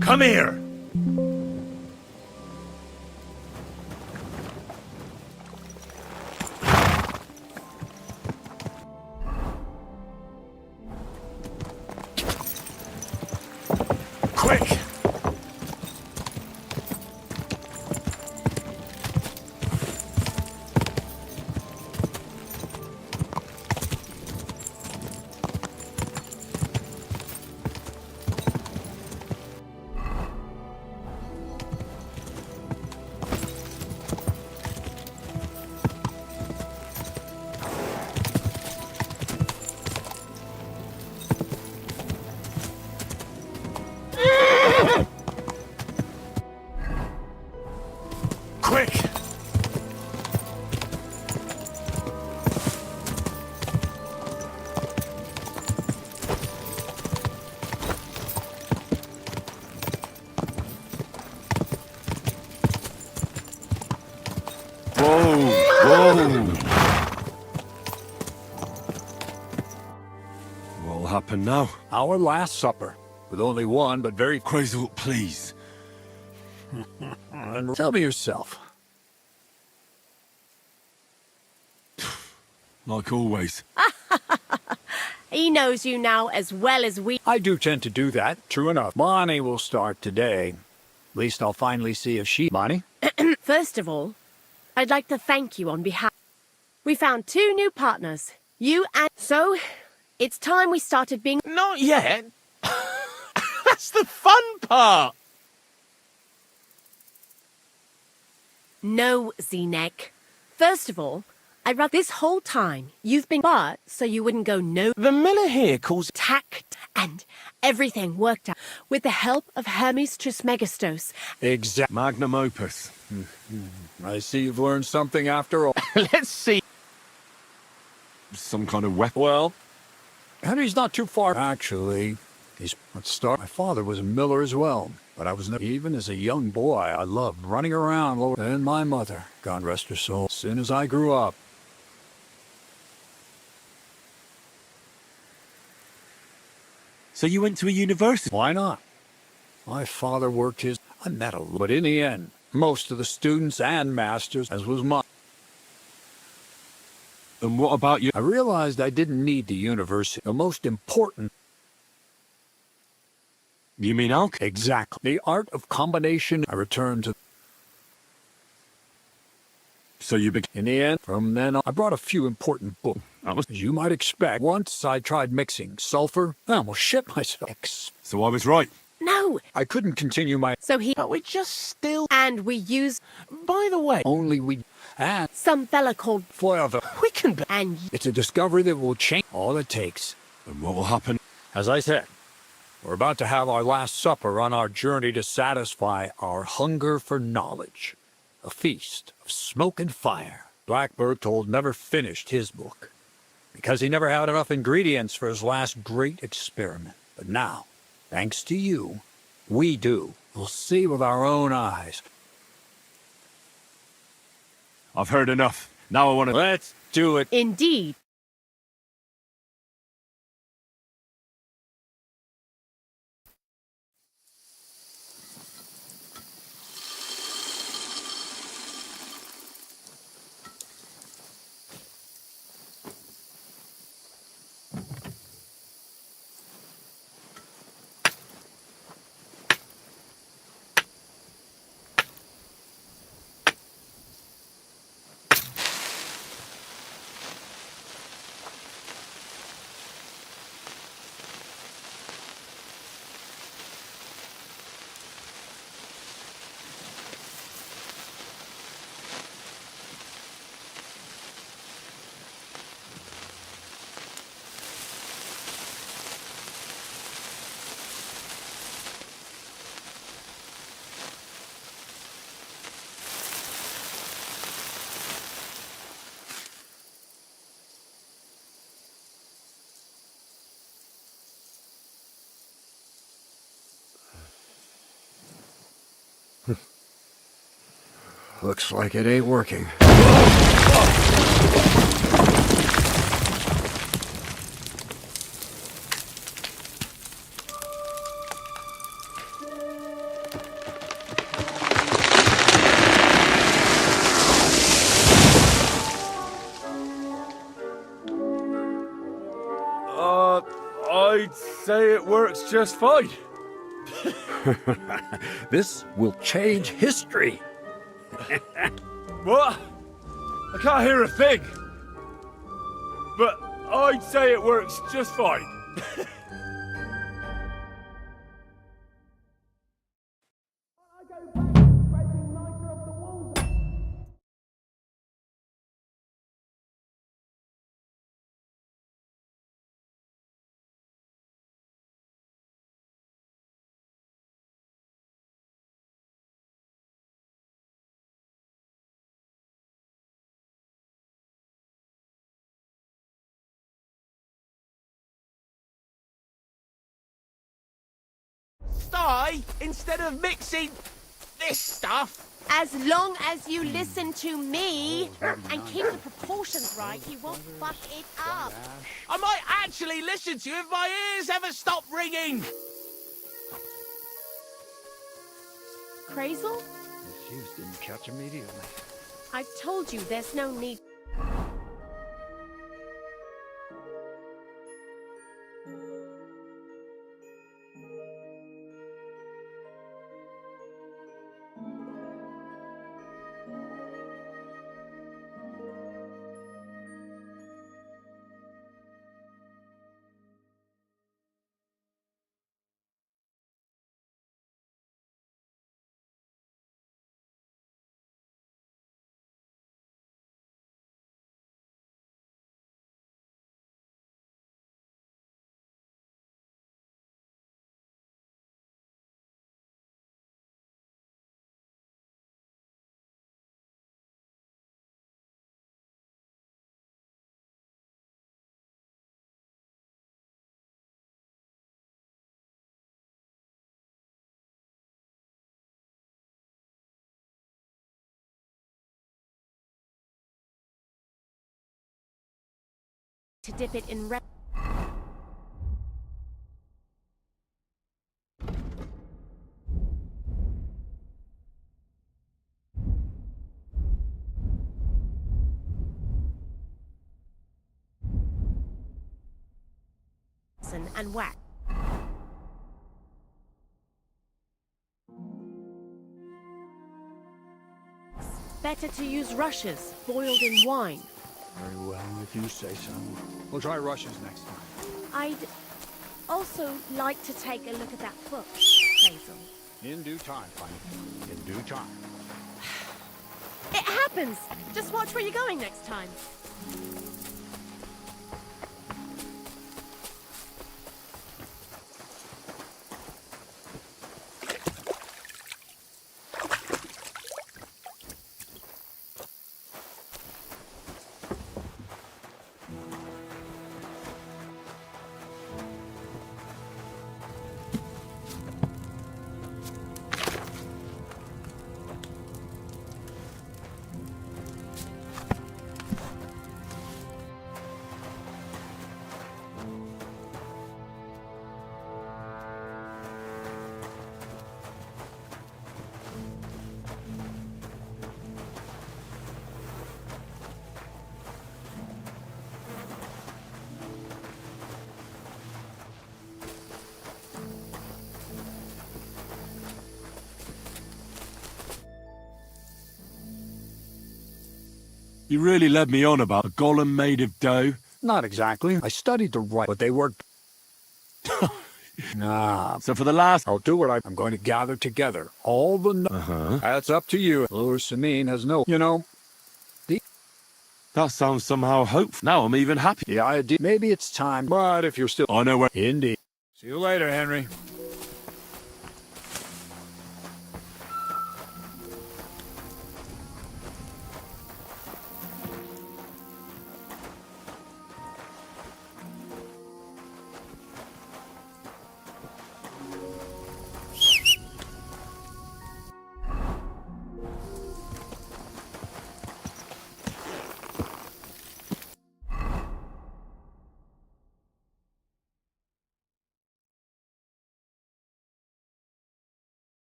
Come here! Quick! Quick! Whoa! What'll happen now? Our last supper, with only one, but very Crazy, please. Tell me yourself. Like always. He knows you now as well as we. I do tend to do that, true enough. Bonnie will start today. At least I'll finally see if she... Bonnie? First of all, I'd like to thank you on behalf. We found 2 new partners, you and... So, it's time we started being... Not yet. That's the fun part. No, Z-Neck. First of all, I'd rather this whole time you've been... But, so you wouldn't go no... The miller here calls it Tact and everything worked out with the help of Hermes Trismegistos. Exact. Magnum opus. I see you've learned something after all. Let's see. Some kind of weapon. Well, Henry's not too far. Actually, let's start. My father was a miller as well, but I was never... Even as a young boy, I loved running around. And my mother, God rest her soul, as soon as I grew up. So you went to a university? Why not? My father worked his... I met a... But in the end, most of the students and masters, as was mine. And what about you? I realized I didn't need the university. The most important... You mean alchemy? Exactly. The art of combination. I returned to... So you began... In the end, from then on, I brought a few important books. As you might expect, once I tried mixing sulfur, I almost shit myself. So I was right. No! I couldn't continue my... So he... But we're just still... And we used... By the way, Only we... And... Some fella called... Forever. we can... And... It's a discovery that will change all it takes. And what will happen? As I said, we're about to have our last supper on our journey to satisfy our hunger for knowledge. A feast of smoke and fire. Black Berthold never finished his book, because he never had enough ingredients for his last great experiment. But now, thanks to you, we do. We'll see with our own eyes. I've heard enough. Now I want to... Let's do it. Indeed. Looks like it ain't working. I'd say it works just fine. This will change history. What? I can't hear a thing. But I'd say it works just fine. Sty, instead of mixing this stuff. As long as you listen to me and keep the proportions right, you won't fuck it up. I might actually listen to you if my ears ever stop ringing. Crazel? The fuse didn't catch immediately. I've told you there's no need. To dip it in red. And wax. Better to use rushes boiled in wine. Very well, if you say so. We'll try rushes next time. I'd also like to take a look at that book, Hazel. In due time, Fanny. In due time. It happens! Just watch where you're going next time. You really led me on about a golem made of dough. Not exactly. I studied to write, but they worked. Nah. So for the last... I'll do what I'm going to gather together all the... That's up to you. Lure Samine has no... You know... That sounds somehow hopeful. Now I'm even happy. The idea... Maybe it's time, but if you're still... I know where... Indeed. See you later, Henry.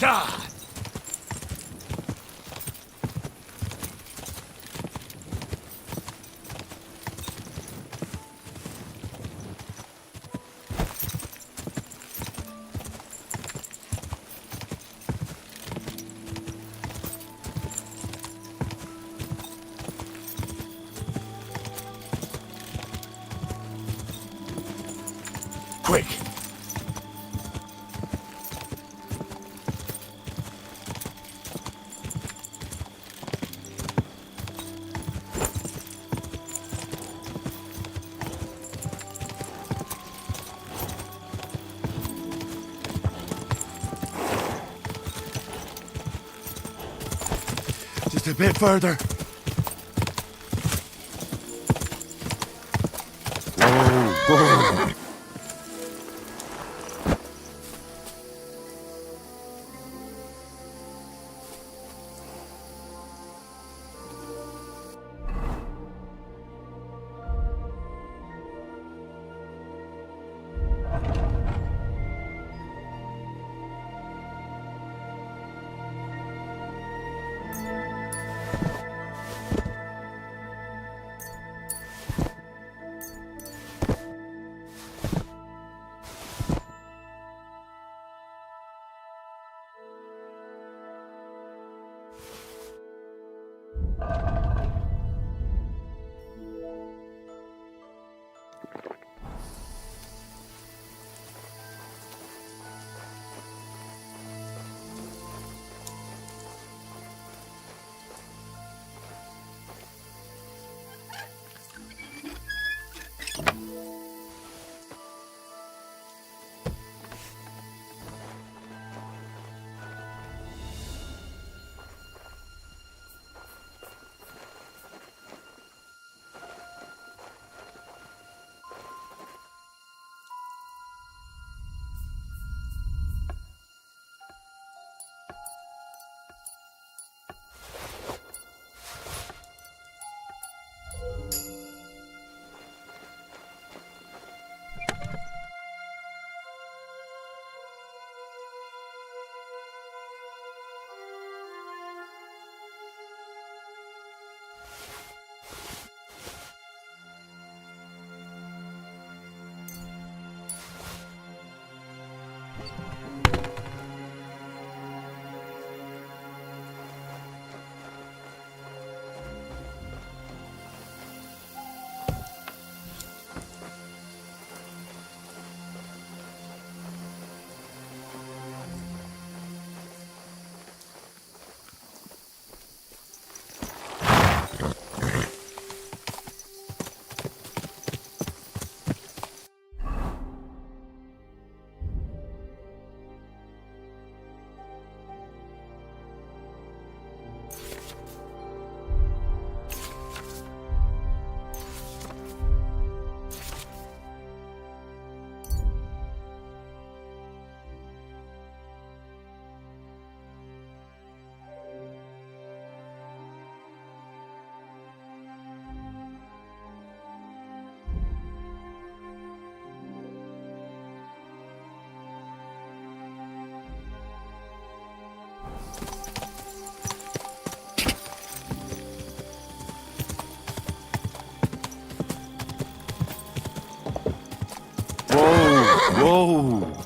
God! Quick! Just a bit further. Whoa, whoa. Whoa!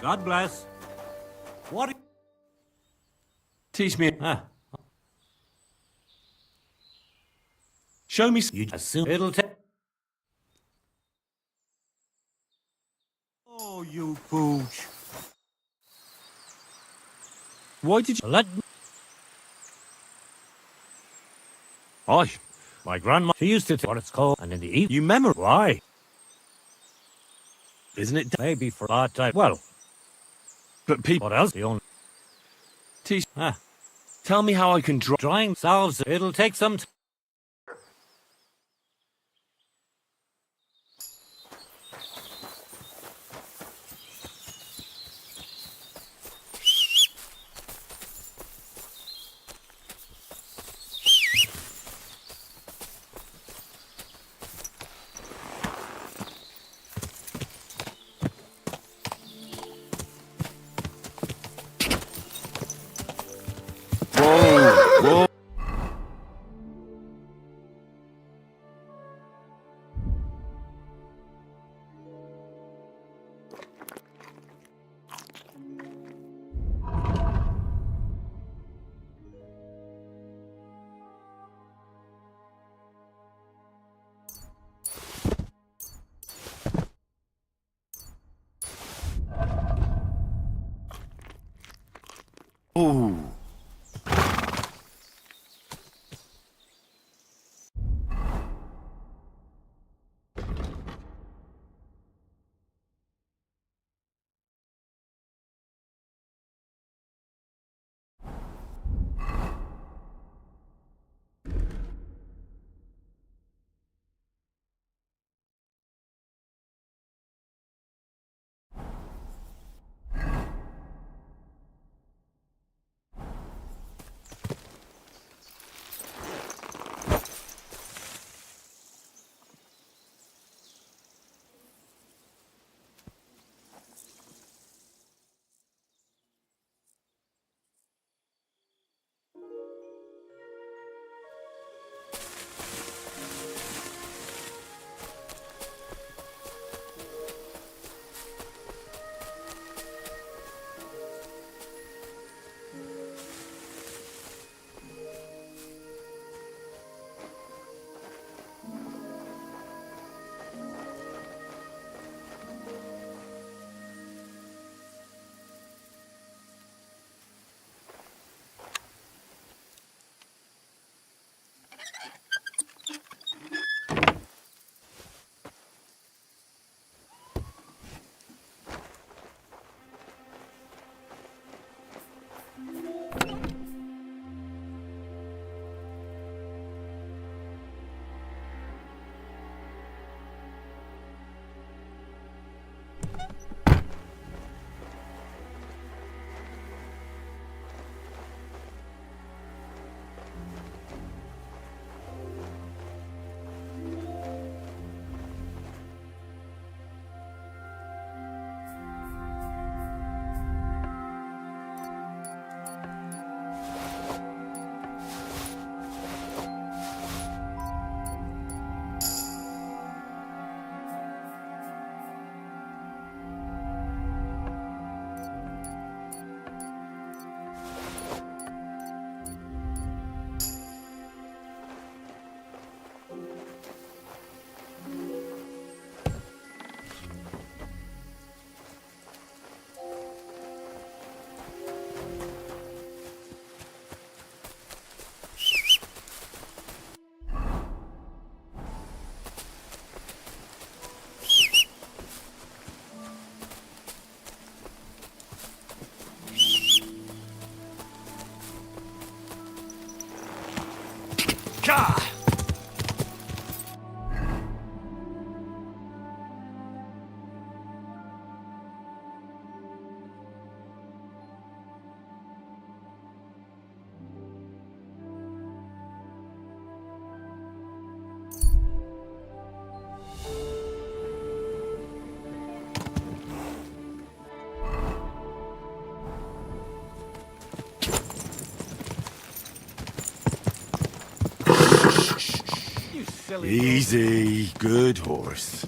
God bless. What? Teach me. Ah, Show me. you assume it'll take. Oh, you pooch. Why did you? Let I. my grandma. She used to what it's called, and in the evening. You memor. Why? Isn't it? Maybe for that time. Well, But people. what else? The only. Teach. Ah, Tell me how I can draw. drying salves. It'll take some time. Whoa. Whoa. Oh. God! You silly Easy. Good horse.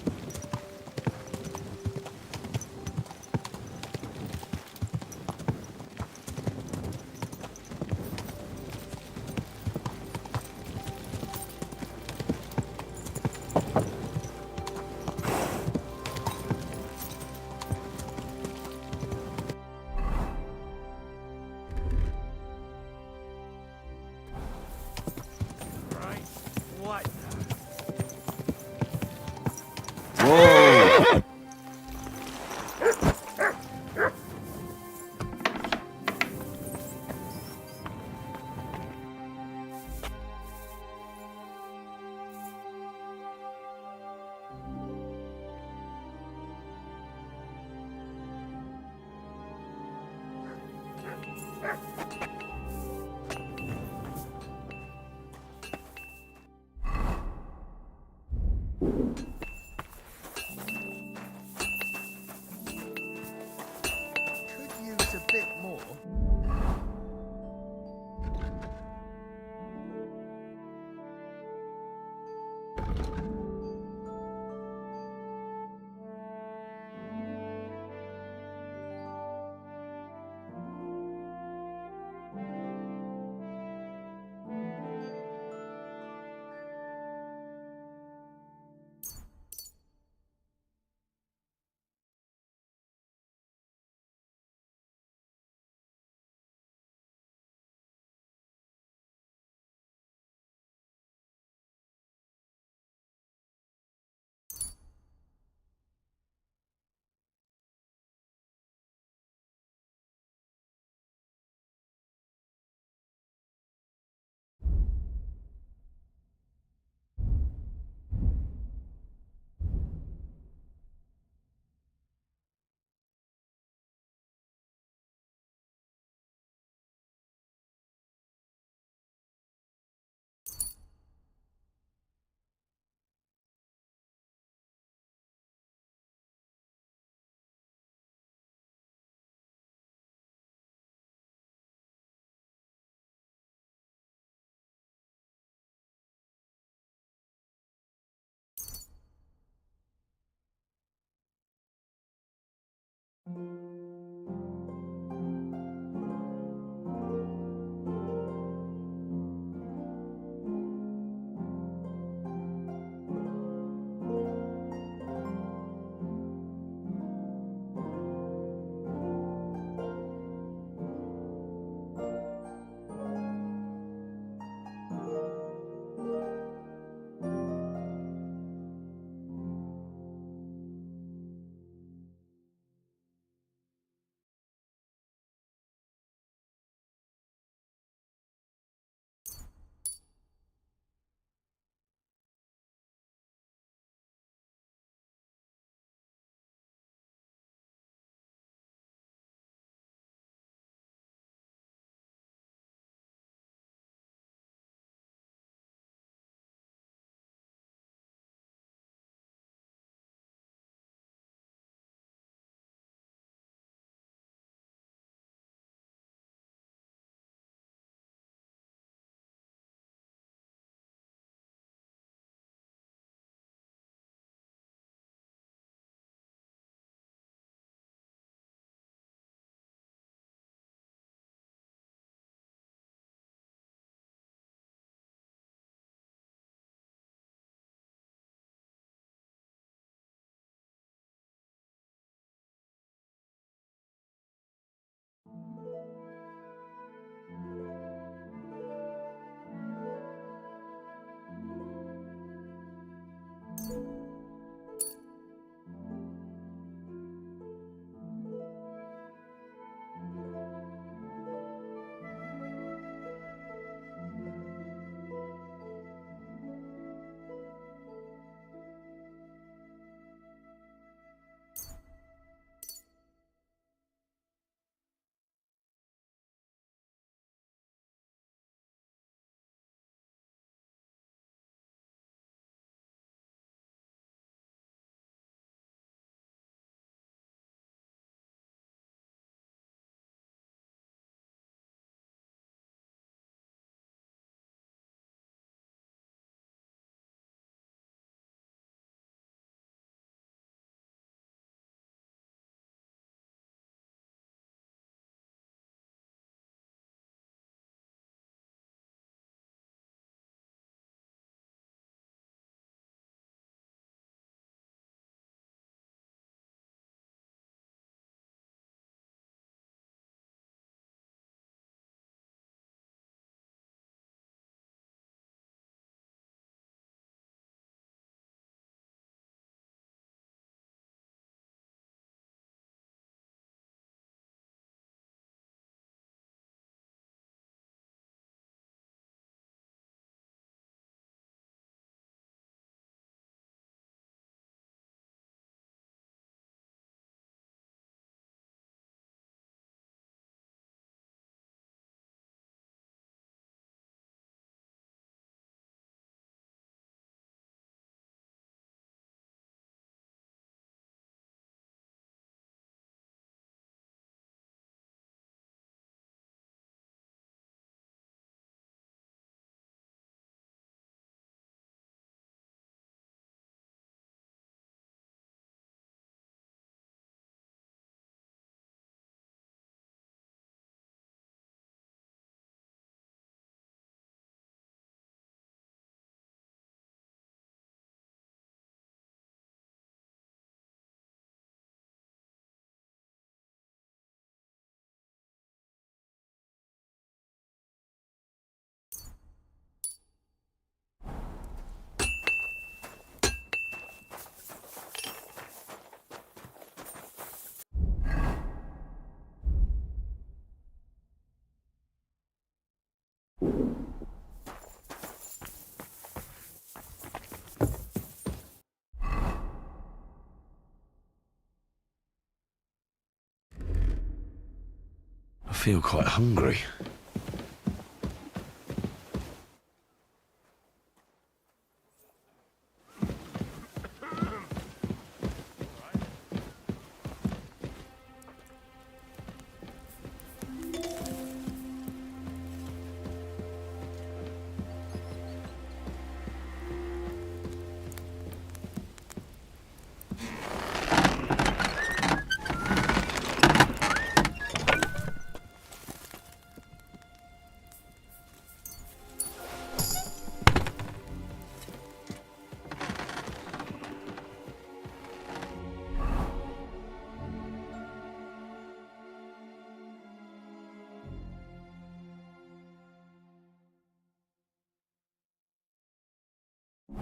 I feel quite hungry.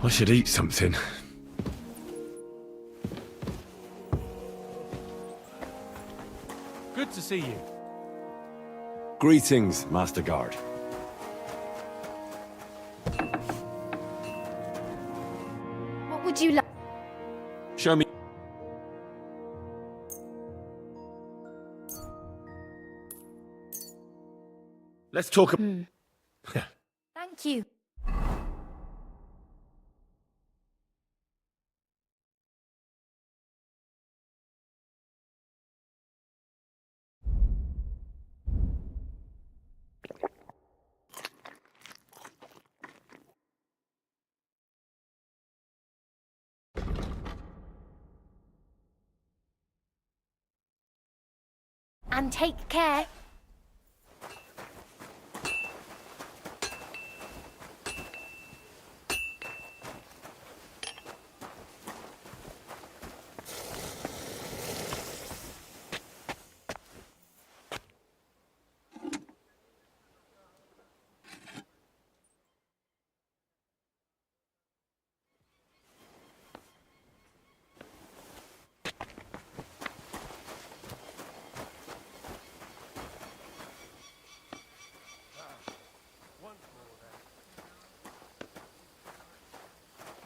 I should eat something. Good to see you. Greetings, Master Guard. What would you like? Show me. Let's talk. Thank you. And take care.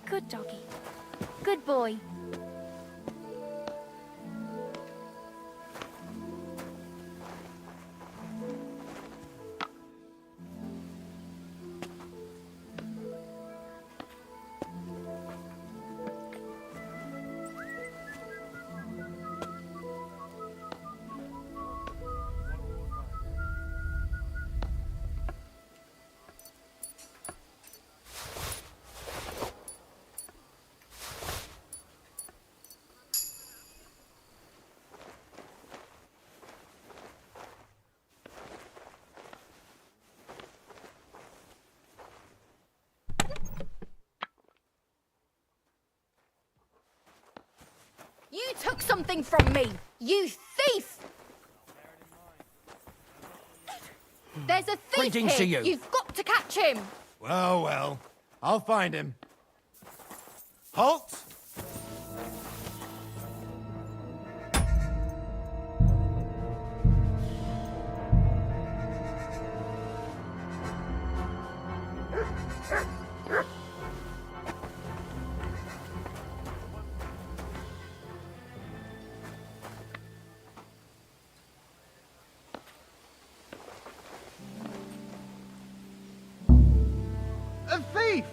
Good doggy. Good boy. You took something from me, you thief! There's a thief Greetings here. to you. You've got to catch him. Well, well. I'll find him. Halt! A thief!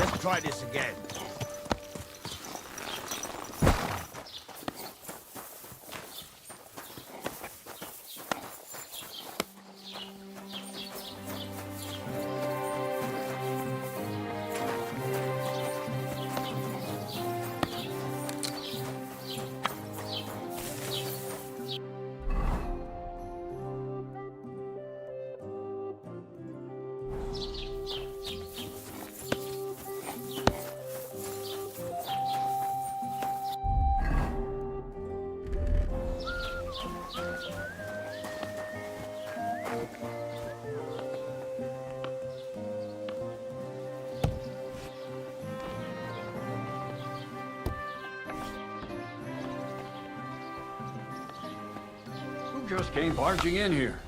Let's try this again. Who just came barging in here?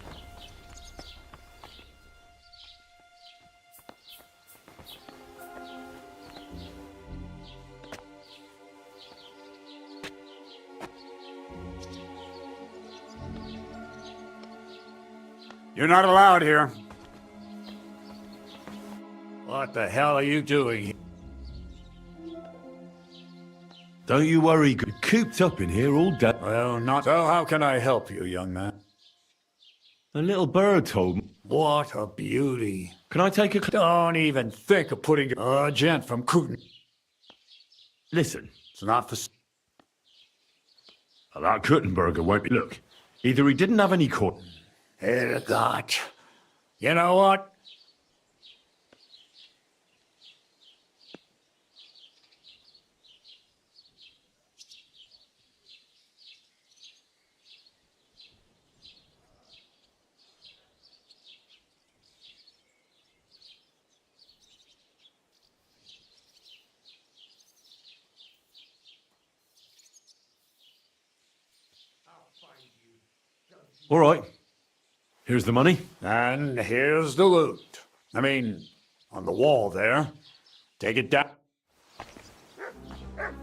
You're not allowed here. What the hell are you doing here? Don't you worry, you're cooped up in here all day. Well, not so. How can I help you, young man? A little bird told me. What a beauty. Can I take a... Don't even think of putting a gent from Cooten. Listen, It's not the... that Kuttenberger won't be... Look, either he didn't have any coin... God. You know what? All right. Here's the money. And here's the loot. I mean, on the wall there. Take it down. Where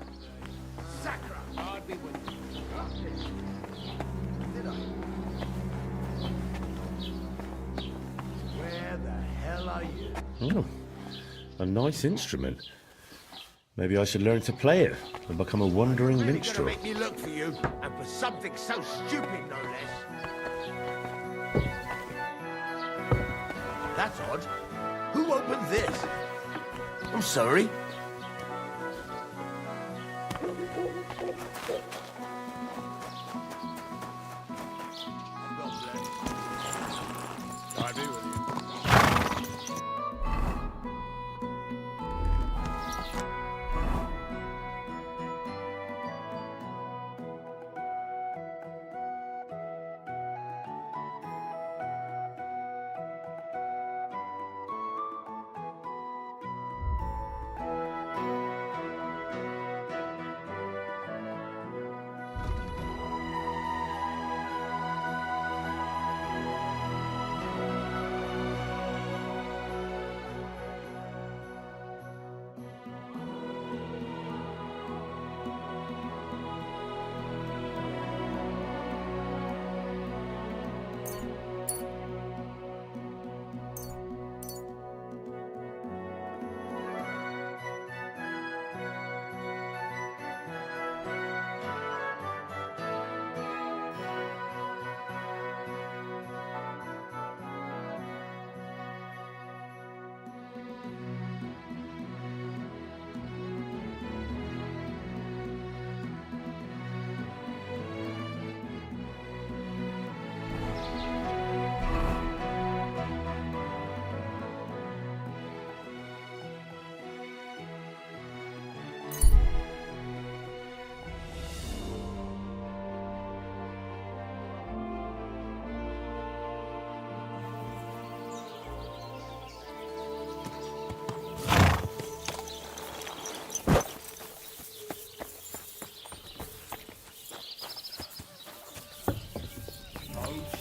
the hell are you? Oh, a nice instrument. Maybe I should learn to play it and become a wandering Really gonna minstrel. make me look for you, and for something so stupid, no less. That's odd. Who opened this? I'm sorry. I do with you.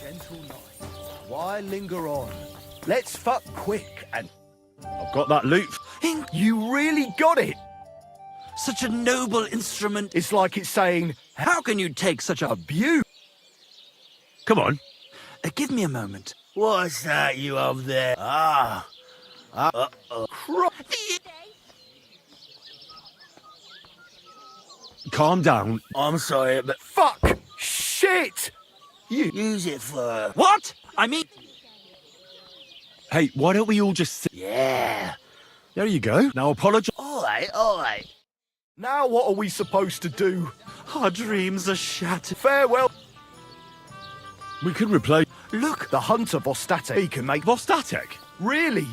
Gentle night. Why linger on? Let's fuck quick and... I've got that loot. You really got it! Such a noble instrument. It's like it's saying, How can you take such a... abuse. Come on. give me a moment. What's that you up there? Calm down. I'm sorry, but... Fuck! Shit! You use it for... What? I mean... Hey, why don't we all just sit? Yeah. There you go. Now apologize. Alright, alright. Now what are we supposed to do? Our dreams are shattered. Farewell. We could replace Look, the hunter Vostatek. He can make... Vostatek. Really?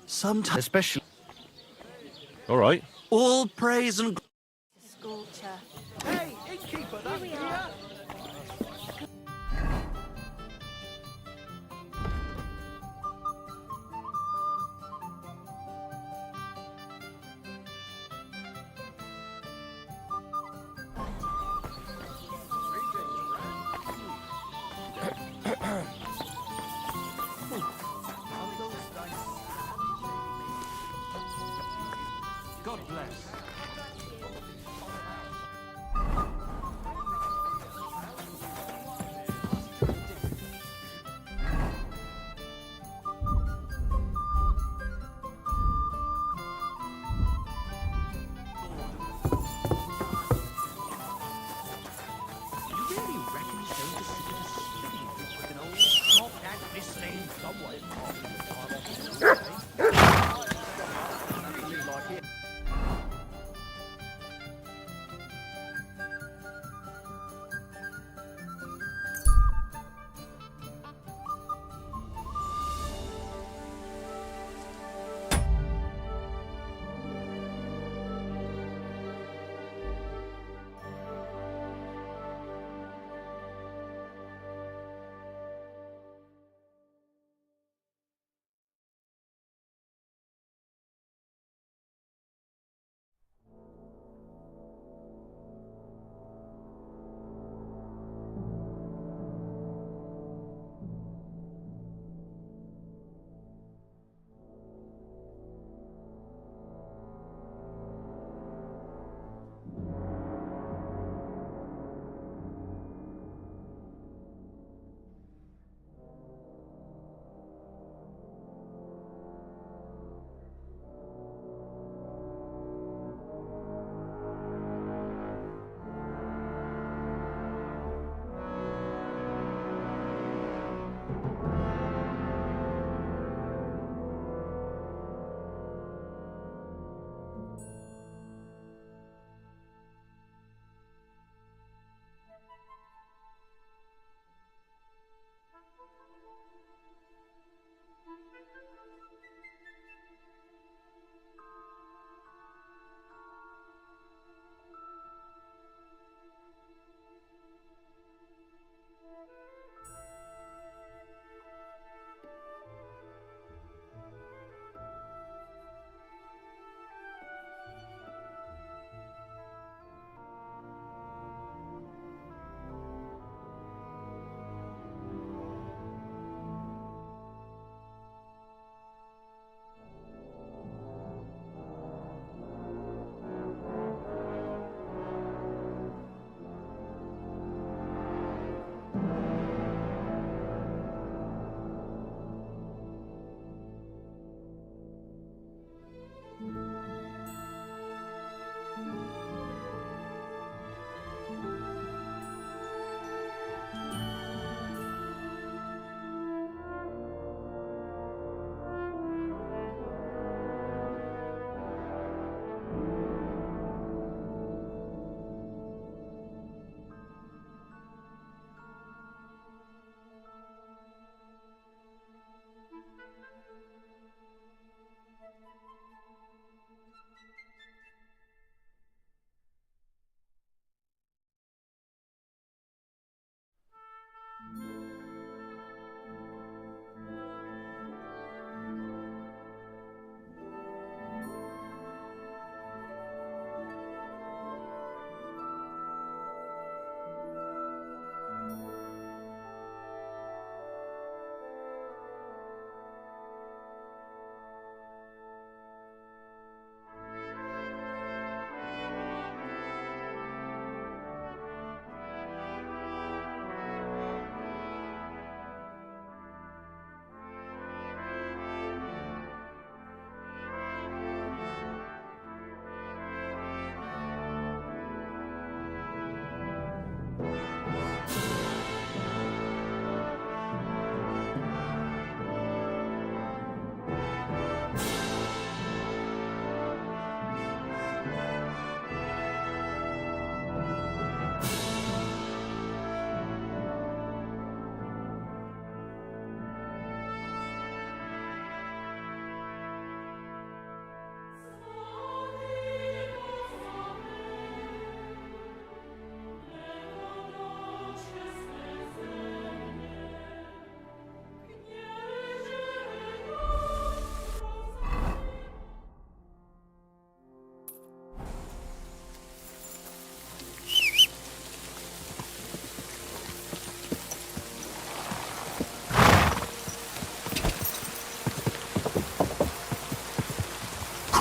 Sometimes, Especially. All right. all praise and Scorcher. Hey, innkeeper, that's here. God bless.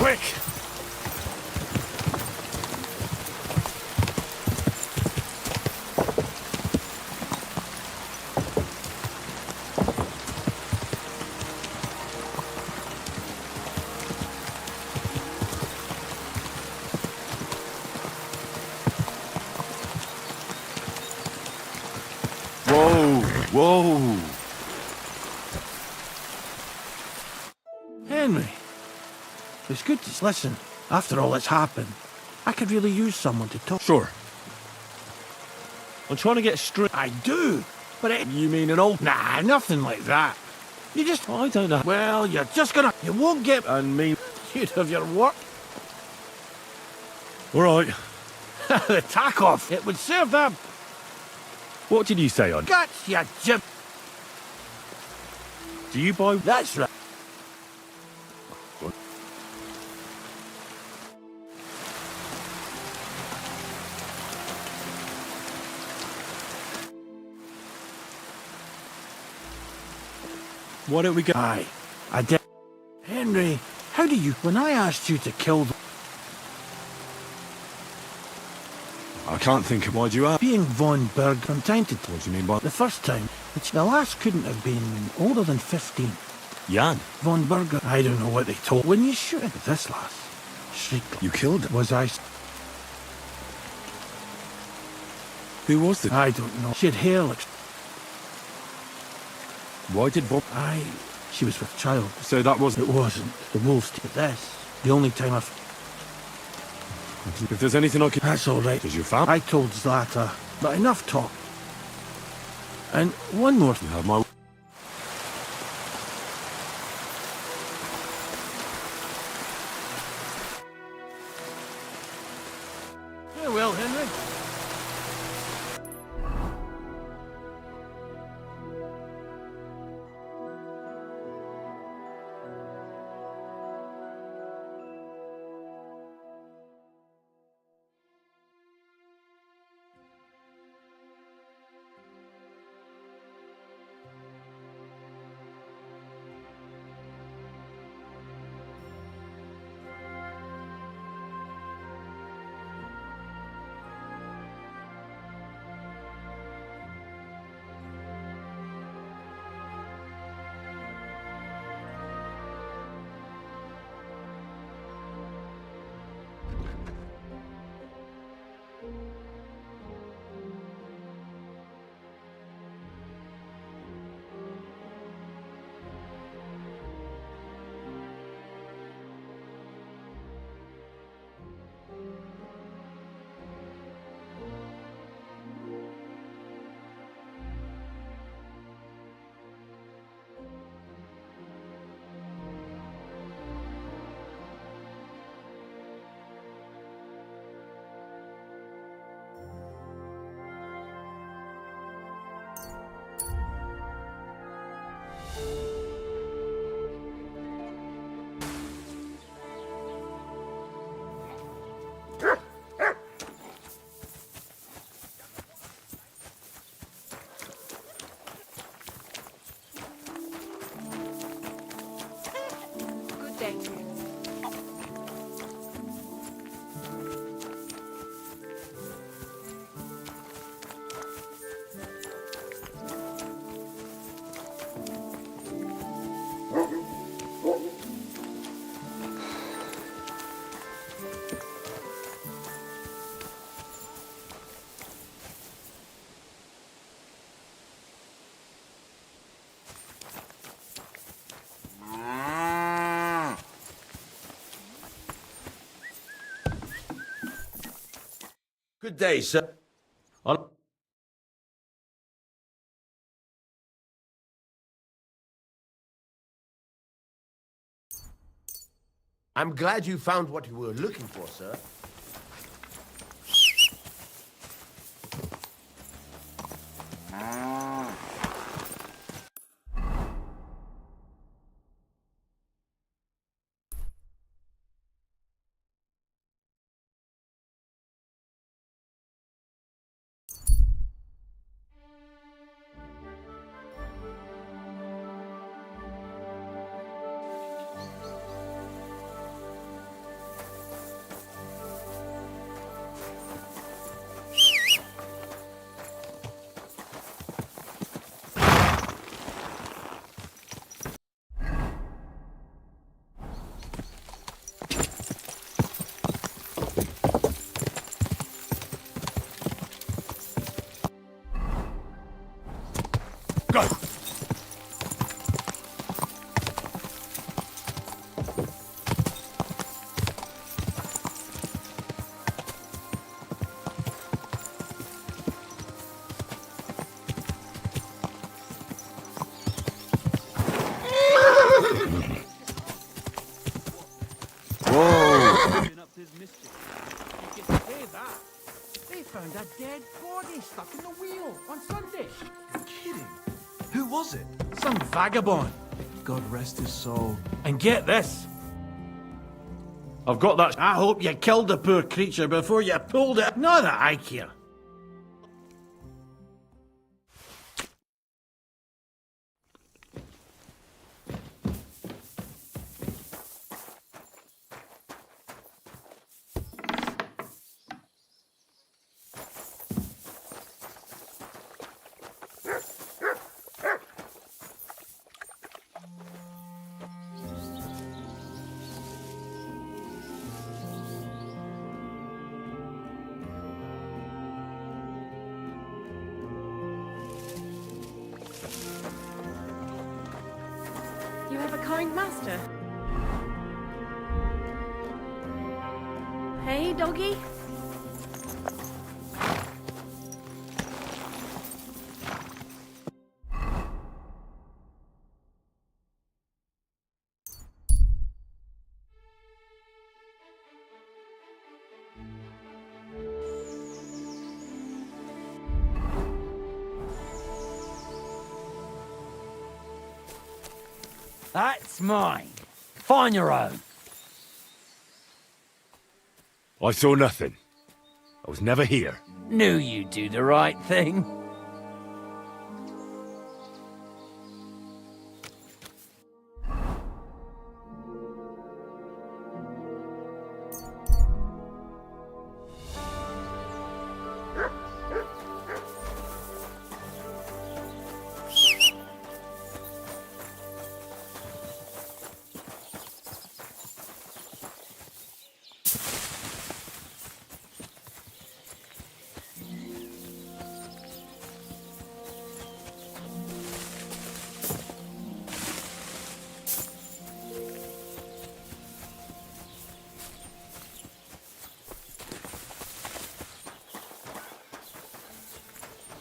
quick! Whoa, whoa. Henry, it's good to listen. After all that's happened, I could really use someone to talk. Sure. I'm trying to get straight. I do, but You mean an old... nah, nothing like that. You just, I don't know. well, you're just gonna, you won't get, And me... you'd have your work. All right. The tack off. It would serve them. What did you say on... Guts, you Jim. Do you buy... That's right. Why don't we go... Aye, I did. Henry, how do you, when I asked you to kill them, I can't think of why do you ask. being Von Berg from time to time, What do you mean by... the first time, which the last couldn't have been older than 15. Jan? Von Berger, I don't know what they told. When you shoot at this lass, shrieked. You killed him? Was I? Who was the... I don't know. She had hair like. Why did Bob... She was with child. So that was... It wasn't. The wolves did this. The only time I've. If there's anything I can... That's all right. Does your family... I told Zlata, but enough talk. And one more thing. You have my... Farewell, Henry. Good day, sir. I'm glad you found what you were looking for, sir. found a dead body stuck in the wheel on Sunday. You're kidding. Who was it? Some vagabond. God rest his soul. And get this. I've got that. I hope you killed the poor creature before you pulled it. Not that I care. You have a kind master. Hey, doggy. That's mine. Find your own. I saw nothing. I was never here. Knew you'd do the right thing.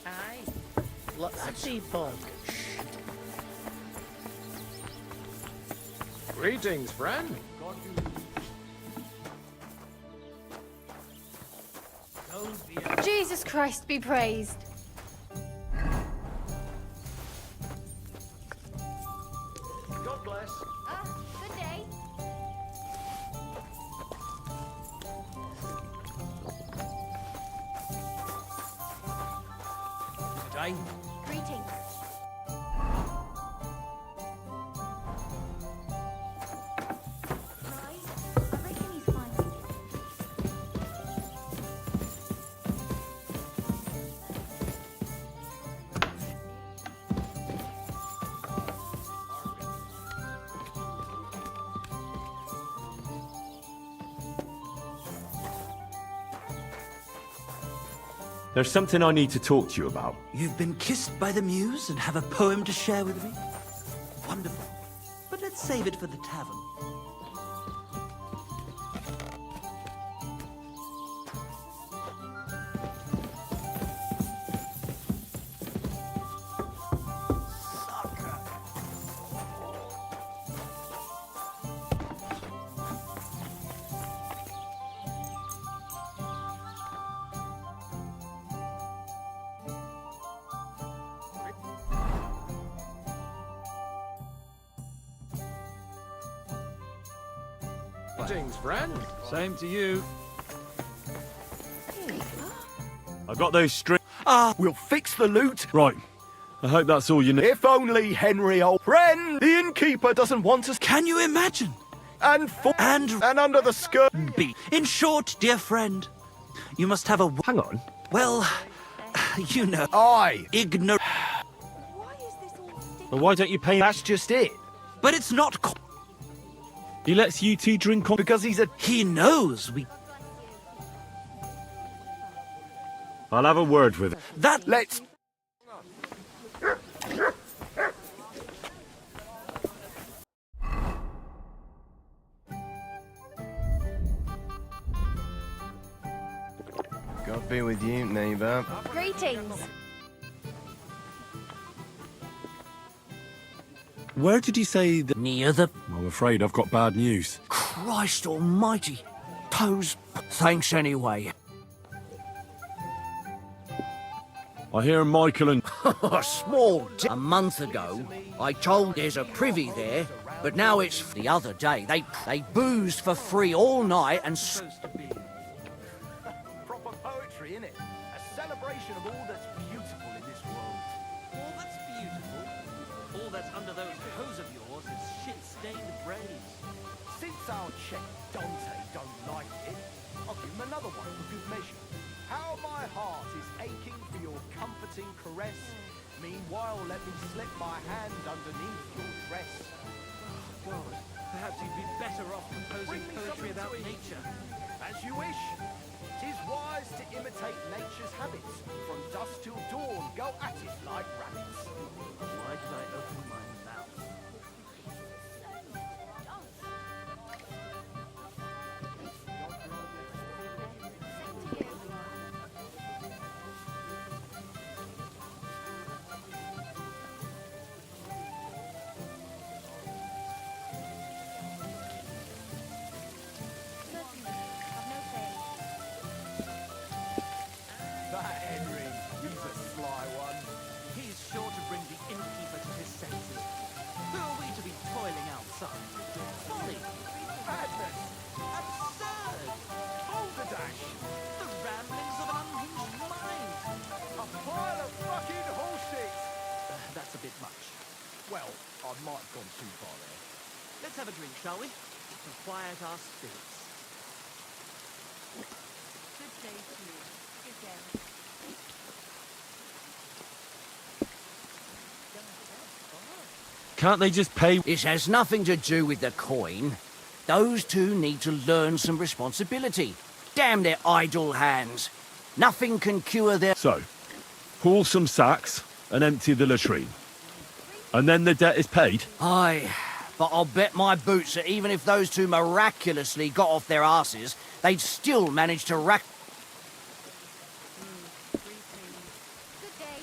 Aye. Lots of people. Greetings, friend. Jesus Christ be praised. God bless. Good day. Today. Greetings. Right. I reckon he's fine. There's something I need to talk to you about. You've been kissed by the muse and have a poem to share with me? Wonderful. But let's save it for the tavern. Greetings, friend. Same to you. I got those strings. We'll fix the loot. Right. I hope that's all you need. If only Henry, old friend, the innkeeper doesn't want us. Can you imagine? And under the skirt. B. In short, dear friend, you must have a... Hang on. Well, you know... Aye. Ignore... Why is this all sticky? Well, why don't you pay? That's just it. But it's not... He lets you two drink on. Because he's a... He knows we... I'll have a word with him. That... Let's... God be with you, neighbour. Greetings. Where did you say that? Near the... I'm afraid I've got bad news. Christ almighty. Toes... Thanks anyway. I hear Michael and... A month ago, I told there's a privy there, but now it's the other day. They boozed for free all night and... Proper poetry, innit? A celebration of all that's beautiful in this world. All that's beautiful, all that's under those hose of yours is shit-stained brains. Since our check Dante don't like it, I'll give him another one for good measure. How my heart is aching for your comforting caress. Meanwhile, let me slip my hand underneath your dress. God, perhaps you'd be better off composing Bring me poetry something about to eat. nature. As you wish. 'Tis wise to imitate nature's habits. From dusk till dawn, go at it like rabbits. Why did I open my mouth? That Henry, he's a sly one. He's sure to bring the innkeeper to his senses. Who are we to be toiling outside? Folly! Madness! Absurd! Balderdash! The ramblings of an unhinged mind! A pile of fucking horseshit! That's a bit much. Well, I might have gone too far there. Let's have a drink, shall we? To quiet our spirits. Good day to you. Good day. Can't they just pay... This has nothing to do with the coin. Those two need to learn some responsibility. Damn their idle hands. Nothing can cure their... So, haul some sacks and empty the latrine. And then the debt is paid? Aye, but I'll bet my boots that even if those two miraculously got off their asses, they'd still manage to rack... Good day.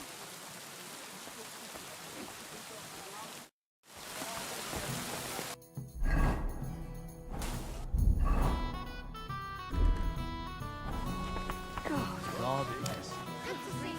God bless. Good to see you.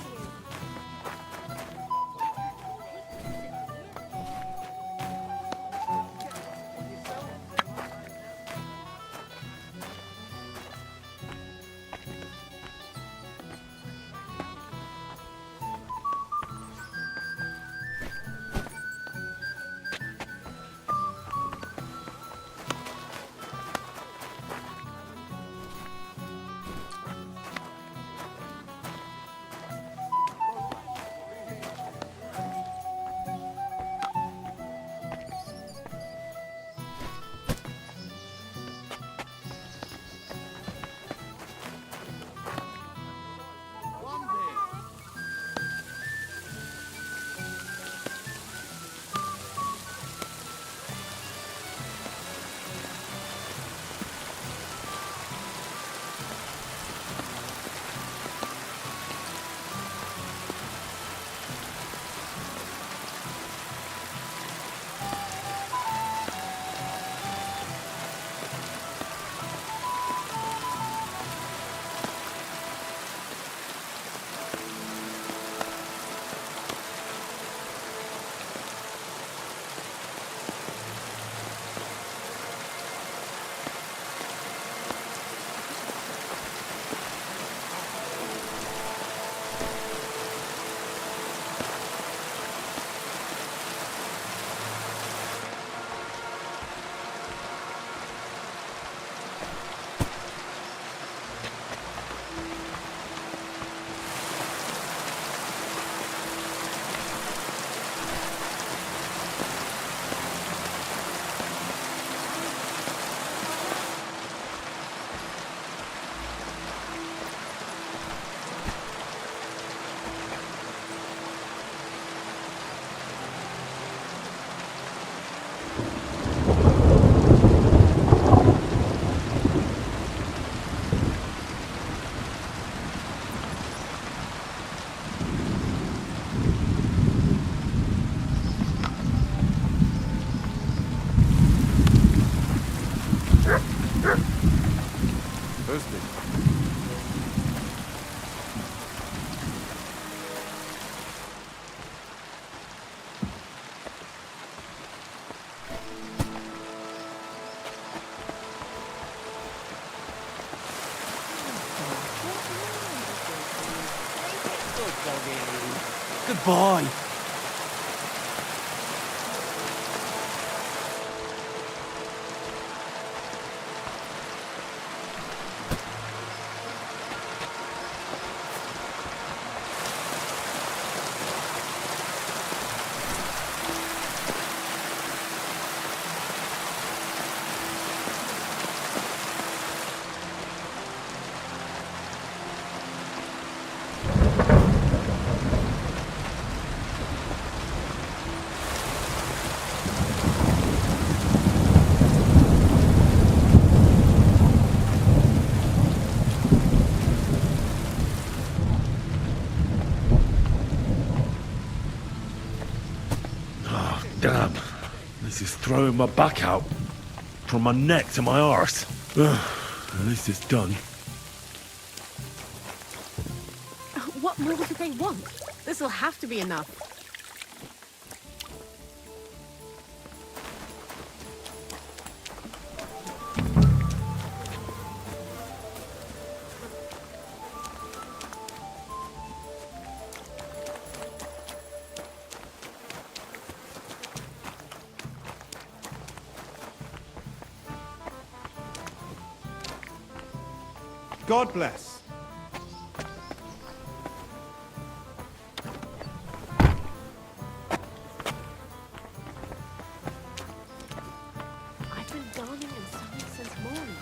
Goodbye. Damn. This is throwing my back out. From my neck to my arse. At least it's done. What more do they want? This'll have to be enough. God bless. I've been darning and sewing since morning.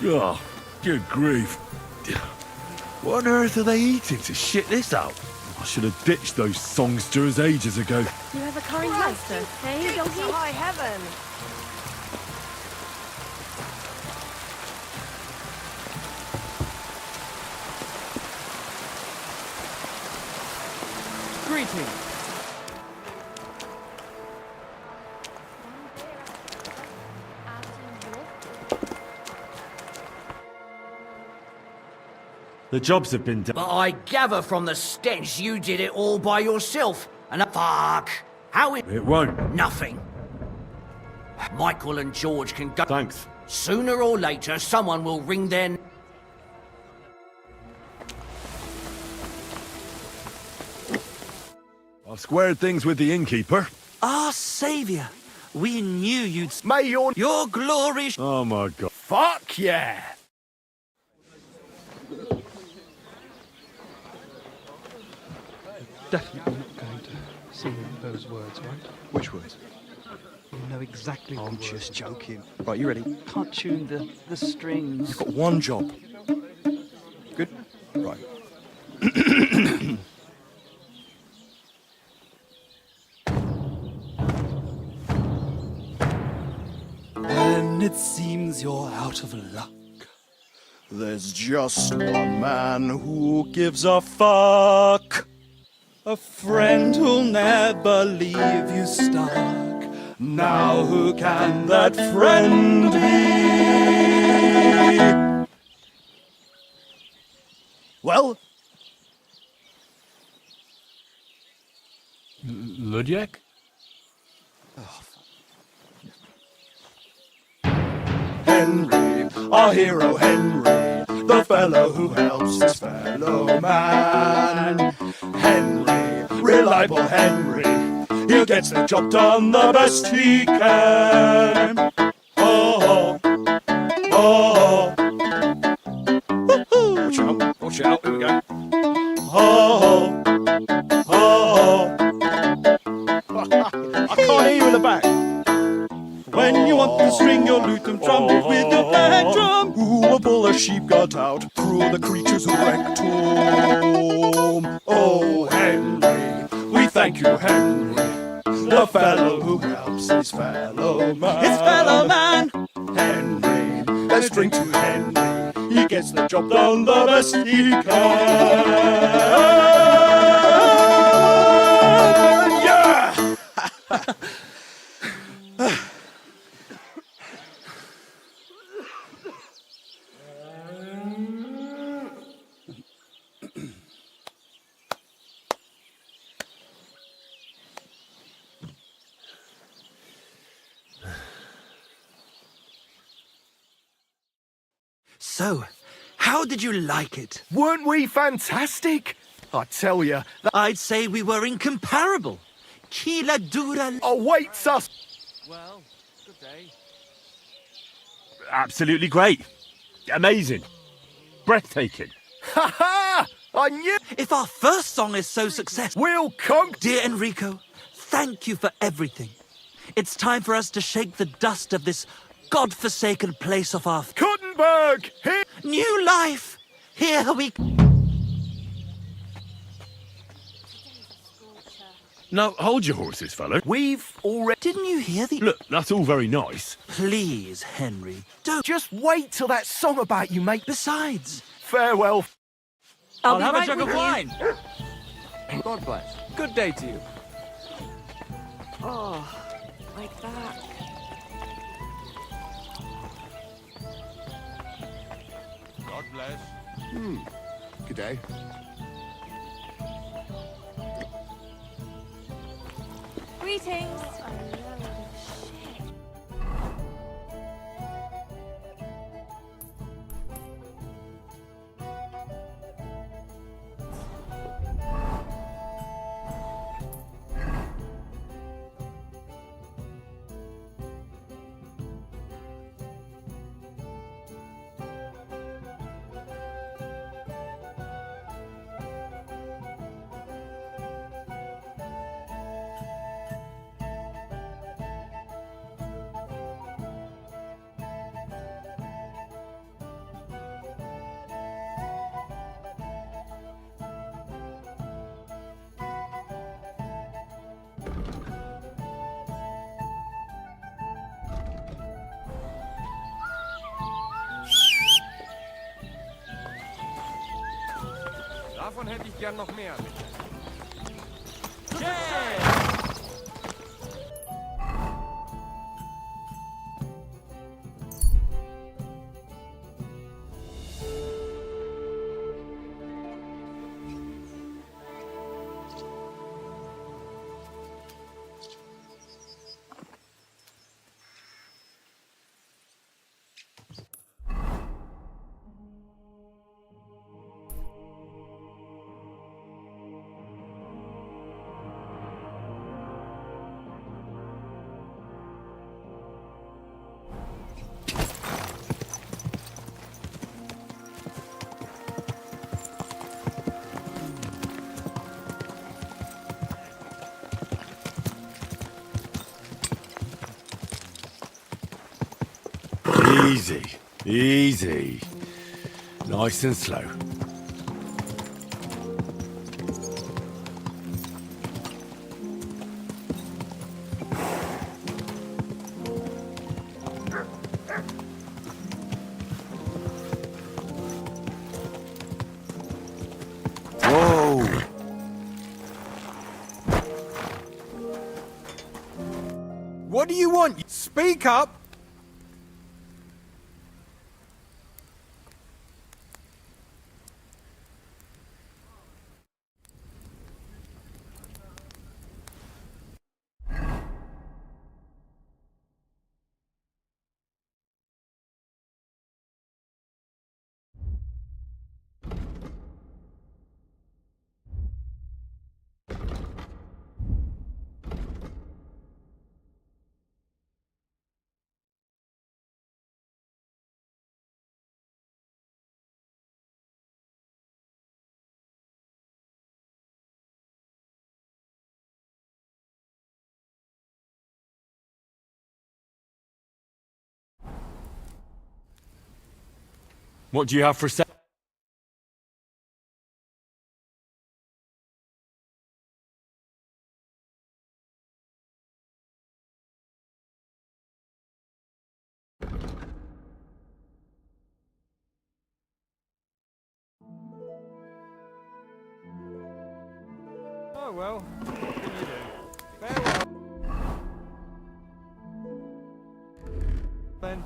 Oh, good grief. What on earth are they eating to shit this out? I should have ditched those songsters ages ago. You have a kind master, hey, doggy? High heaven! Greetings. The jobs have been done. But I gather from the stench you did it all by yourself. And fuck. How It won't. Nothing. Michael and George can go. Thanks. Sooner or later, someone will ring their... I've squared things with the innkeeper. Our saviour. We knew you'd... May your glory... Oh my god. fuck yeah! Definitely not going to sing those words, right? Which words? You know exactly the I'm words. just joking. Right, you ready? Can't tune the strings. You've got one job. Good? Right. When it seems you're out of luck, there's just one man who gives a fuck. A friend who'll never leave you stuck. Now who can that friend be? Well, Ludiak? Henry, our hero Henry, the fellow who helps his fellow man. Henry, reliable Henry, he gets the job done the best he can. Oh, oh, oh. Watch out, here we go. Oh, oh. I can't hear you in the back. When you want to string your lute and trumpet with your plectrum, who will pull a sheep gut out through the creature's rectum? Oh, Henry, we thank you, Henry, the fellow who helps his fellow man. His fellow man! Henry, let's drink to Henry, he gets the job done the best he can. Yeah! So, how did you like it? Weren't we fantastic? I tell you, I'd say we were incomparable. Kila dura awaits us. Well, good day. Absolutely great. Amazing. Breathtaking. Ha ha! I knew. If our first song is so successful, We'll conquer. dear Enrico, thank you for everything. It's time for us to shake the dust of this godforsaken place off our Kuttenberg! Here! new life. Here we. Now, hold your horses, fellow. We've already. Didn't you hear the? Look, that's all very nice. Please, Henry, don't. Just wait till that song about you, mate. Besides, Farewell. I'll have a jug of wine. God bless. Good day to you. Oh, like that. God bless. Good day. Greetings. Davon hätte ich gern noch mehr. Easy. Easy. Nice and slow. Whoa! What do you want? Speak up! What do you have for sale? Oh well, what can you do? Farewell. Then.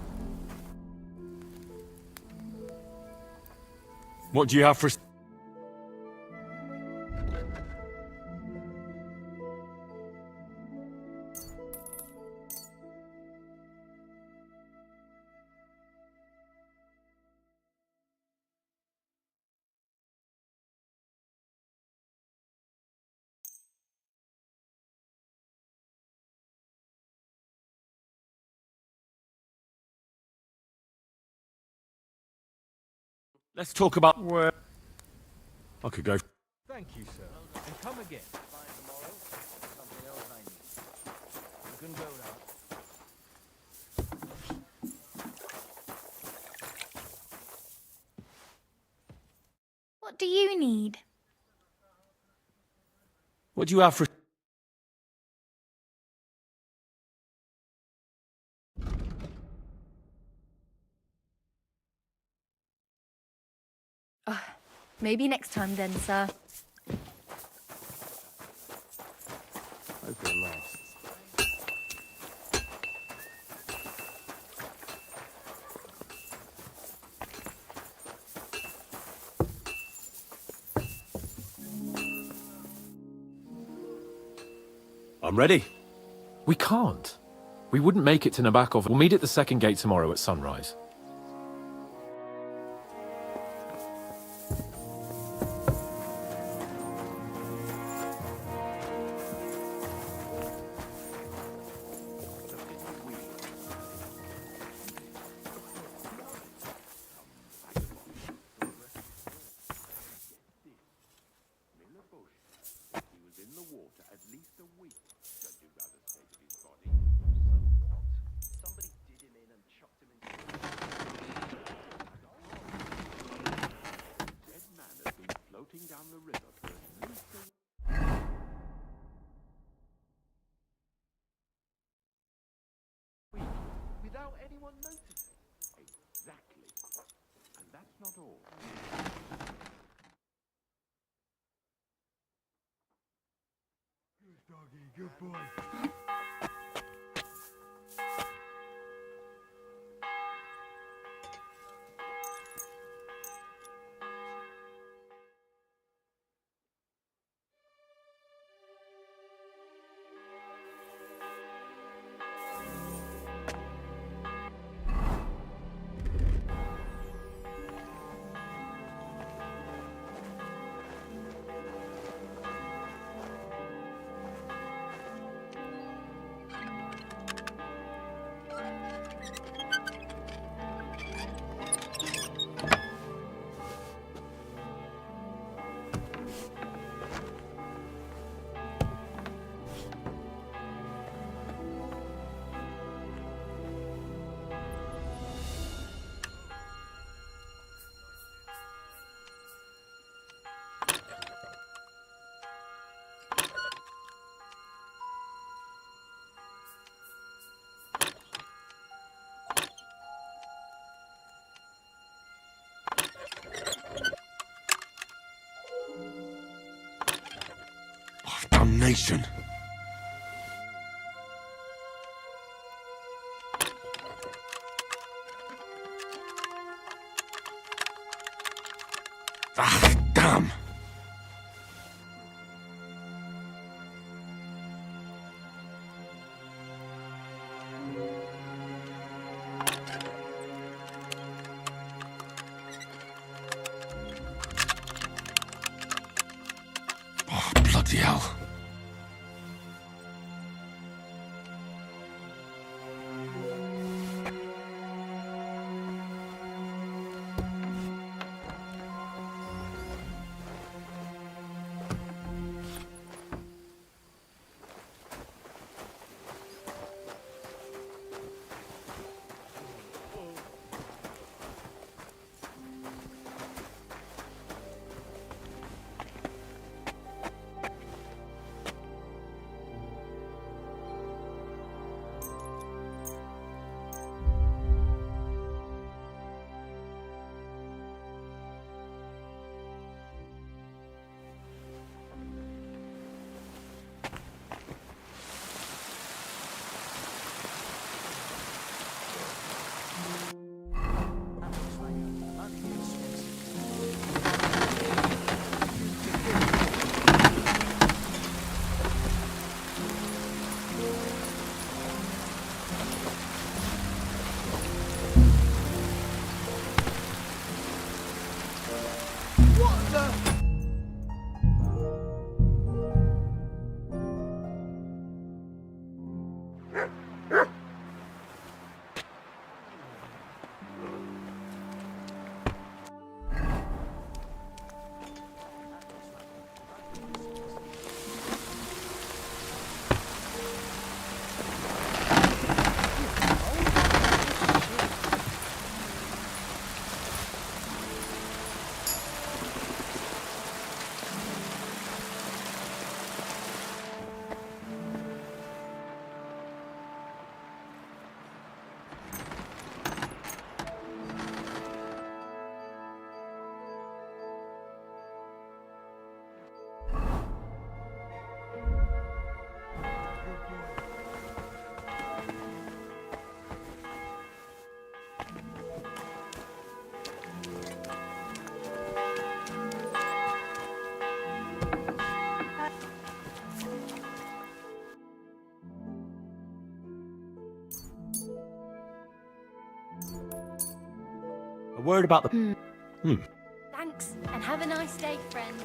What do you have for Let's talk about where I could go. Thank you, sir. And come again. You can go now. What do you need? What do you have for... Maybe next time then, sir. Hope it lasts. I'm ready. We can't. We wouldn't make it to Nabokov. We'll meet at the second gate tomorrow at sunrise. Without anyone noticing. Exactly. And that's not all. Good doggy, good boy. Damnation. Ah, damn. Oh, bloody hell. A word about the... Thanks, and have a nice day, friend.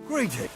Greeting.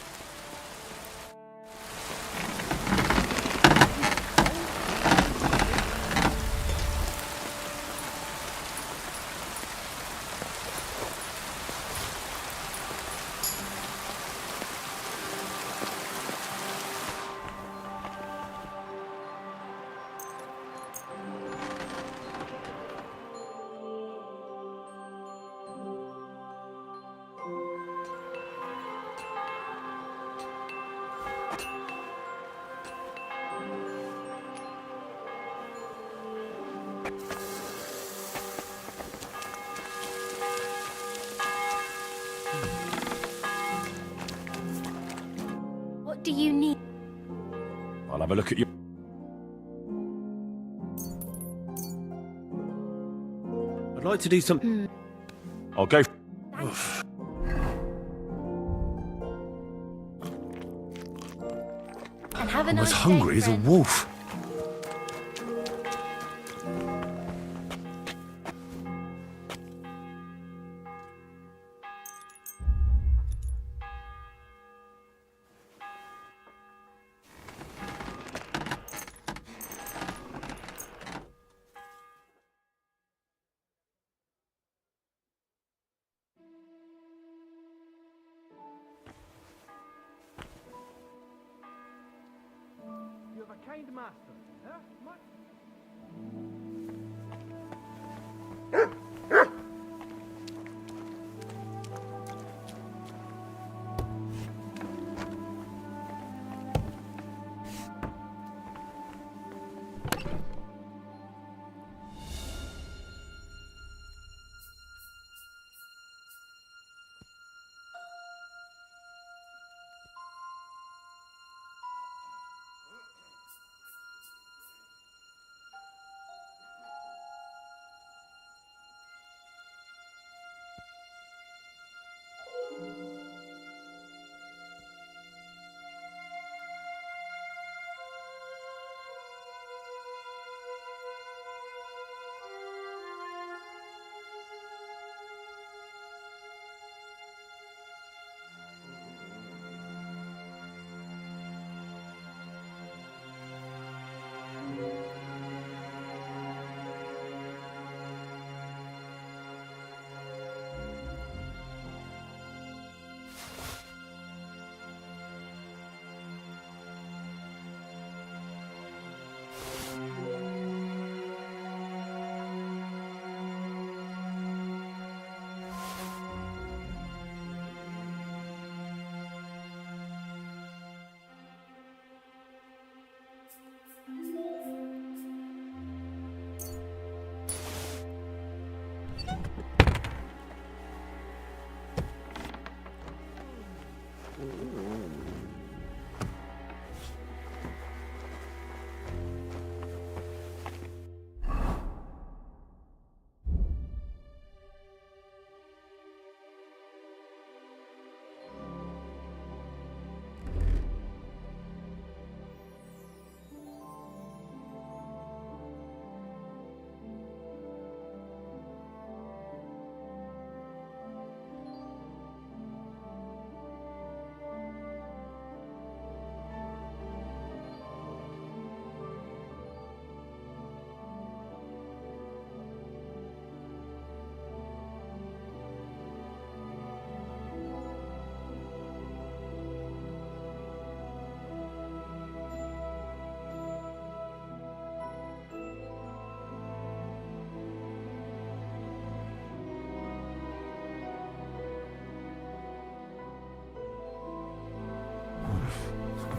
What do you need? I'll have a look at you. I'd like to do some... I'll go... And have a I'm nice as day, hungry as a friend. wolf. You have a kind master, huh?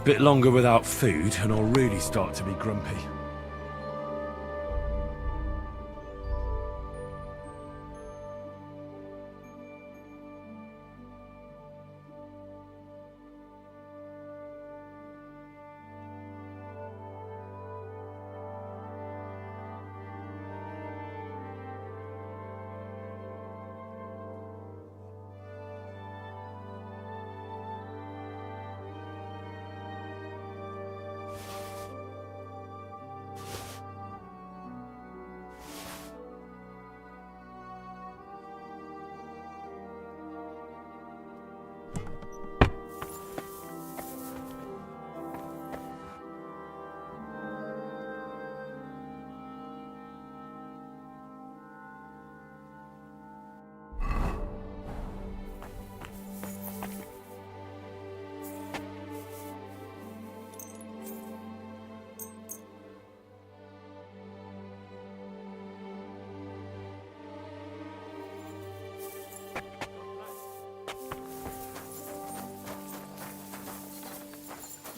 Bit longer without food, and I'll really start to be grumpy.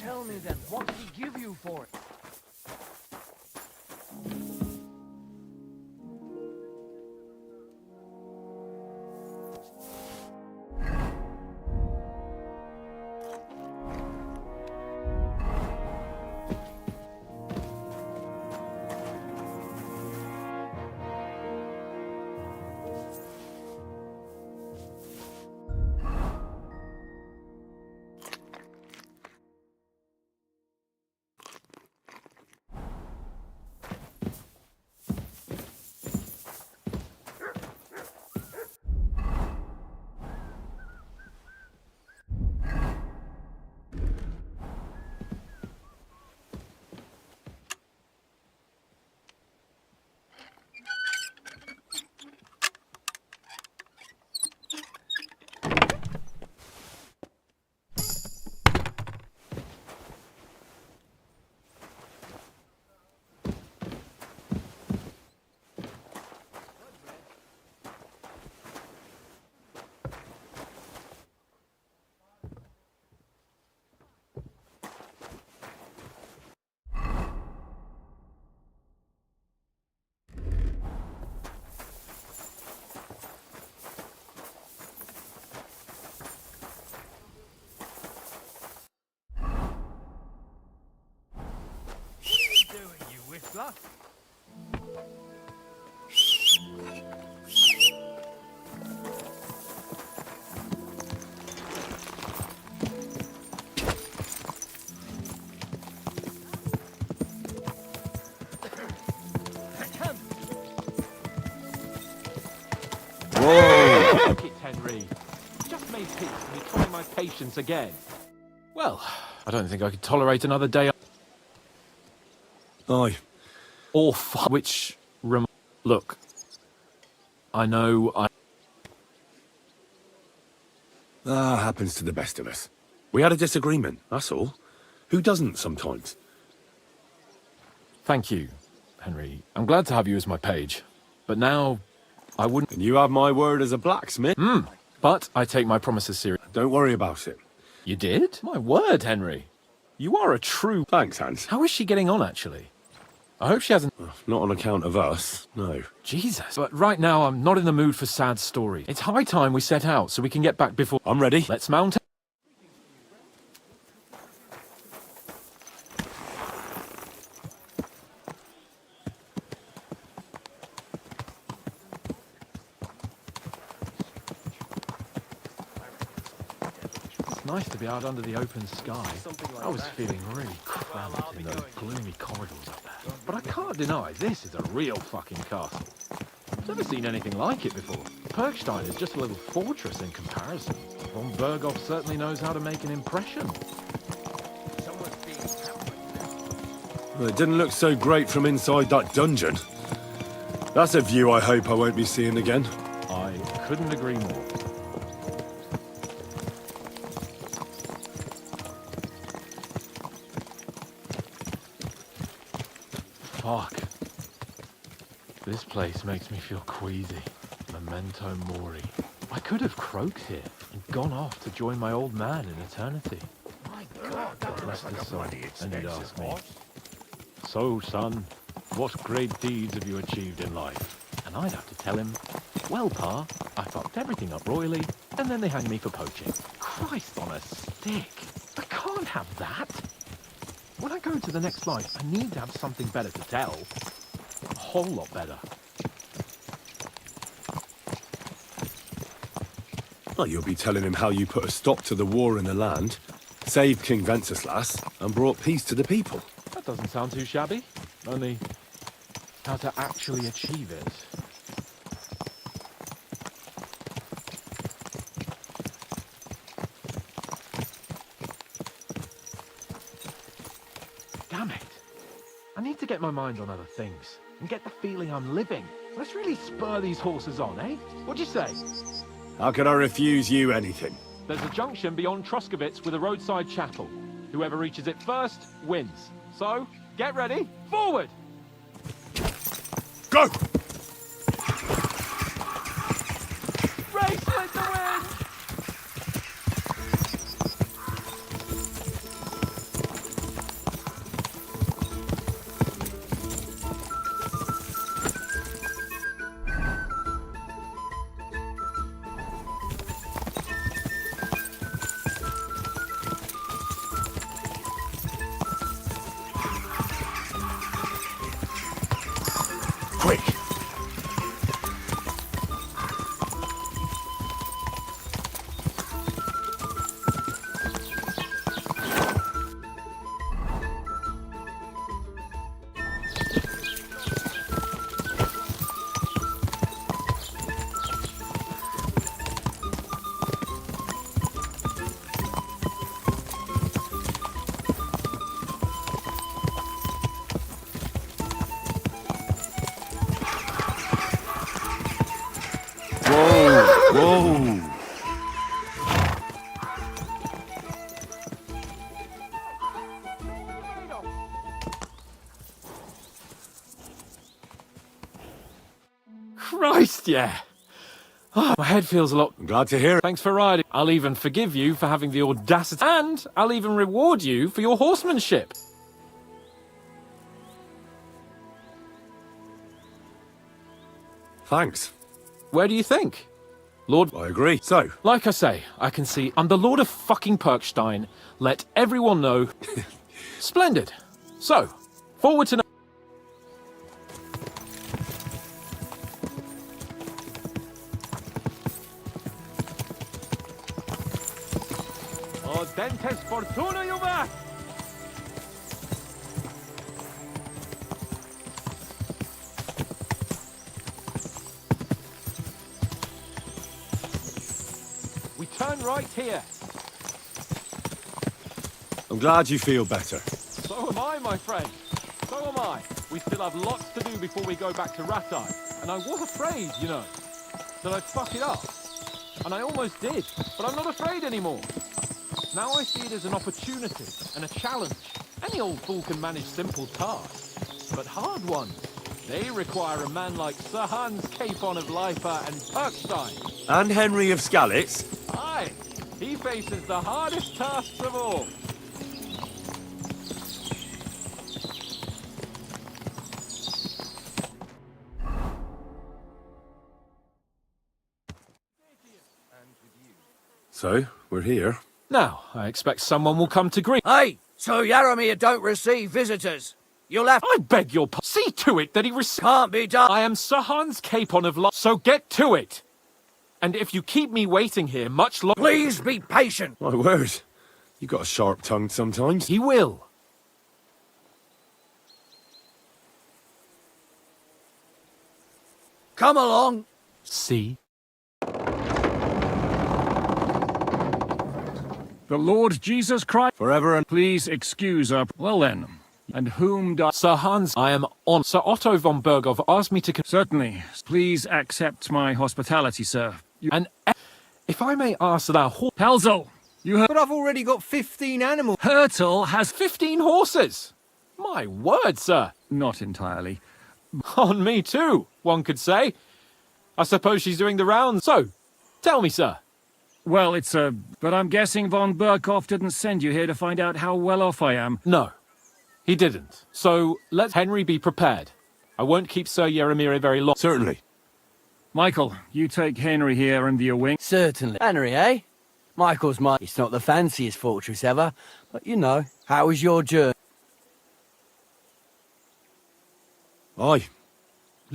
Tell me then, what did he give you for it? Whistler? Whoa! Look it, Henry. Just made peace and you're trying my patience again. Well, I don't think I could tolerate another day. Aye. Or which look, I know happens to the best of us. We had a disagreement, that's all. Who doesn't sometimes? Thank you, Henry. I'm glad to have you as my page. But now, I wouldn't... And you have my word as a blacksmith. But I take my promises seriously. Don't worry about it. You did? My word, Henry. You are a true... Thanks, Hans. How is she getting on, actually? I hope she hasn't... Not on account of us, no. Jesus. But right now, I'm not in the mood for sad story. It's high time we set out so we can get back before... I'm ready. Let's mount... It's nice to be out under the open sky. I was feeling really cramped in those gloomy corridors up there. But I can't deny, this is a real fucking castle. I've never seen anything like it before. Perkstein is just a little fortress in comparison. Von Berghoff certainly knows how to make an impression. Well, it didn't look so great from inside that dungeon. That's a view I hope I won't be seeing again. I couldn't agree more. Fuck. This place makes me feel queasy. Memento mori. I could have croaked here and gone off to join my old man in eternity. My God, that Lester's son, and he'd ask me, "So, son, what great deeds have you achieved in life?" And I'd have to tell him, "Well, Pa, I fucked everything up royally, and then they hang me for poaching." Christ on a stick! I can't have that! When I go into the next life, I need to have something better to tell. A whole lot better. Well, you'll be telling him how you put a stop to the war in the land, saved King Venceslas, and brought peace to the people. That doesn't sound too shabby. Only, how to actually achieve it. Damn it. I need to get my mind on other things, and get the feeling I'm living. Let's really spur these horses on, eh? What'd you say? How can I refuse you anything? There's a junction beyond Truskovitz with a roadside chapel. Whoever reaches it first, wins. So, get ready, forward! Go! Race with the wind! Quick! Whoa! Christ, yeah! Oh, my head feels a lot... I'm glad to hear it. Thanks for riding. I'll even forgive you for having the audacity... And I'll even reward you for your horsemanship. Thanks. Where do you think? Lord... I agree. So, Like I say, I can see I'm the Lord of fucking Perkstein. Let everyone know. Splendid. So, forward to... Dentes Fortuna, Juve! We turn right here. I'm glad you feel better. So am I, my friend. So am I. We still have lots to do before we go back to Ratai. And I was afraid, you know, that I'd fuck it up. And I almost did, but I'm not afraid anymore. Now I see it as an opportunity and a challenge. Any old fool can manage simple tasks, but hard ones, they require a man like Sir Hans Capon of Leipa and Perkstein. And Henry of Skalitz. Aye, he faces the hardest tasks of all. So, we're here. Now, I expect someone will come to grief. Hey, so Yaramir don't receive visitors. You'll have... I beg your pardon. See to it that he Can't be done. I am Sir Hans Capon of so get to it. And if you keep me waiting here much longer... Please be patient. My word. You got a sharp tongue sometimes. He will. Come along. See? The Lord Jesus Christ. Forever and... Please excuse our... Well then, and whom does... Sir Hans, I am on. Sir Otto von Bergov asked me to... Certainly. Please accept my hospitality, sir. And if I may ask thou... Pelzel, you have... But I've already got 15 animals. Hurtle has... 15 horses! My word, sir. Not entirely. On me too, one could say. I suppose she's doing the rounds. So, tell me, sir, Well, it's a... But I'm guessing von Burkhoff didn't send you here to find out how well off I am. No, he didn't. So let Henry be prepared. I won't keep Sir Yeremire very long. Certainly. Michael, you take Henry here under your wing. Certainly. Henry, eh? Michael's my... It's not the fanciest fortress ever, but you know, how was your journey? Aye.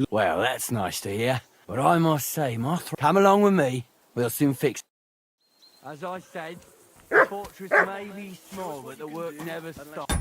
Well, that's nice to hear. But I must say, come along with me. We'll soon fix... As I said, the fortress may be small, but the work never stops.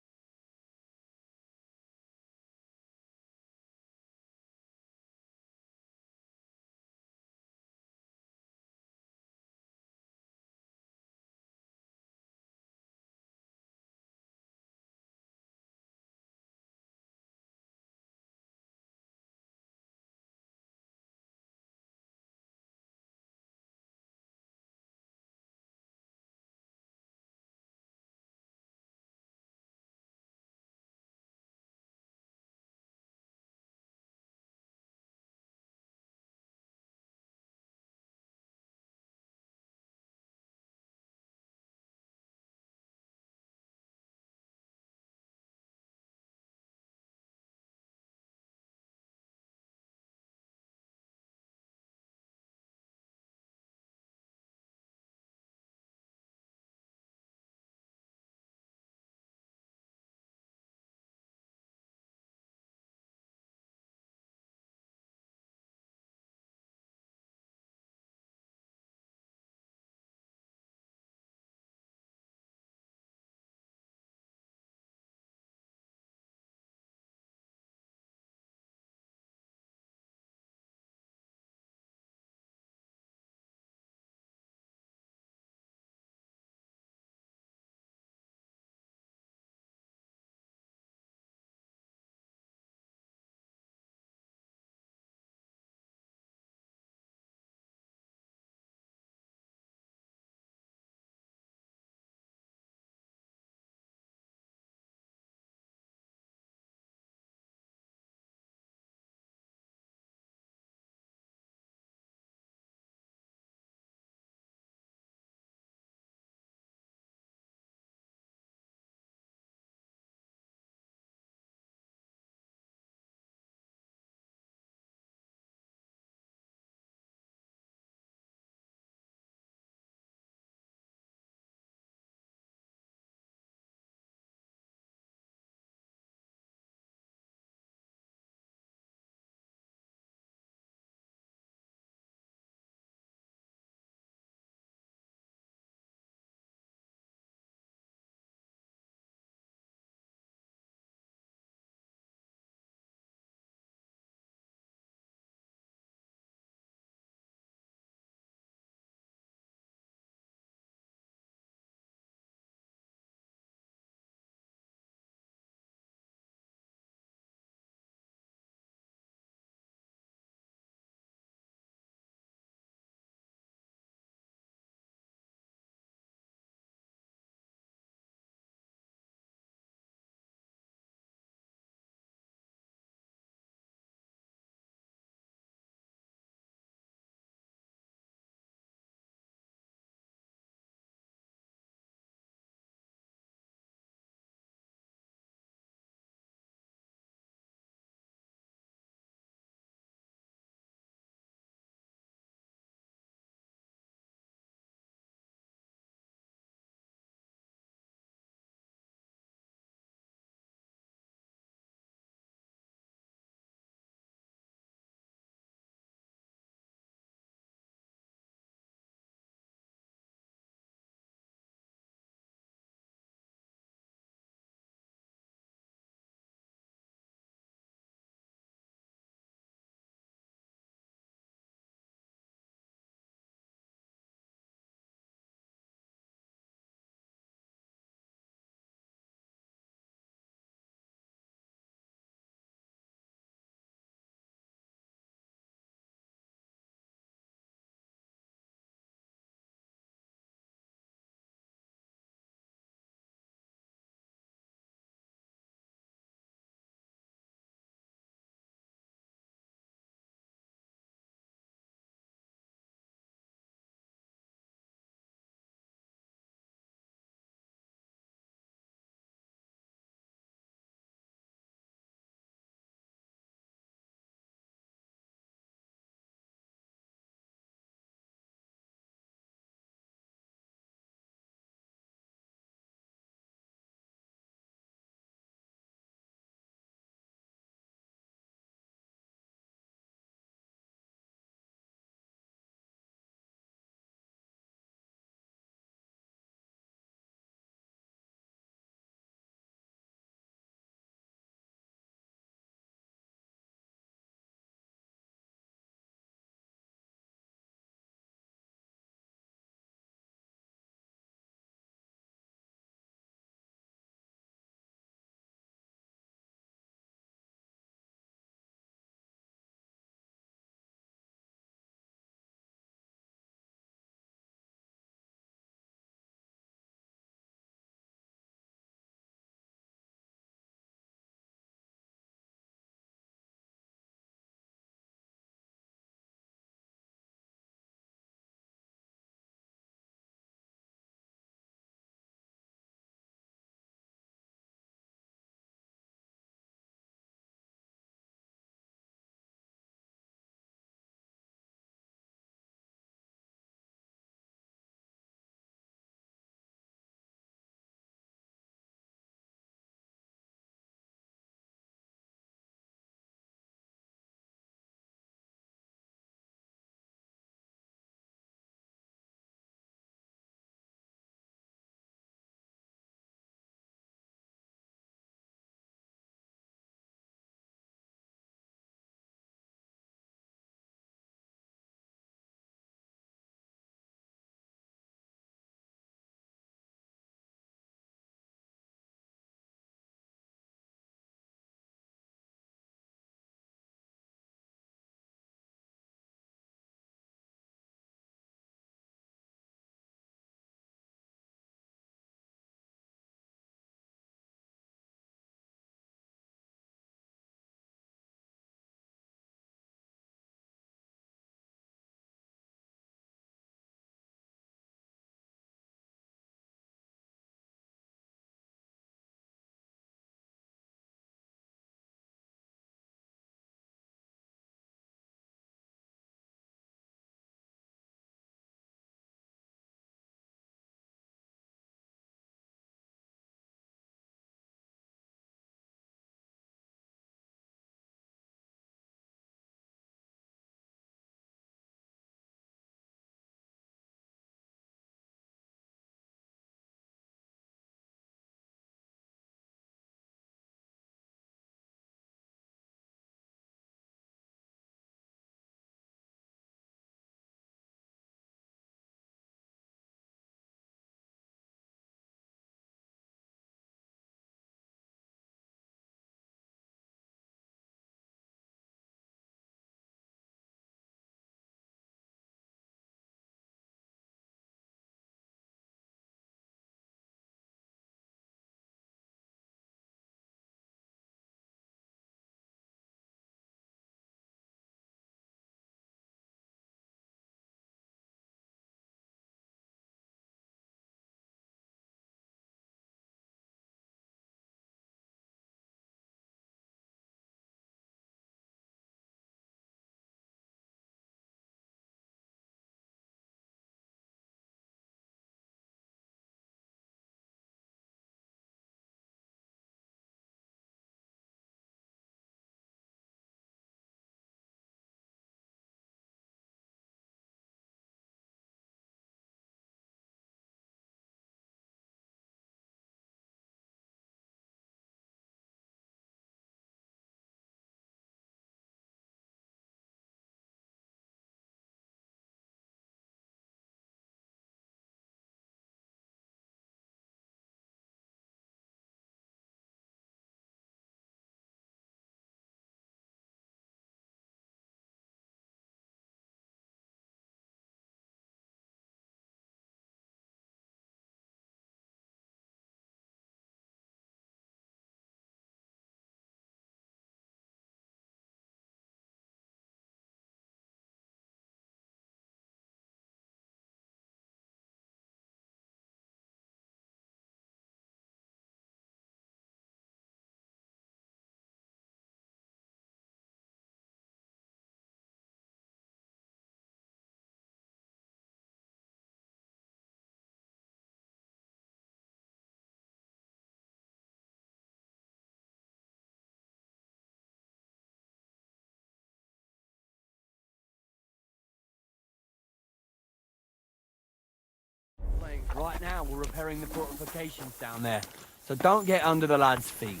Right now, we're repairing the fortifications down there, so don't get under the lad's feet.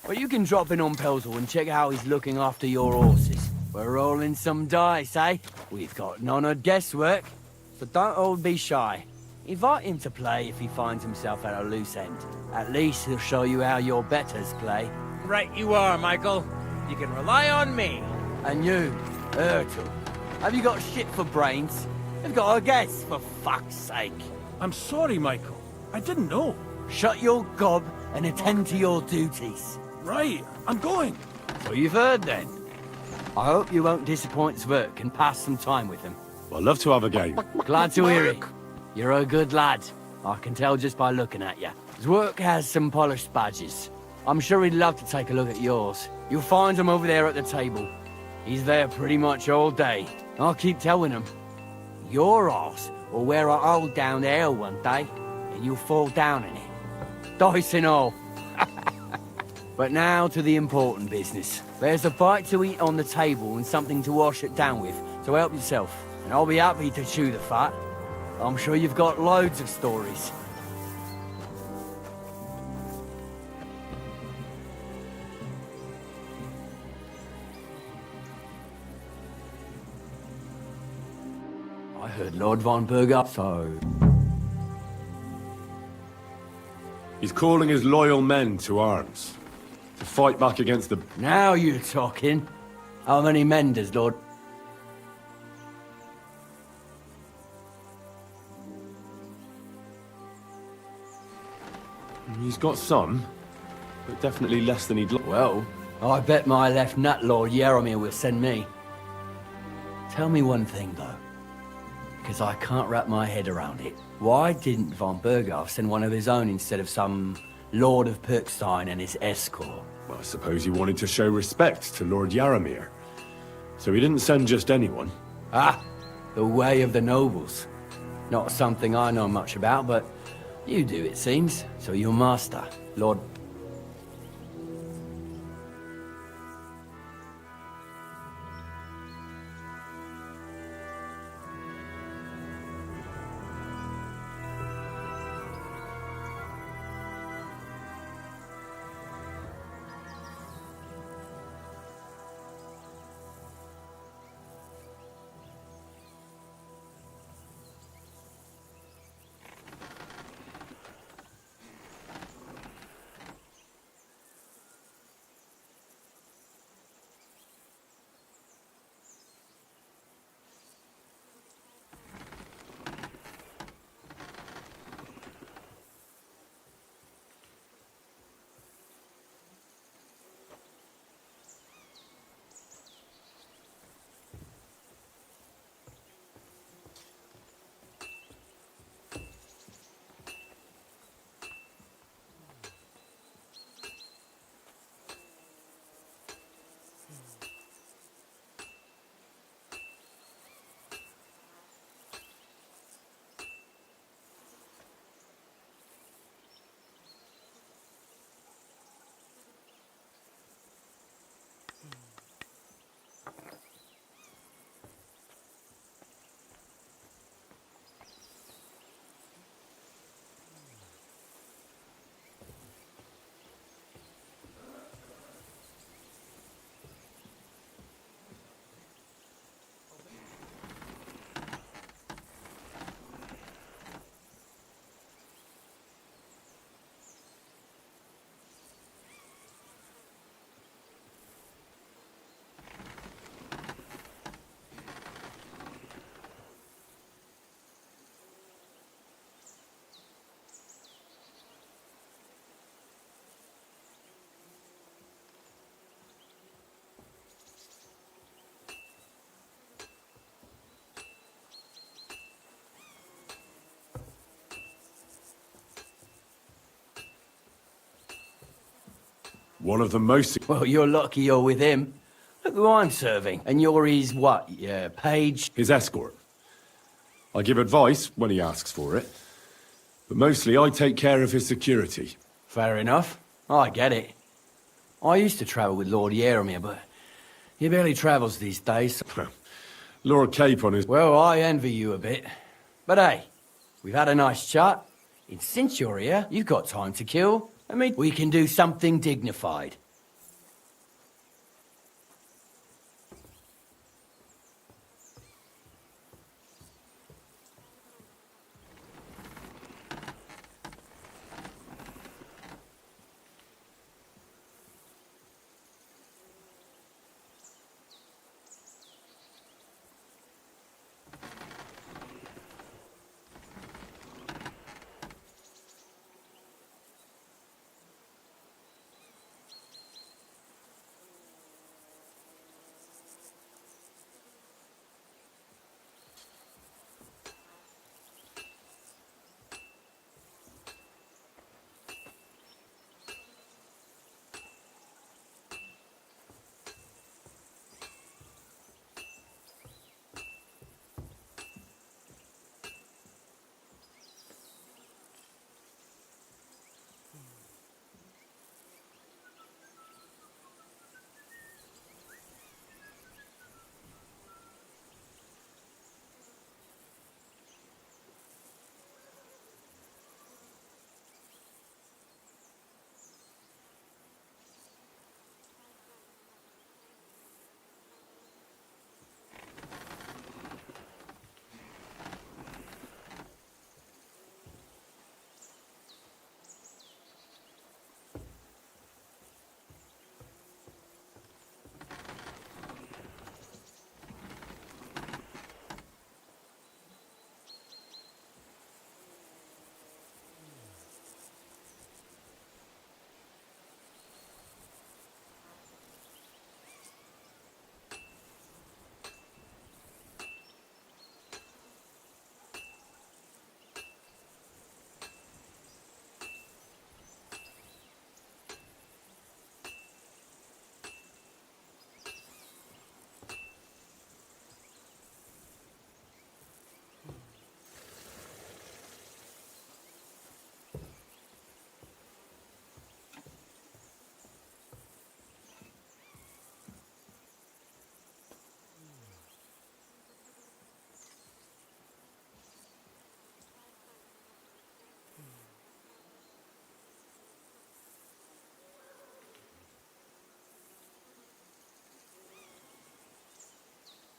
But you can drop in on Pelzel and check how he's looking after your horses. We're rolling some dice, eh? We've got none of guesswork, so don't all be shy. Invite him to play if he finds himself at a loose end. At least he'll show you how your betters play. Right you are, Michael. You can rely on me. And you, Ertul, have you got shit for brains? You've got a guess, for fuck's sake. I'm sorry, Michael. I didn't know. Shut your gob and attend to your duties. Right, I'm going. So you've heard then. I hope you won't disappoint Zwerk and pass some time with him. I'd love to have a game. Glad to hear it. You're a good lad. I can tell just by looking at you. Zwerk has some polished badges. I'm sure he'd love to take a look at yours. You'll find him over there at the table. He's there pretty much all day. I'll keep telling him. Your arse will wear a hole down the ale one day, and you'll fall down in it. Dice and all. But now to the important business. There's a bite to eat on the table and something to wash it down with, so help yourself. And I'll be happy to chew the fat. I'm sure you've got loads of stories. I heard Lord von Berger, so... He's calling his loyal men to arms. To fight back against the... Now you're talking. How many men does Lord... He's got some, but definitely less than he'd like. Well, I bet my left nut Lord Yaromir will send me. Tell me one thing, though, because I can't wrap my head around it. Why didn't von Berghoff send one of his own instead of some Lord of Perkstein and his escort? Well, I suppose he wanted to show respect to Lord Yaromir. So he didn't send just anyone. Ah, the way of the nobles. Not something I know much about, but you do, it seems. So your master, Lord... One of the most... Well, you're lucky you're with him. Look who I'm serving. And you're his, what, page? His escort. I give advice when he asks for it. But mostly I take care of his security. Fair enough. I get it. I used to travel with Lord Yaromir, but he barely travels these days. Lord Cape on his... Well, I envy you a bit. But hey, we've had a nice chat. Since you're here, you've got time to kill. I mean, we can do something dignified.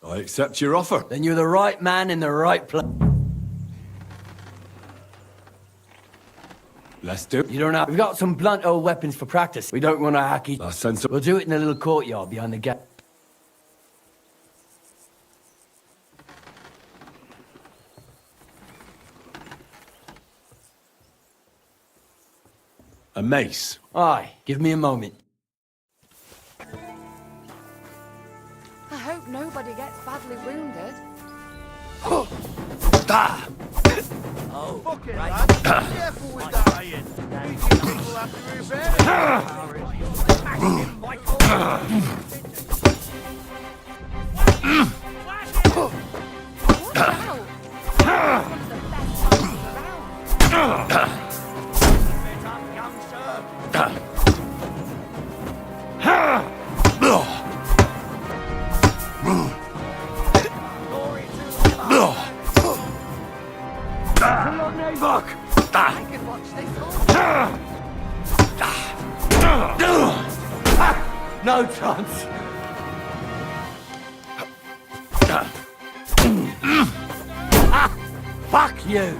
I accept your offer. Then you're the right man in the right place. Let's do it. You don't have... We've got some blunt old weapons for practice. We don't want to hack each... That's sensible. We'll do it in the little courtyard behind the gate. A mace. Aye, give me a moment. I hope nobody gets badly wounded. Oh, fuck it, lad. Careful with that. These people have to No chance. Fuck you.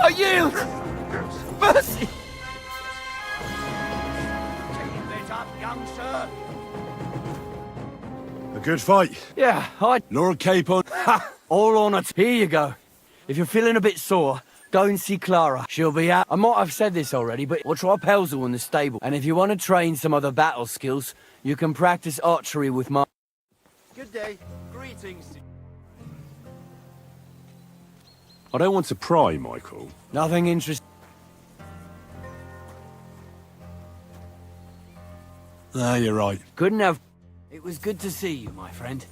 I yield! Mercy! A good fight. Yeah, I... Lord Capon. Ha! All on it. Here you go. If you're feeling a bit sore, Go and see Clara. She'll be out. I might have said this already, but we'll try Pelzel in the stable. And if you want to train some other battle skills, you can practice archery with my... Good day. Greetings. I don't want to pry, Michael. Nothing interesting. Ah, you're right. Couldn't have... It was good to see you, my friend.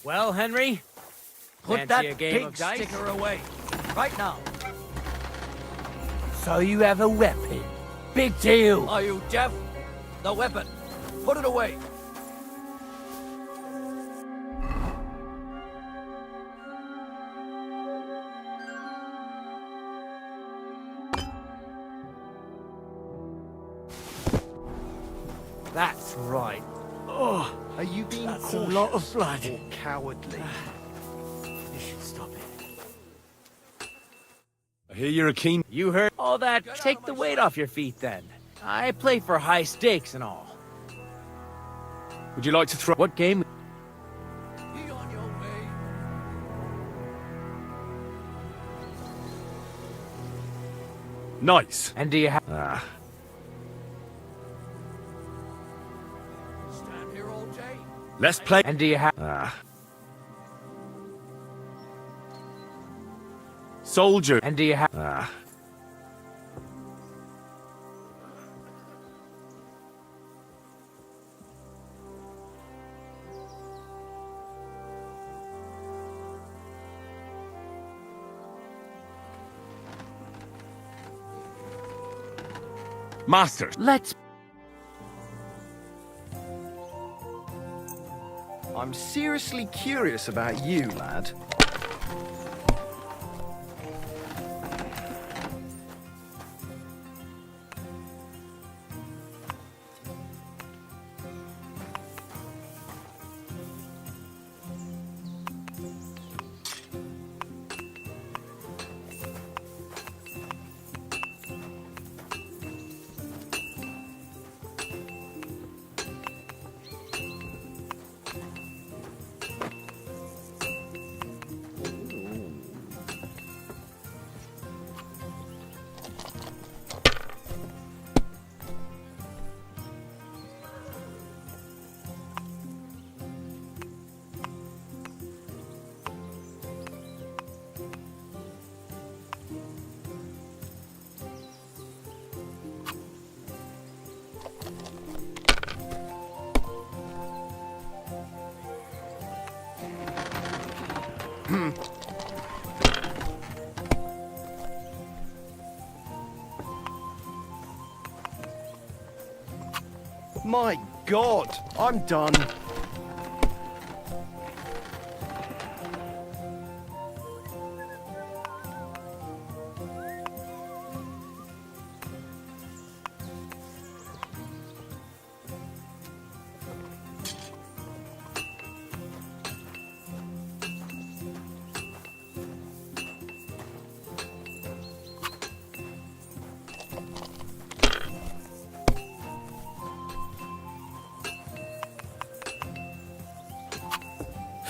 Well, Henry, Put fancy that a game big of dice? sticker away. Right now. So you have a weapon. Big deal. Are you deaf? The weapon. Put it away. That's right. Oh, Are you being that's cautious a lot of blood. or cowardly? You should stop it. I hear you're a keen... You heard all that? Take the weight off your feet, then. I play for high stakes and all. Would you like to throw... What game? Be on your way. Nice. And do you have... Ah. Stand here all day. Let's play... And do you have... Ah. Soldier. And do you have... Ah. Masters. Let's... I'm seriously curious about you, lad. My God, I'm done.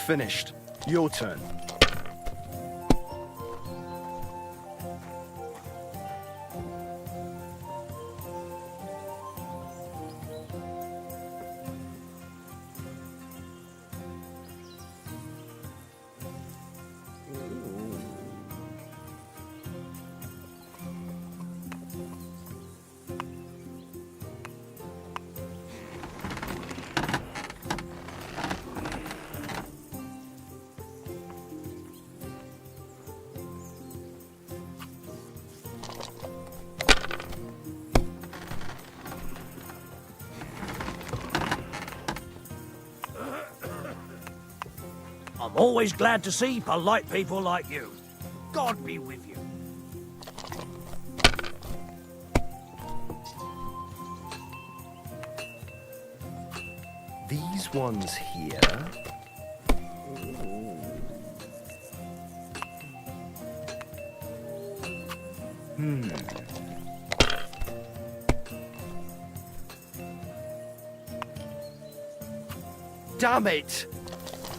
Finished. Your turn. I'm always glad to see polite people like you. God be with you. These ones here. Damn it!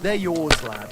They're yours, lad.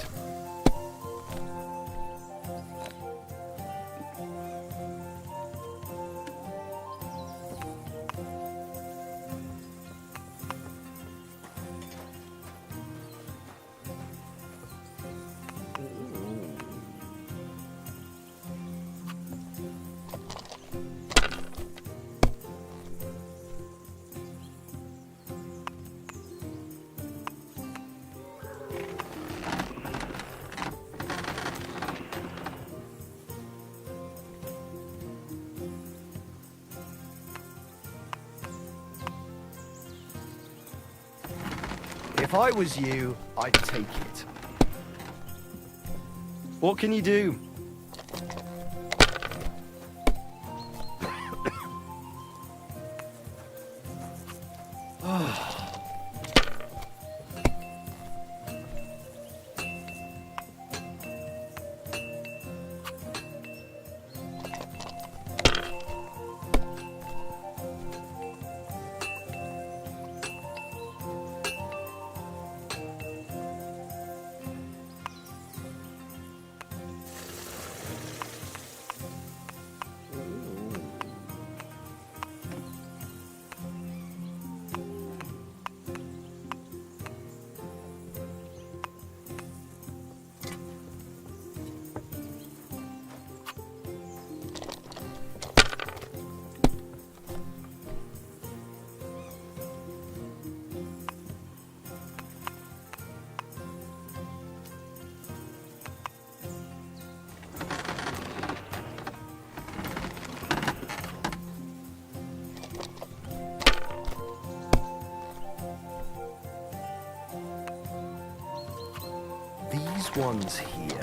If I was you, I'd take it. What can you do? These ones here.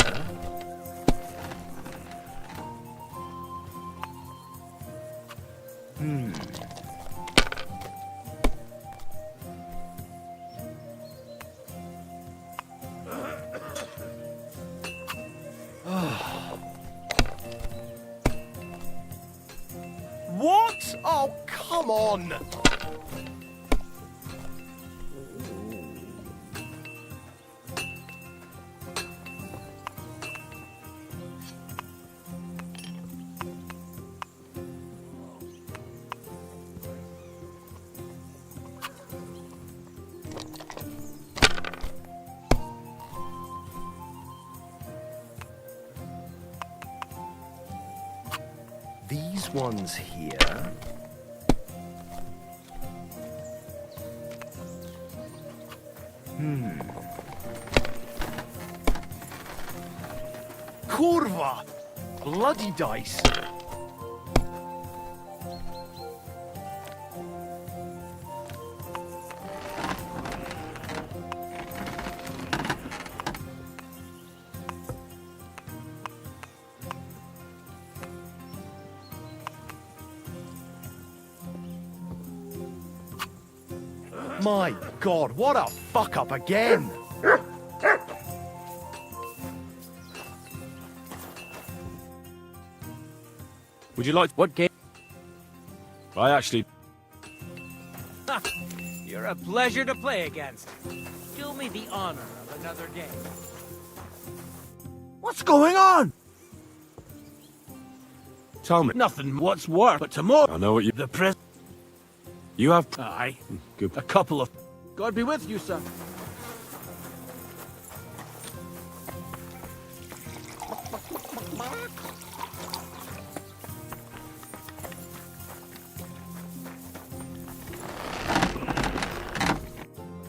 What? Oh, come on! These ones here. Kurwa! Bloody dice! My God, what a fuck up again! Would you like what game? I actually... You're a pleasure to play against. Do me the honor of another game. What's going on? Tell me. Nothing what's worse, but tomorrow... I know what you... The press... You have... Aye. Good. A couple of... God be with you, sir.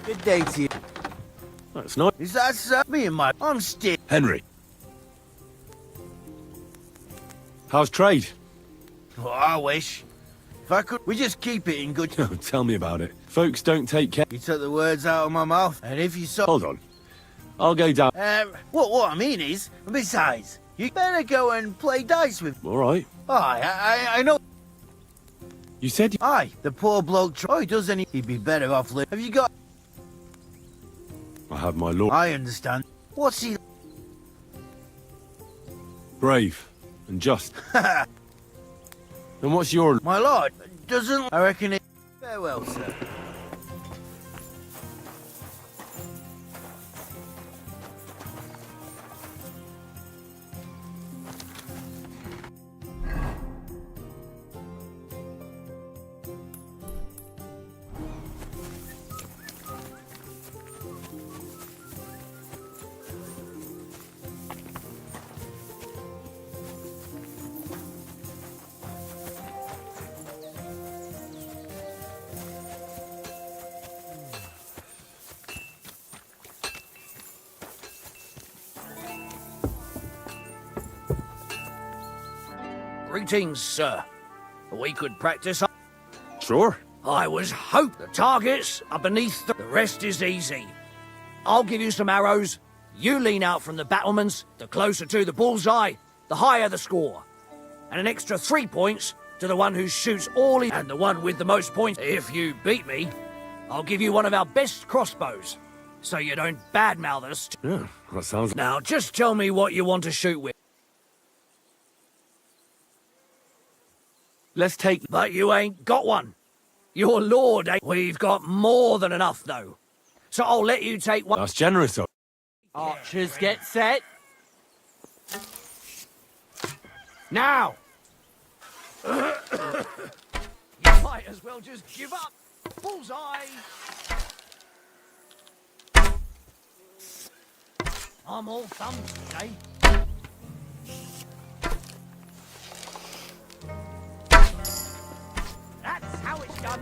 Good day to you. That's not... Is that me and my... I'm still... Henry. How's trade? Oh, I wish. If I could... We just keep it in good... Tell me about it. Folks don't take care... You took the words out of my mouth, and if you saw... Hold on. I'll go down... What I mean is, besides, you better go and play dice with... All right. Aye, I know... You said... Aye, the poor bloke... Oh, he does any... He'd be better off... Have you got... I have my lord. I understand. What's he? Brave and just. And what's your... My lord doesn't. I reckon it. Farewell, sir. Greetings, sir. We could practice. Sure. I was hope the targets are beneath the rest is easy. I'll give you some arrows. You lean out from the battlements. The closer to the bullseye, the higher the score. And an extra 3 points to the one who shoots all in, and the one with the most points. If you beat me, I'll give you one of our best crossbows, so you don't badmouth us. Yeah, that sounds... Now, just tell me what you want to shoot with. Let's take... But you ain't got one. Your lord ain't... We've got more than enough, though. So I'll let you take one. That's generous, though. Archers, get set. Now! You might as well just give up. Bullseye! I'm all thumbs today. That's how it's done.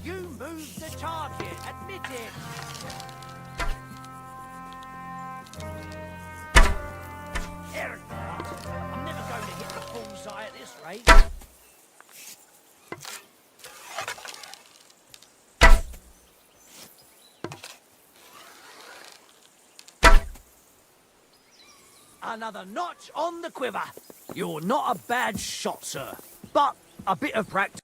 You moved the target, admit it. I'm never going to hit the bullseye at this rate. Another notch on the quiver. You're not a bad shot, sir, but a bit of practice.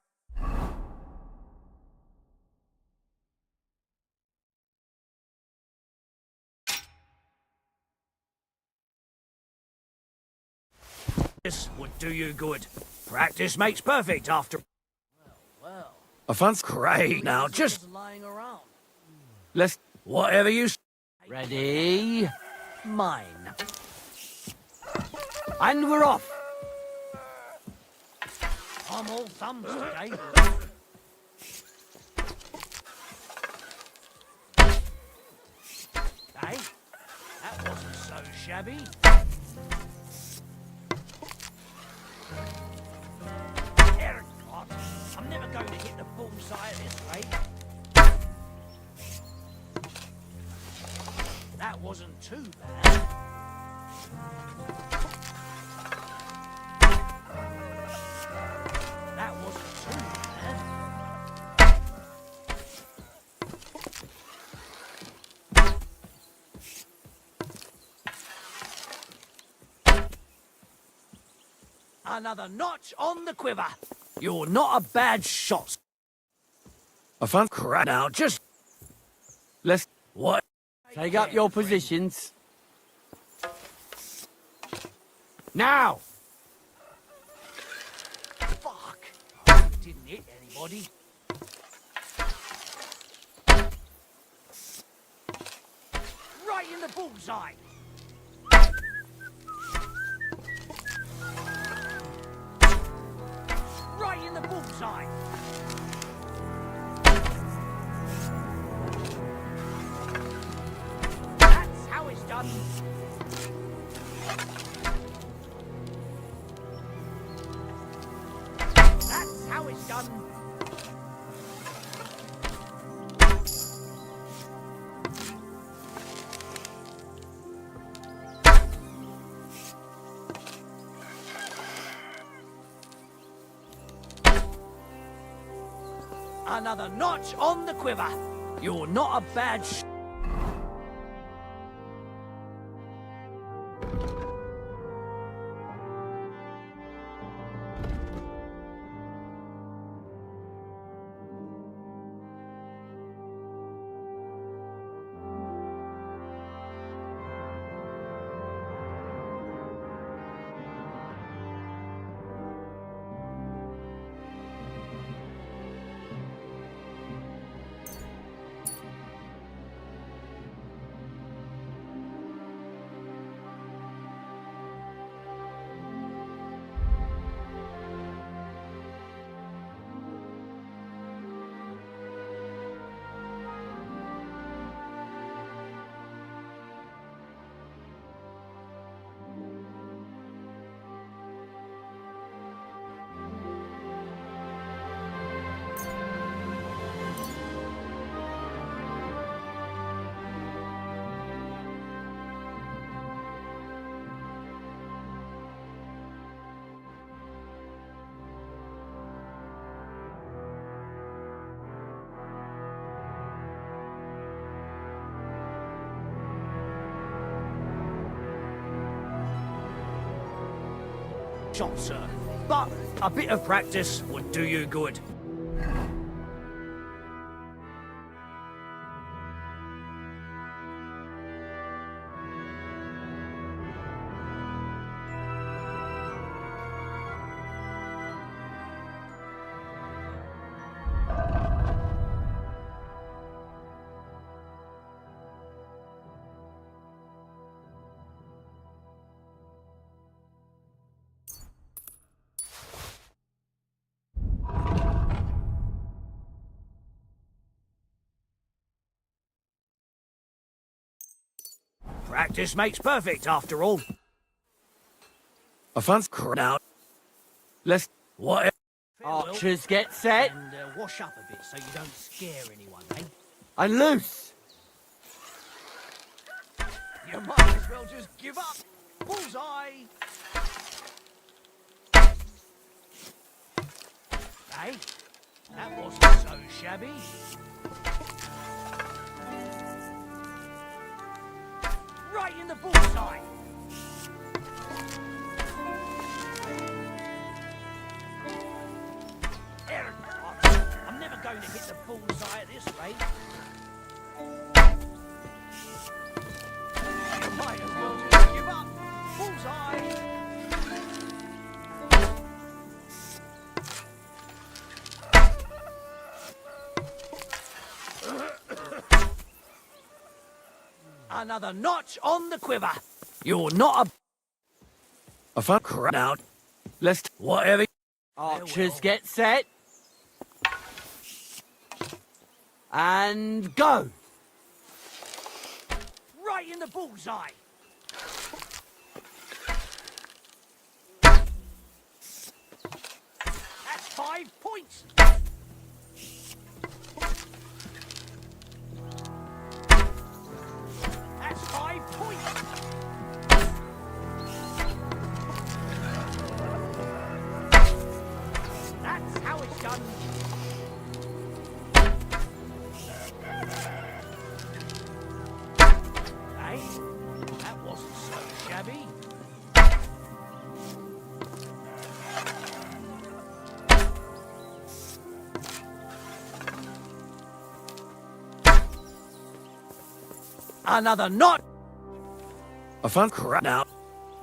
This would do you good. Practice makes perfect after. Well. I fancy... Great. Now just lying around. Let's... Whatever you... Ready? Mine. And we're off. I'm all thumbs today. Hey, that wasn't so shabby. Herrgott, I'm never going to hit the bullseye at this rate. That wasn't too bad. That wasn't too bad. Another notch on the quiver. You're not a bad shot. I fancy... Crap. Now just... Let's... What? Take up your positions. Now! Fuck! I didn't hit anybody. Right in the bullseye! Right in the bullseye! That's how it's done. That's how it's done. Another notch on the quiver. You're not a bad shot, sir. But a bit of practice would do you good. Practice makes perfect, after all. I fancy Now, let's what? Archers get set. And wash up a bit so you don't scare anyone, eh? And loose. You might as well just give up. Bullseye! Hey, that wasn't so shabby. Right in the bullseye. There, I'm never going to hit the bullseye at this rate. You might as well just give up. Bullseye. Another notch on the quiver. You're not I fancy crowd. let's Whatever. Archers get set. And go. Right in the bullseye. That's 5 points. That's 5 points. That's how it's done. Hey, that wasn't so shabby. Another knot. I fancy Now,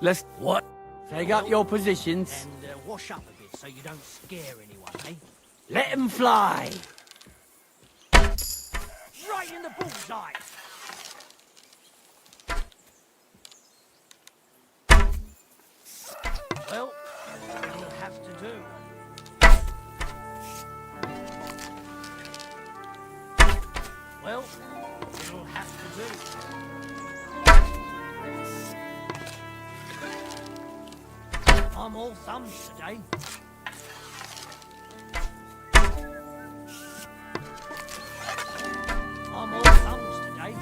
let's what? Take up your positions. And wash up a bit so you don't scare anyone, eh? Let them fly. Right in the bullseye. Well, it'll have to do. Well, it'll have to do. I'm all thumbs today. I'm all thumbs today.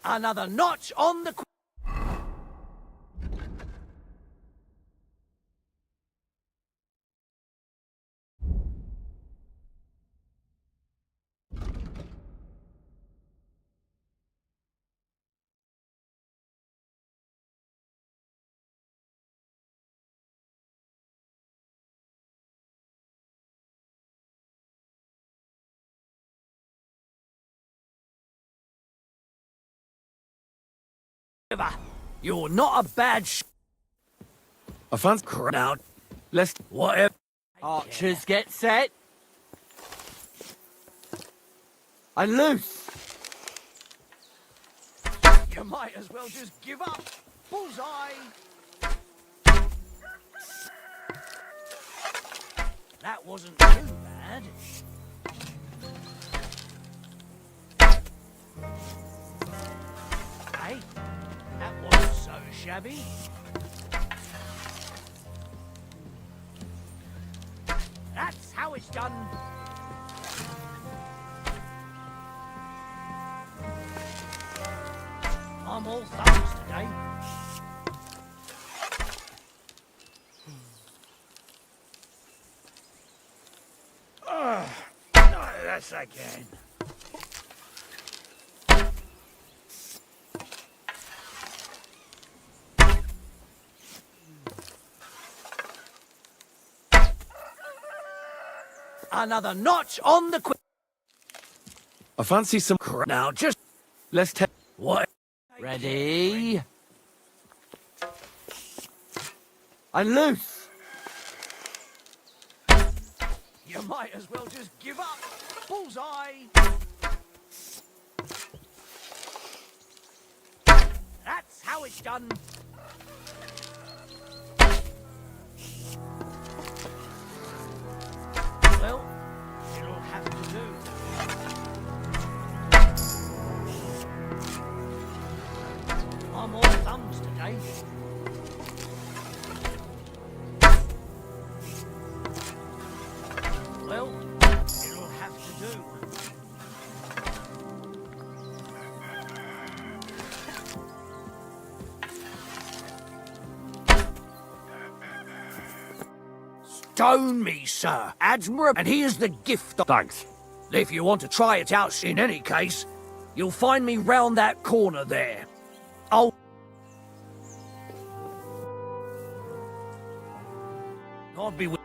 Another notch on the... You're not a bad I fancy crowd. let's Whatever. Archers get set. And loose. You might as well just give up. Bullseye. That wasn't too bad. Hey, that wasn't so shabby. That's how it's done. I'm all thumbs today. that's us again. Another notch on the I fancy some. Now just Let's take. what? Ready? And loose. You might as well just give up. Bullseye. That's how it's done. Well, it'll have to do. I'm all thumbs today. Well, it'll have to do. Stone me, sir. Admiral, and here's the gift. Thanks. If you want to try it out in any case, you'll find me round that corner there. God be with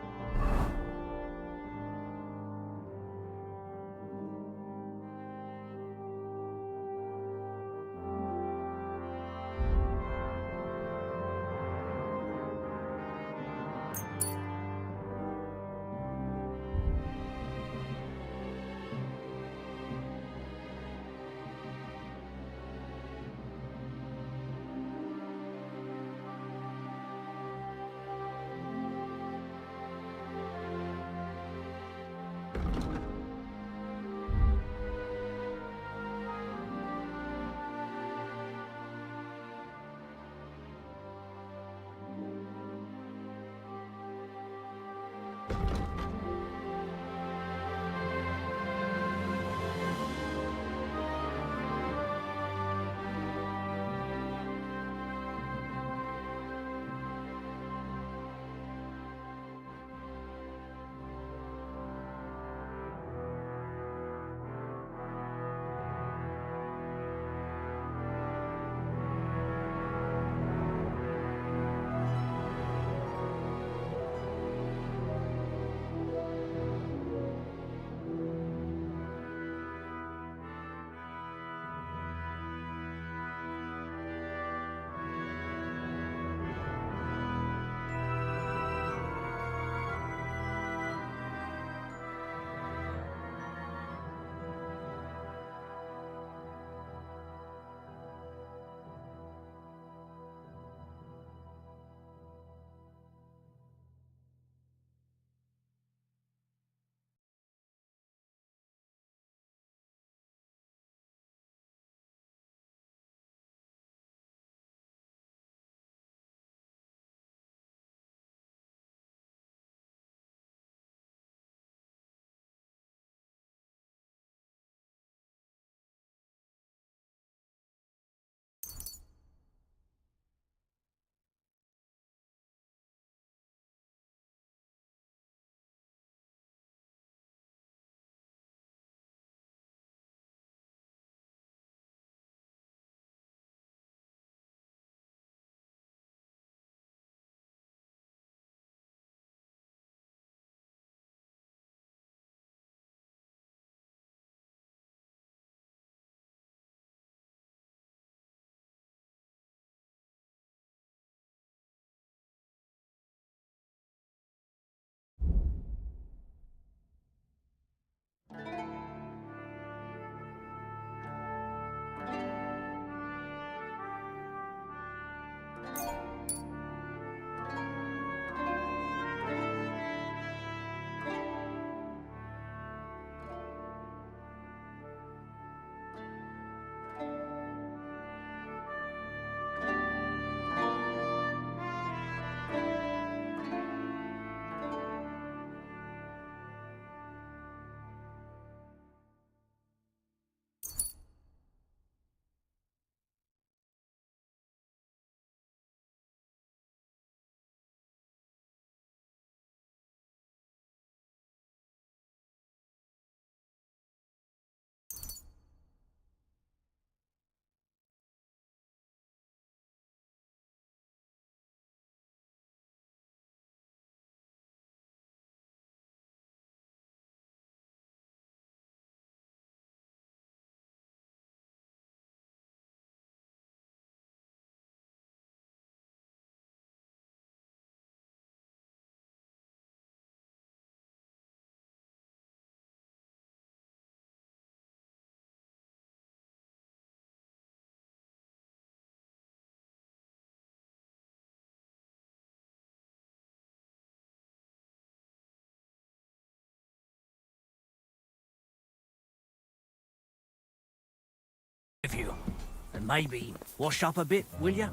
maybe wash up a bit, will you?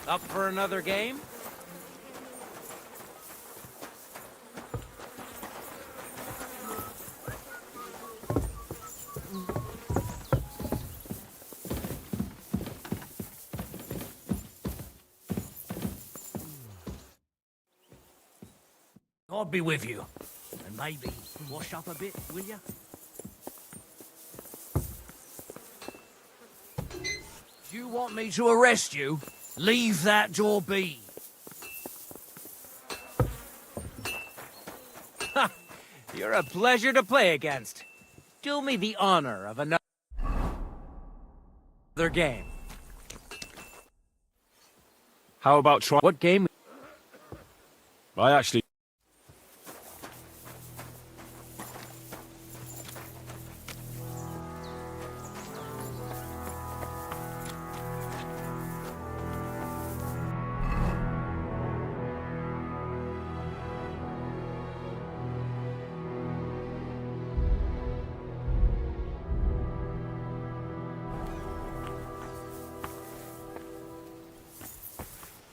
Up for another game? God be with you. And maybe wash up a bit, will you? Do you want me to arrest you? Leave that door be. Ha! You're a pleasure to play against. Do me the honor of another game. How about try? What game? I actually.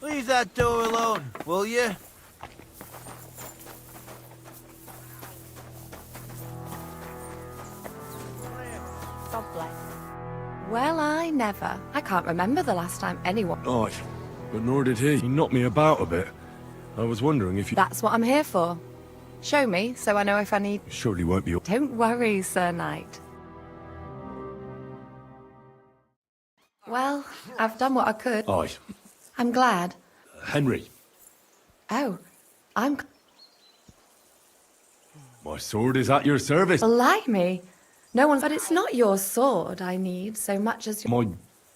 Leave that door alone, will you? God bless. Well, I never. I can't remember the last time anyone... Oh, but nor did he. He knocked me about a bit. I was wondering if you... That's what I'm here for. Show me, so I know if I need... Surely won't be... Don't worry, Sir Knight. Well, I've done what I could. Aye. I'm glad. Henry. Oh, I'm... My sword is at your service. Blimey. No one's... But it's not your sword I need so much as... My...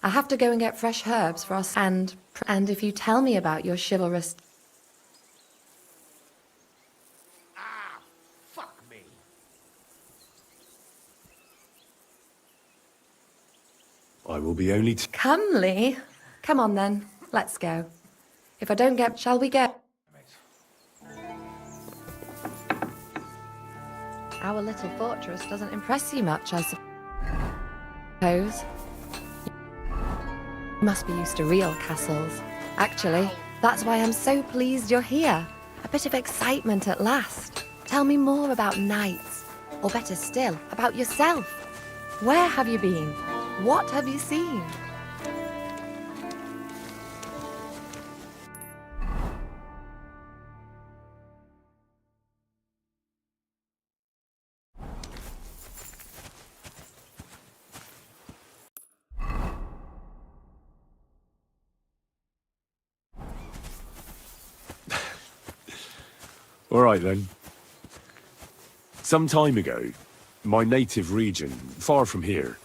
I have to go and get fresh herbs for us. And if you tell me about your chivalrous... Fuck me. I will be only... Comely. Come on then, let's go. If I don't get... Shall we go? Our little fortress doesn't impress you much, I suppose. You must be used to real castles. Actually, that's why I'm so pleased you're here. A bit of excitement at last. Tell me more about knights. Or better still, about yourself. Where have you been? What have you seen? All right, then. Some time ago, my native region, far from here,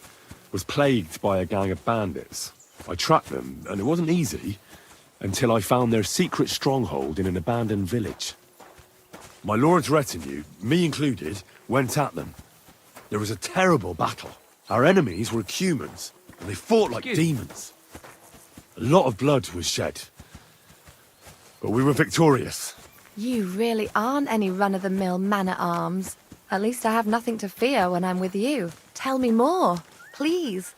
was plagued by a gang of bandits. I tracked them, and it wasn't easy, until I found their secret stronghold in an abandoned village. My lord's retinue, me included, went at them. There was a terrible battle. Our enemies were humans, and they fought like demons. A lot of blood was shed. But we were victorious. You really aren't any run-of-the-mill man-at-arms. At least I have nothing to fear when I'm with you. Tell me more, please.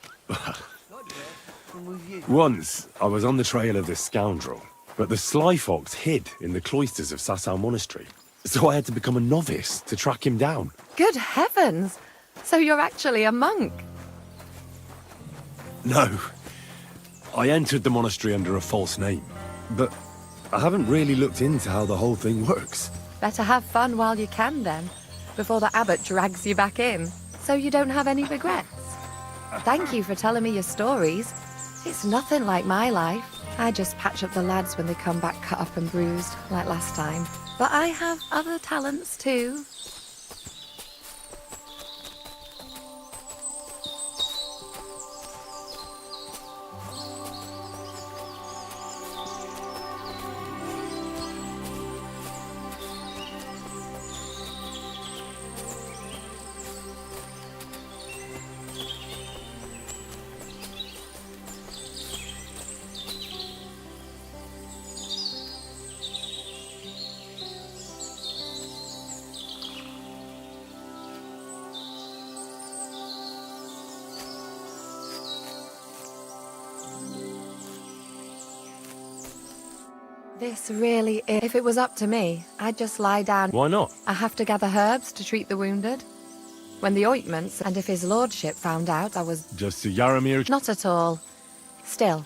Once, I was on the trail of this scoundrel, but the sly fox hid in the cloisters of Sasau Monastery. So I had to become a novice to track him down. Good heavens! So you're actually a monk? No. I entered the monastery under a false name, but I haven't really looked into how the whole thing works. Better have fun while you can, then, before the abbot drags you back in, so you don't have any regrets. Thank you for telling me your stories. It's nothing like my life. I just patch up the lads when they come back cut up and bruised, like last time. But I have other talents too. This really is. If it was up to me, I'd just lie down. Why not? I have to gather herbs to treat the wounded. When the ointments, and if his lordship found out I was... Just to Yaramir. Not at all. Still,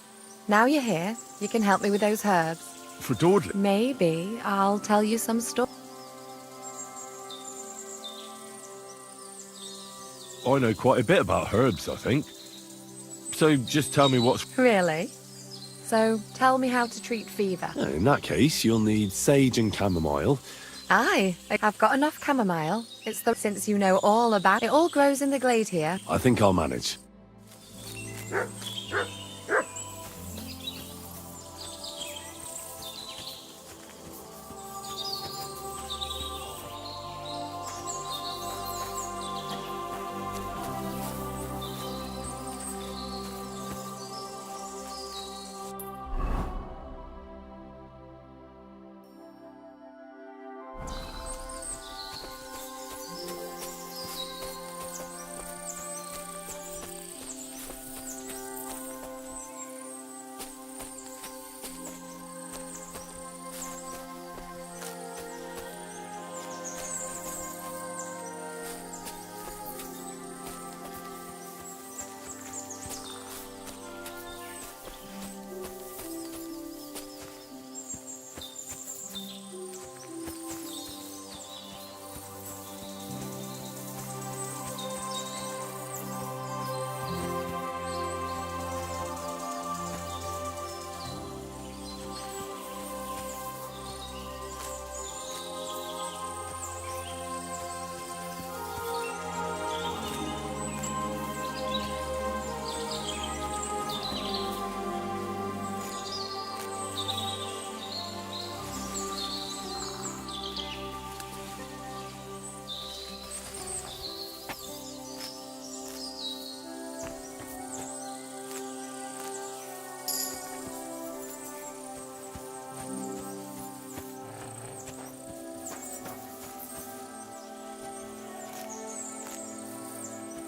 now you're here, you can help me with those herbs. For Dordley. Maybe I'll tell you some stories. I know quite a bit about herbs, I think. So just tell me what's... Really? So, tell me how to treat fever. In that case, you'll need sage and chamomile. Aye, I've got enough chamomile. It's the... Since you know all about... It all grows in the glade here. I think I'll manage.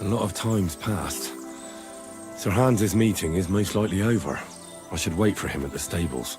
A lot of time's passed. Sir Hans's meeting is most likely over. I should wait for him at the stables.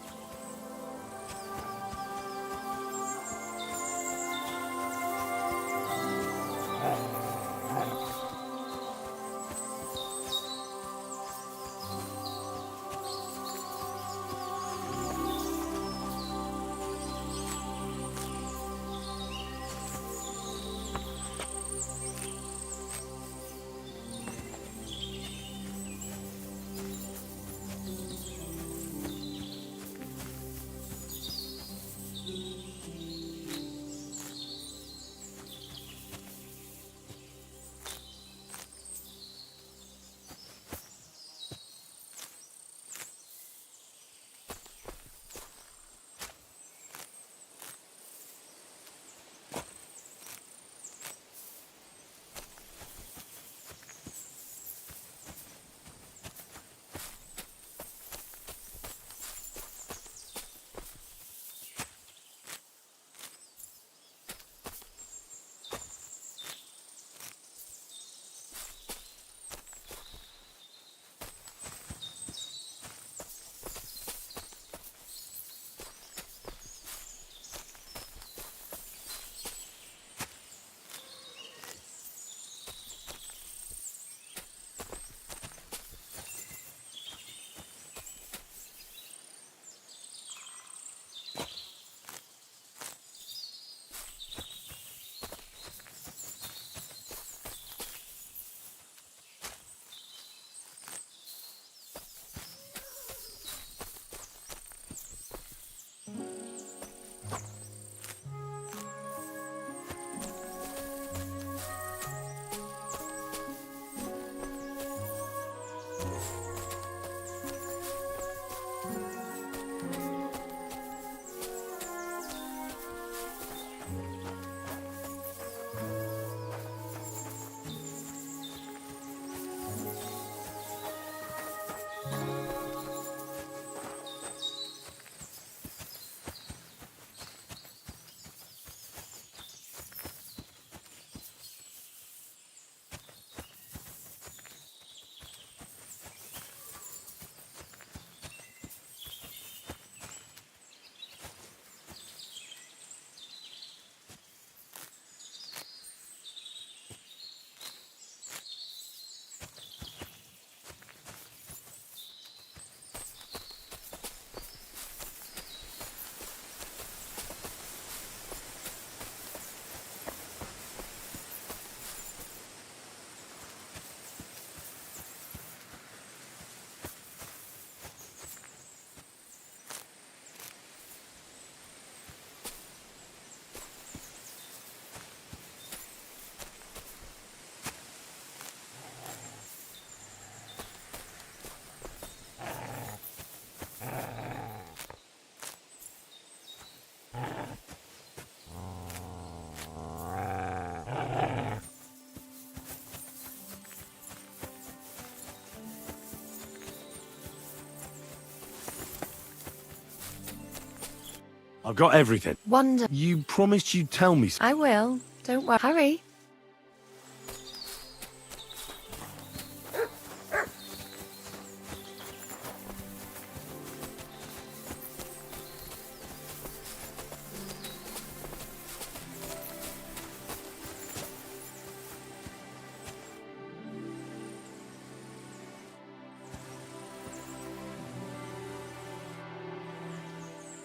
I've got everything. Wonder. You promised you'd tell me. I will. Don't worry. Hurry.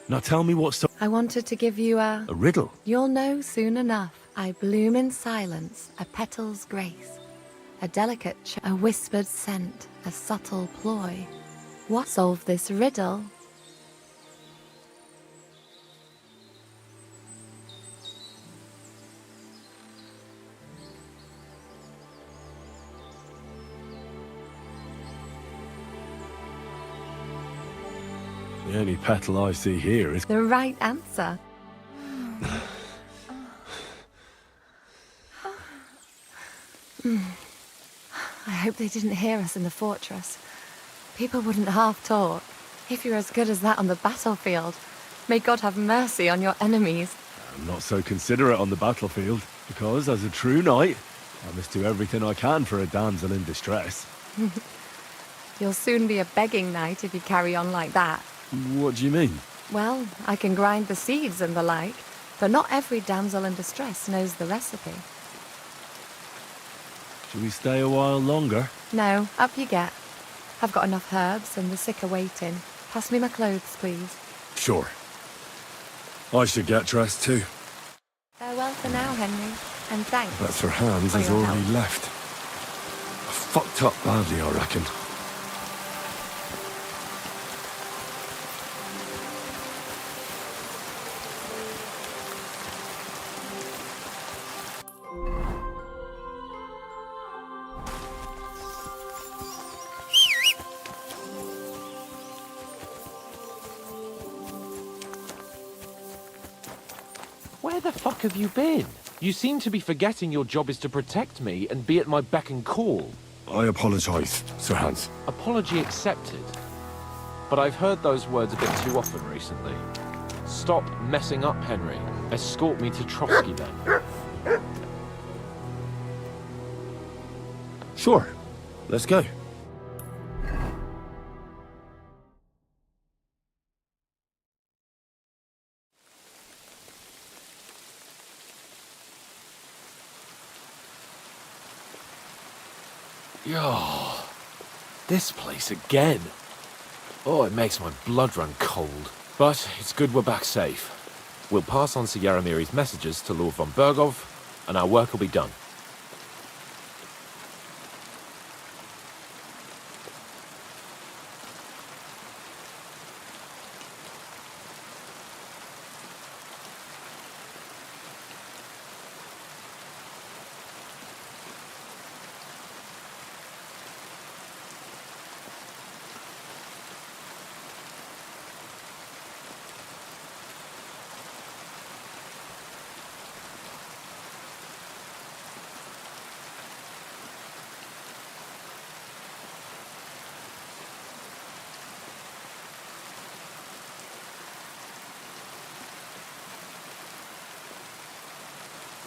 Now tell me what's I wanted to give you a riddle. You'll know soon enough. I bloom in silence, a petal's grace, a delicate, a whispered scent, a subtle ploy. What solve this riddle? The only petal I see here is... The right answer. I hope they didn't hear us in the fortress. People wouldn't half talk. If you're as good as that on the battlefield, may God have mercy on your enemies. I'm not so considerate on the battlefield, because as a true knight, I must do everything I can for a damsel in distress. You'll soon be a begging knight if you carry on like that. What do you mean? Well, I can grind the seeds and the like, but not every damsel in distress knows the recipe. Shall we stay a while longer? No, up you get. I've got enough herbs and the sick are waiting. Pass me my clothes, please. Sure. I should get dressed too. Farewell for now, Henry, and thanks. But Sir Hans for has your already help. left. I fucked up badly, I reckon. Where the fuck have you been? You seem to be forgetting your job is to protect me and be at my beck and call. I apologise, Sir Hans. Apology accepted. But I've heard those words a bit too often recently. Stop messing up, Henry. Escort me to Trotsky then. Sure. Let's go. Yo, this place again. Oh, it makes my blood run cold. But it's good we're back safe. We'll pass on Sir Yaromir's messages to Lord von Bergov, and our work will be done.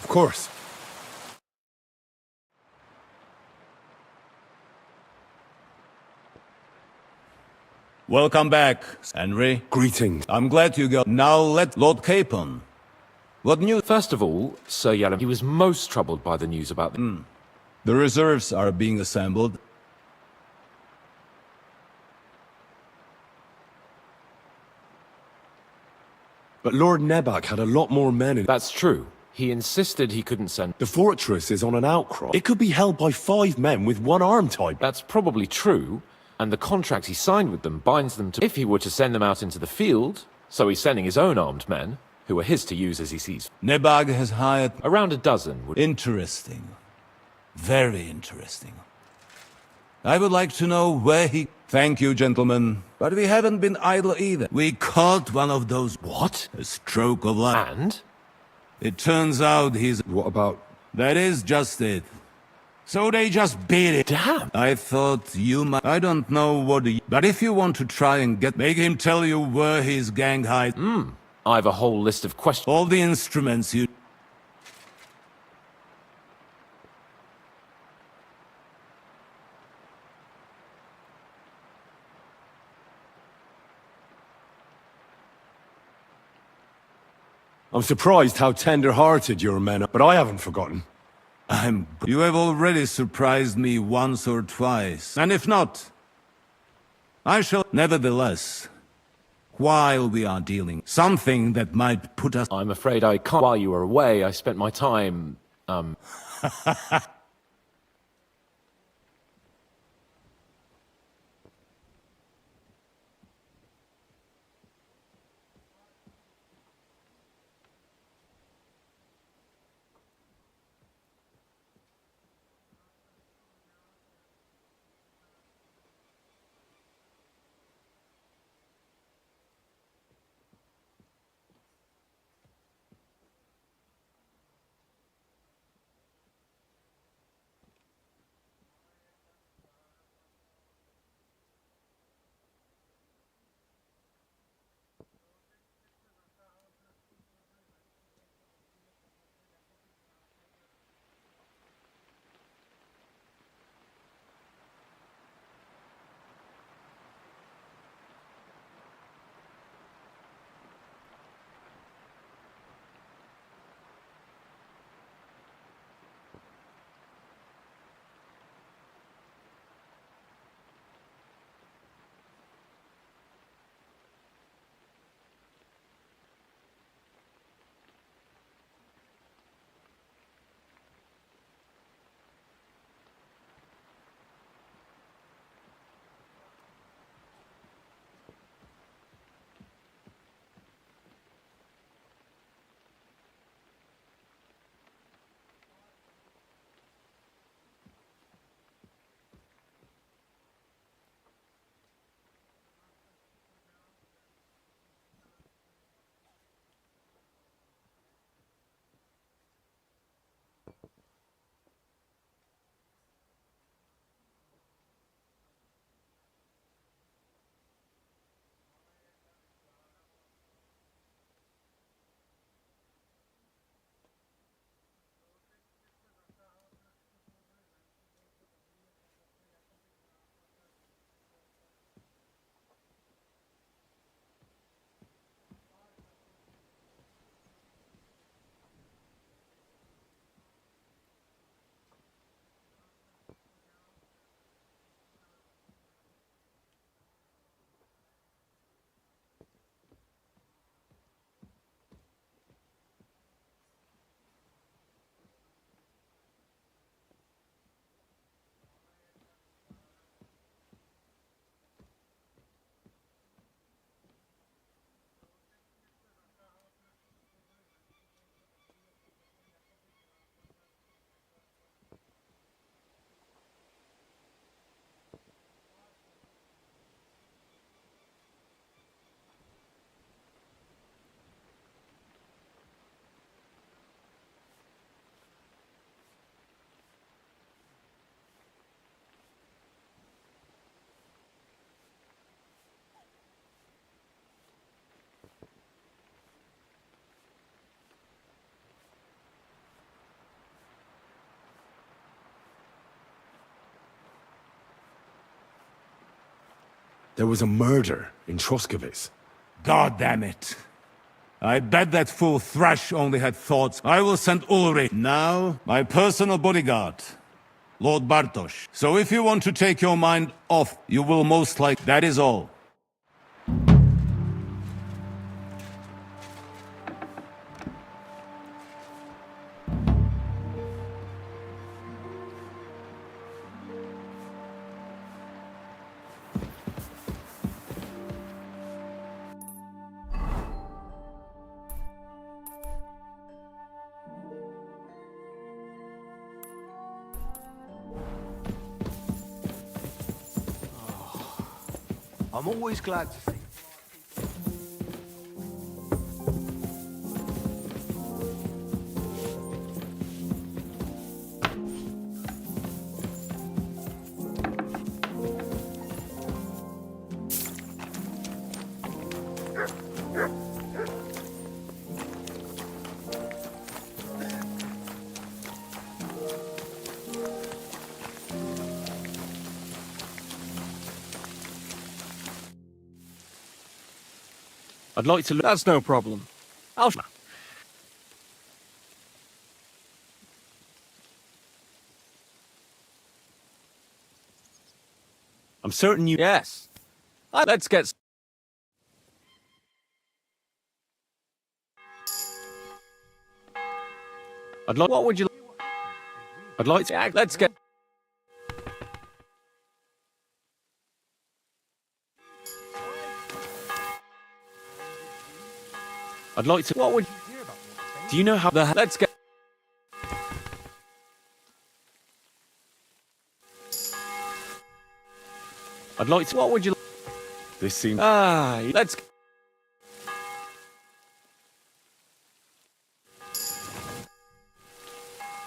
Of course. Welcome back, Henry. Greetings. I'm glad you got... Now let Lord Capon. What news? First of all, Sir Yarom, he was most troubled by the news about the... The reserves are being assembled. But Lord Nebak had a lot more men in... That's true. He insisted he couldn't send... The fortress is on an outcrop. It could be held by 5 men with 1 arm type. That's probably true, and the contract he signed with them binds them to... If he were to send them out into the field, so he's sending his own armed men, who are his to use as he sees... Nebag has hired... Around a dozen would... Interesting. Very interesting. I would like to know where he... Thank you, gentlemen. But we haven't been idle either. We caught one of those... What? A stroke of luck. And? It turns out he's... What about... That is just it. So they just beat it. Damn. I thought you might... I don't know what... But if you want to try and get... Make him tell you where his gang hides... I have a whole list of questions. All the instruments you... I'm surprised how tender-hearted your men are, but I haven't forgotten. You have already surprised me once or twice. And if not, I shall... Nevertheless, while we are dealing, something that might put us... I'm afraid I can't. While you were away, I spent my time, There was a murder in Troskovitz. God damn it. I bet that fool Thrash only had thoughts. I will send Ulrich. Now, my personal bodyguard, Lord Bartosz. So if you want to take your mind off, you will most likely... That is all. I'm always glad to see. I'd like to look. That's no problem. I'm certain you. Yes. Let's get... I'd like. What would you... I'd like to. Let's get... I'd like to. What would... Do you know how the? Let's get... I'd like to. What would you... This seems. Let's...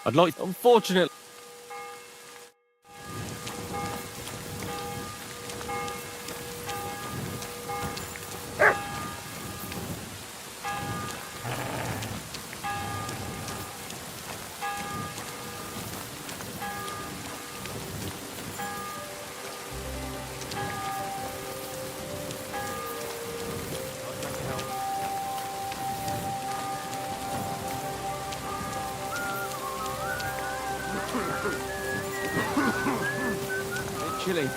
I'd like. Unfortunately... Chilly.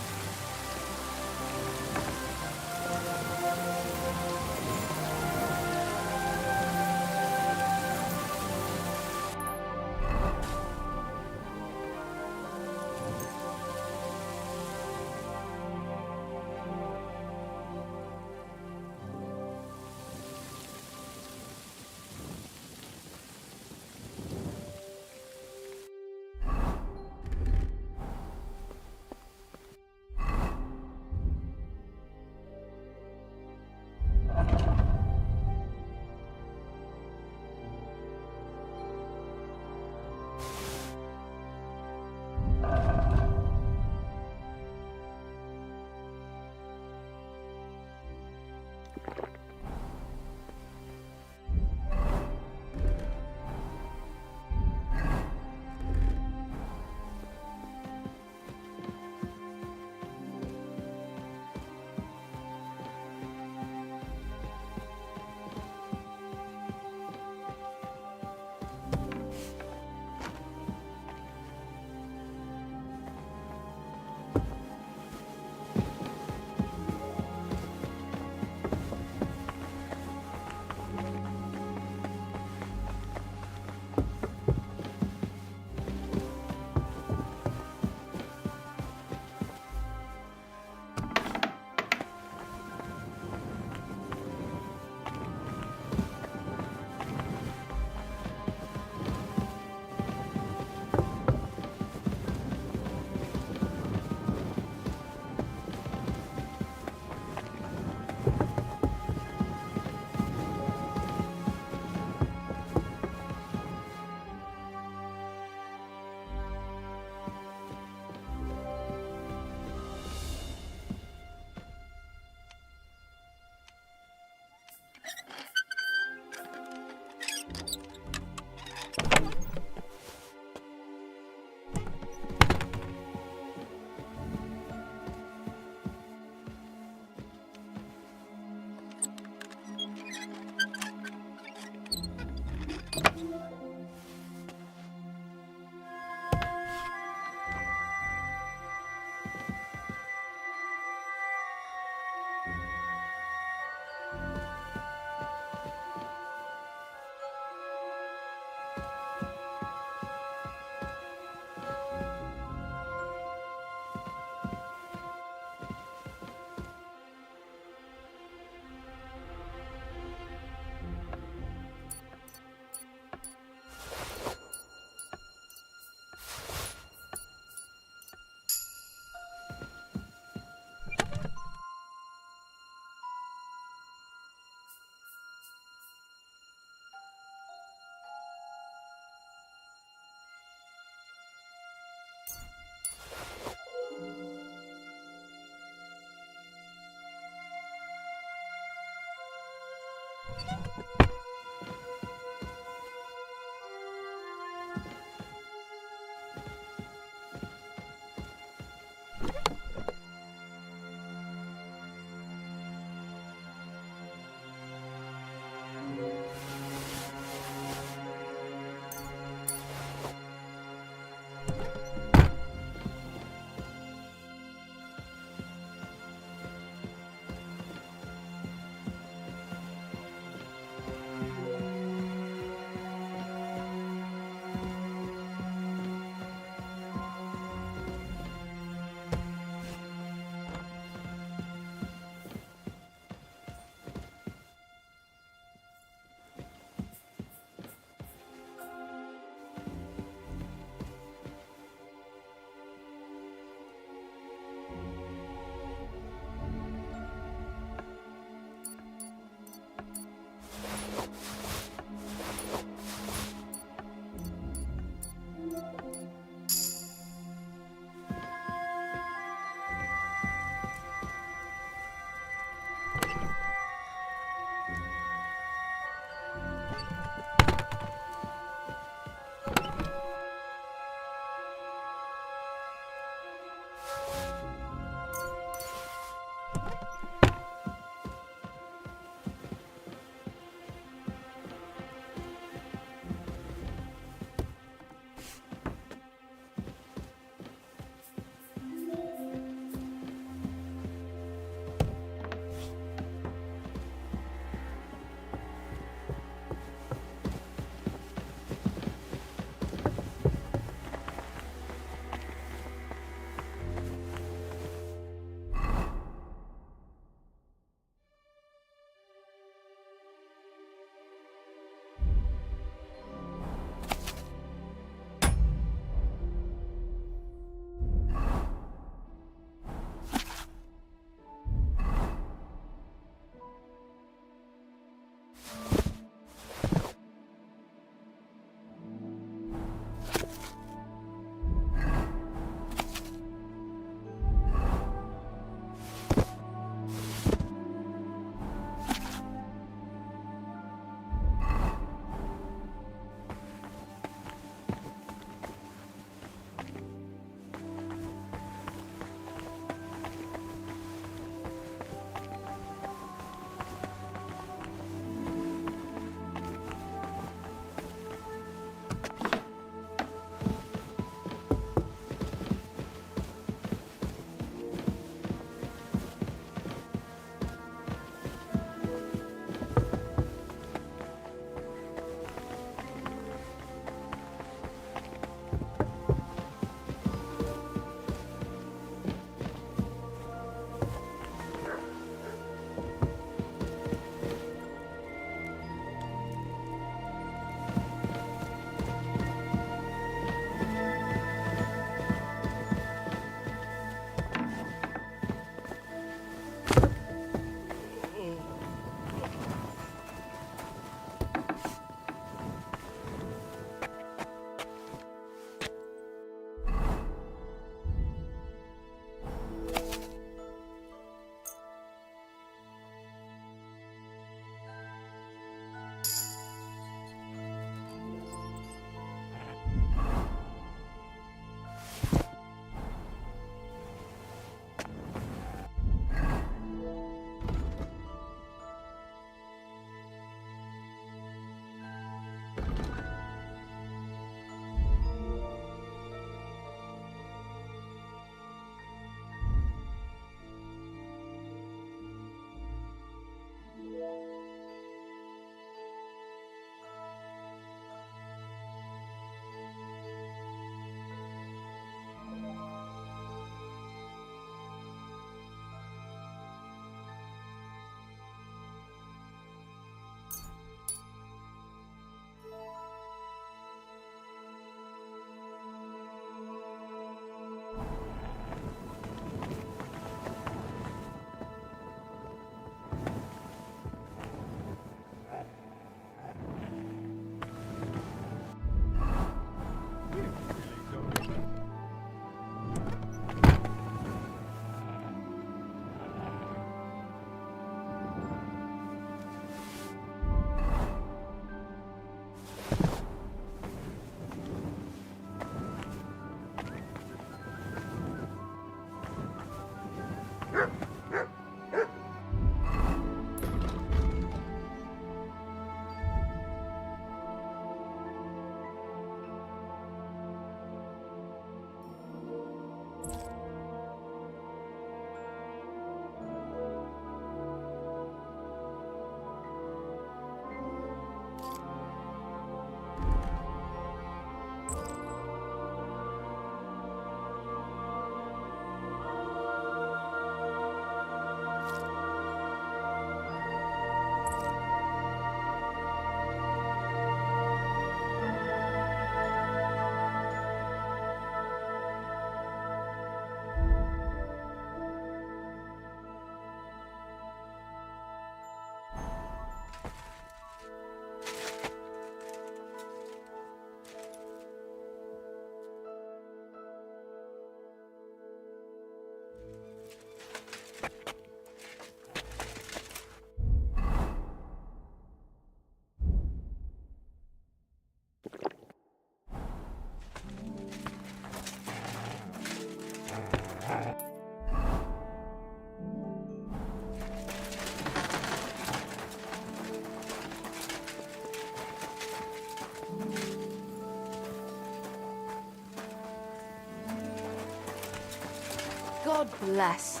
God bless.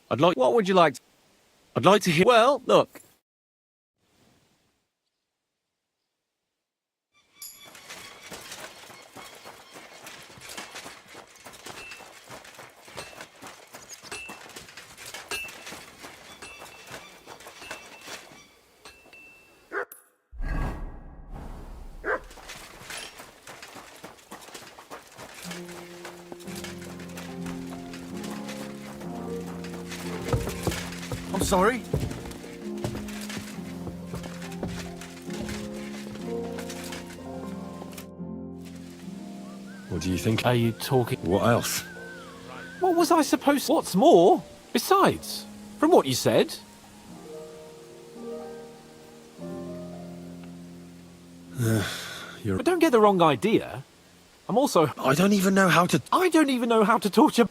What would you like? I'd like to hear. Well, look. I'm sorry. What do you think? Are you talking? What else? What was I supposed? What's more? Besides, from what you said. But don't get the wrong idea. I'm also. I don't even know how to. I don't even know how to torture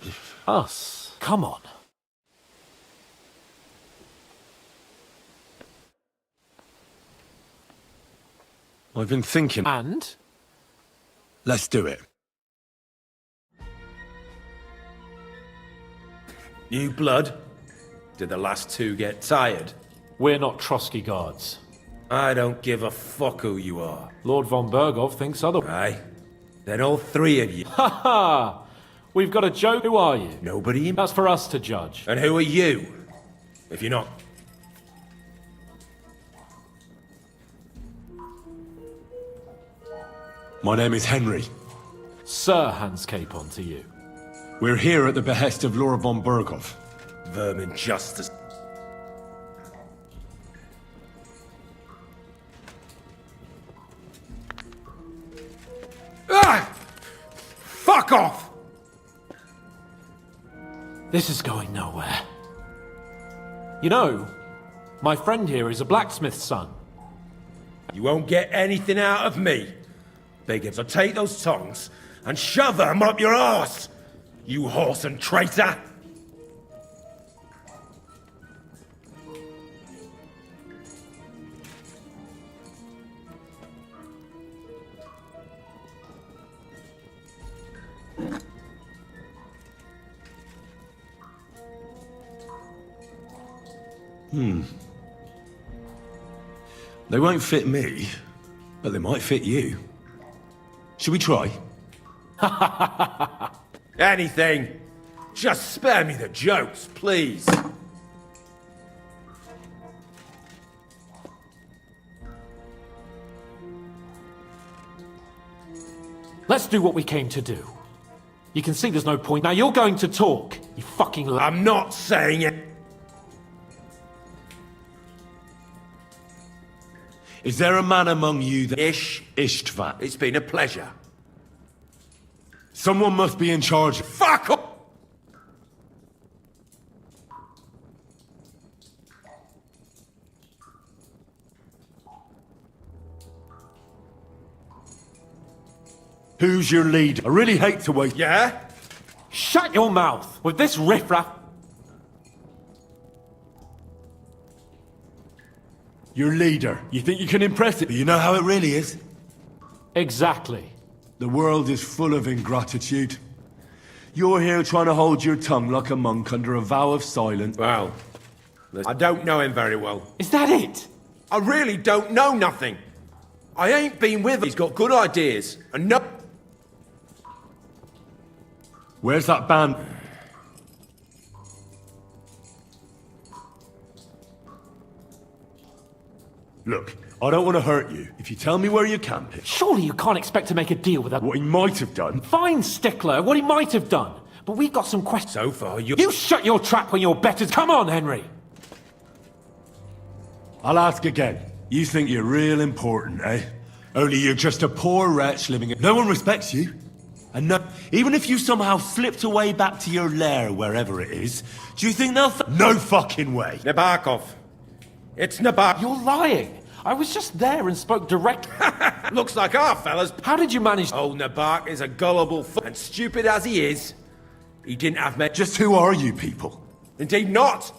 us. Come on. I've been thinking. And? Let's do it. New blood? Did the last two get tired? We're not Trotsky guards. I don't give a fuck who you are. Lord von Bergov thinks otherwise. Aye. Then all three of you. Ha ha! We've got a joke. Who are you? Nobody. That's for us to judge. And who are you? If you're not. My name is Henry. Sir hands Capon to you. We're here at the behest of Lord von Bergov. Vermin justice. Ah! Fuck off! This is going nowhere. You know, my friend here is a blacksmith's son. You won't get anything out of me. Big so take those tongs and shove them up your arse, you horse and traitor! They won't fit me, but they might fit you. Should we try? Anything. Just spare me the jokes, please. Let's do what we came to do. You can see there's no point. Now you're going to talk, you fucking I'm not saying it. Is there a man among you that... Ishtvat. It's been a pleasure. Someone must be in charge. Fuck off! Who's your leader? I really hate to wait. Yeah? Shut your mouth! With this riffraff... Your leader. You think you can impress it, but you know how it really is? Exactly. The world is full of ingratitude. You're here trying to hold your tongue like a monk under a vow of silence. Well, I don't know him very well. Is that it? I really don't know nothing. I ain't been with him. He's got good ideas, and no... Where's that band? Look, I don't want to hurt you. If you tell me where you're camping... Surely you can't expect to make a deal with that... What he might have done... Fine, Stickler, what he might have done. But we've got some questions... So far, you... You shut your trap when you're better... Come on, Henry! I'll ask again. You think you're real important, eh? Only you're just a poor wretch living in... No one respects you. And no... Even if you somehow slipped away back to your lair, wherever it is, do you think they'll... No fucking way! Nabokov. It's Nabokov. You're lying! I was just there and spoke direct... Looks like our fellas... How did you manage... Old Nabok is a gullible and stupid as he is, he didn't have... Just who are you people? Indeed not.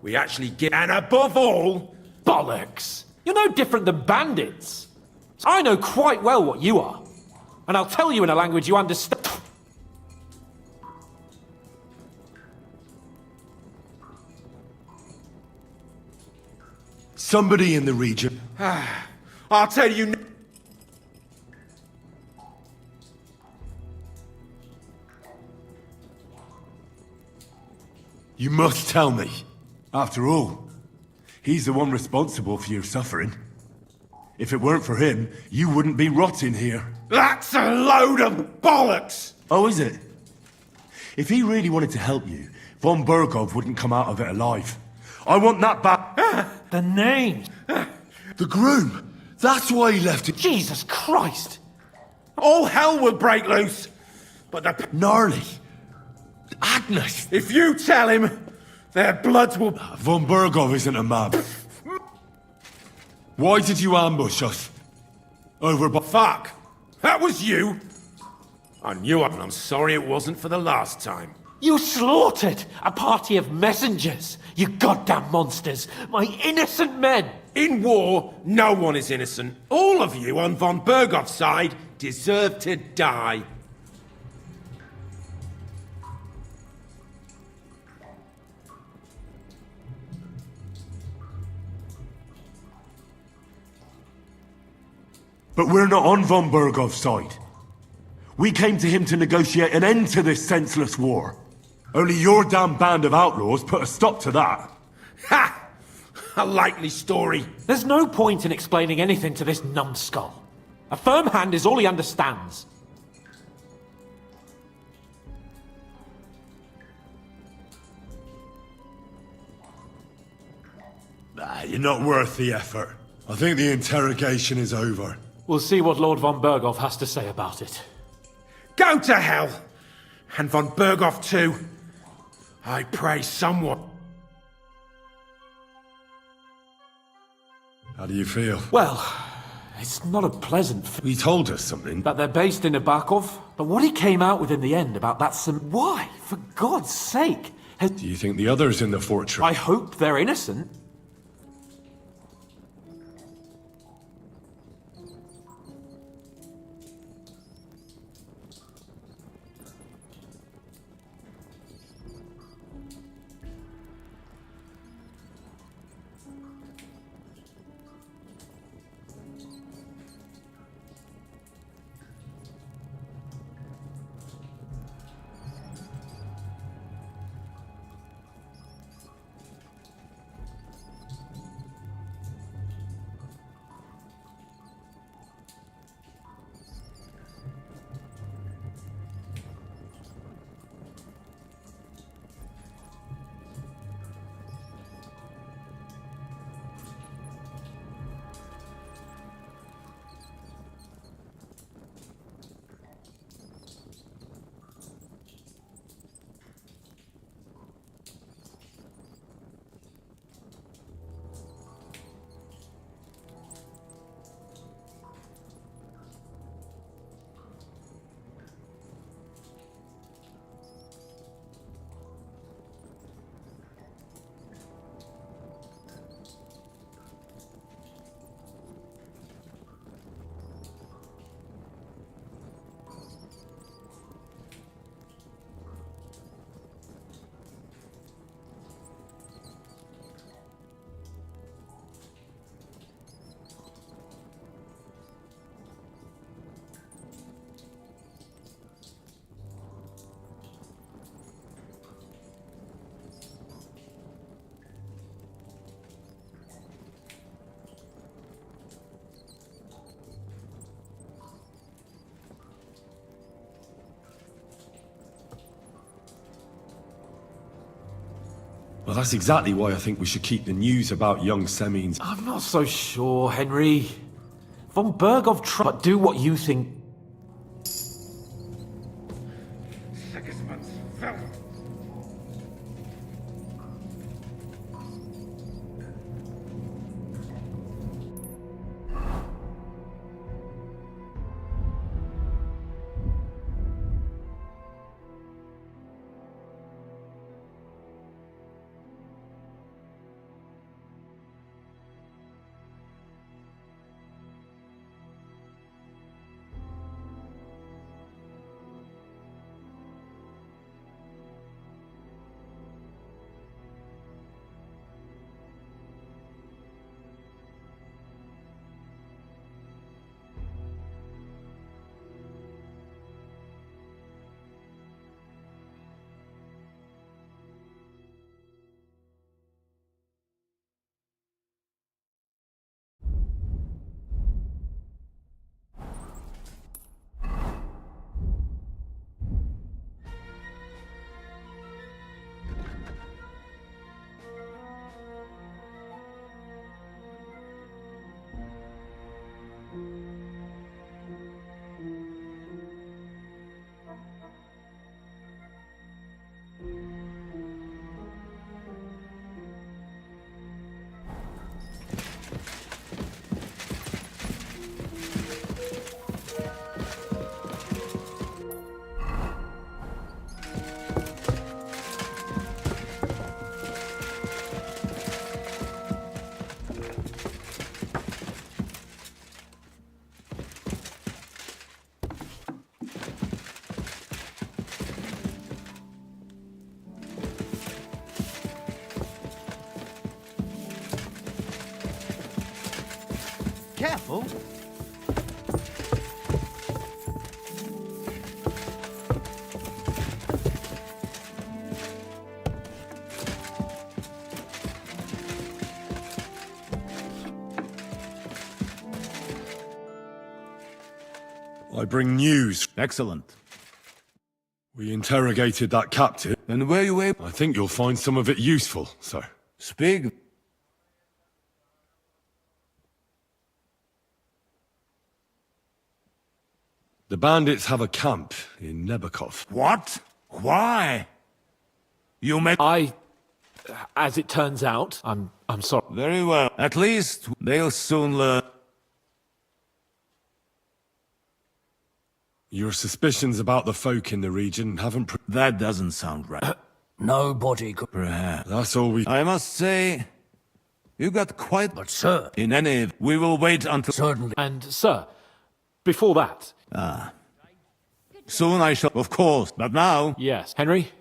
We actually get... And above all... Bollocks! You're no different than bandits. I know quite well what you are. And I'll tell you in a language you understand. Somebody in the region. I'll tell you... You must tell me. After all, he's the one responsible for your suffering. If it weren't for him, you wouldn't be rotting here. That's a load of bollocks! Oh, is it? If he really wanted to help you, von Bergov wouldn't come out of it alive. I want that back. The name! The groom! That's why he left it. Jesus Christ! All hell will break loose! But the... Gnarly! Agnes! If you tell him, their bloods will... Von Bergov isn't a man. Why did you ambush us? Over by... Fuck! That was you! I knew it, and I'm sorry it wasn't for the last time. You slaughtered a party of messengers, you goddamn monsters! My innocent men! In war, no one is innocent. All of you on von Bergov's side deserve to die. But we're not on von Bergov's side. We came to him to negotiate an end to this senseless war. Only your damn band of outlaws put a stop to that. Ha! A likely story. There's no point in explaining anything to this numbskull. A firm hand is all he understands. You're not worth the effort. I think the interrogation is over. We'll see what Lord von Bergov has to say about it. Go to hell! And von Bergov too. I pray someone... How do you feel? Well, it's not a pleasant... He told us something. That they're based in Nabakov, but what he came out with in the end about that Why? For God's sake! Do you think the others in the fortress... I hope they're innocent. Well, that's exactly why I think we should keep the news about young Semines... I'm not so sure, Henry. Von Bergov but do what you think... Careful. I bring news. Excellent. We interrogated that captive. And were you able? I think you'll find some of it useful, sir. Speak. The bandits have a camp in Nebakov. What? Why? You met... As it turns out, I'm sorry. Very well. At least they'll soon learn. Your suspicions about the folk in the region haven't... That doesn't sound right. Nobody could... Perhaps. That's all we... I must say, you got quite... But, sir... In any... We will wait until... Certainly. And, sir, before that... Soon I shall... Of course, but now... Yes. Henry?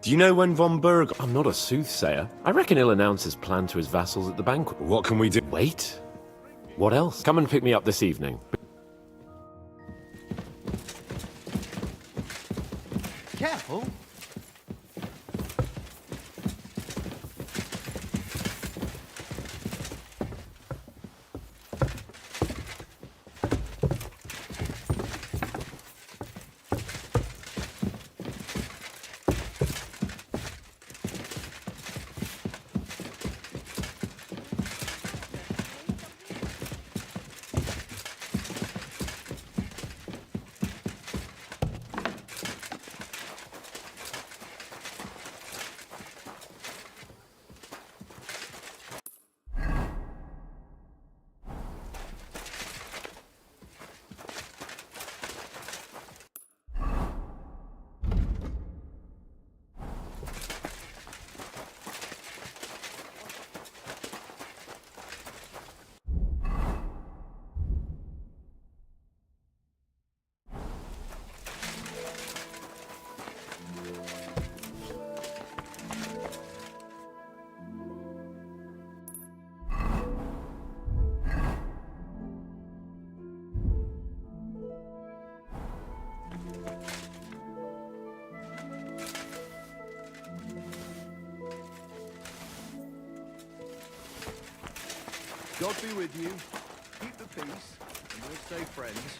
Do you know when von Berg... I'm not a soothsayer. I reckon he'll announce his plan to his vassals at the banquet. What can we do? Wait. What else? Come and pick me up this evening. Careful. God be with you. Keep the peace, and we'll stay friends.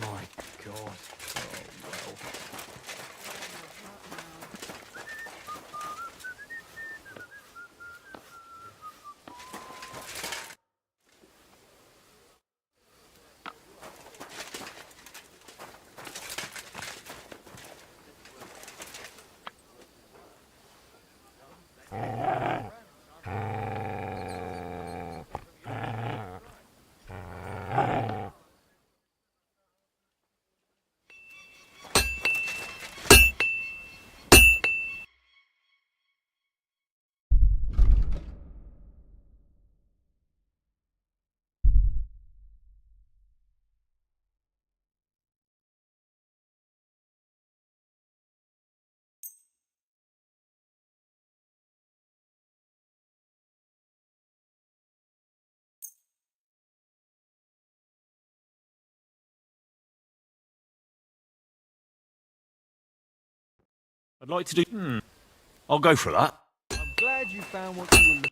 My God. Oh, well. I'd like to do... I'll go for that. I'm glad you found what you were looking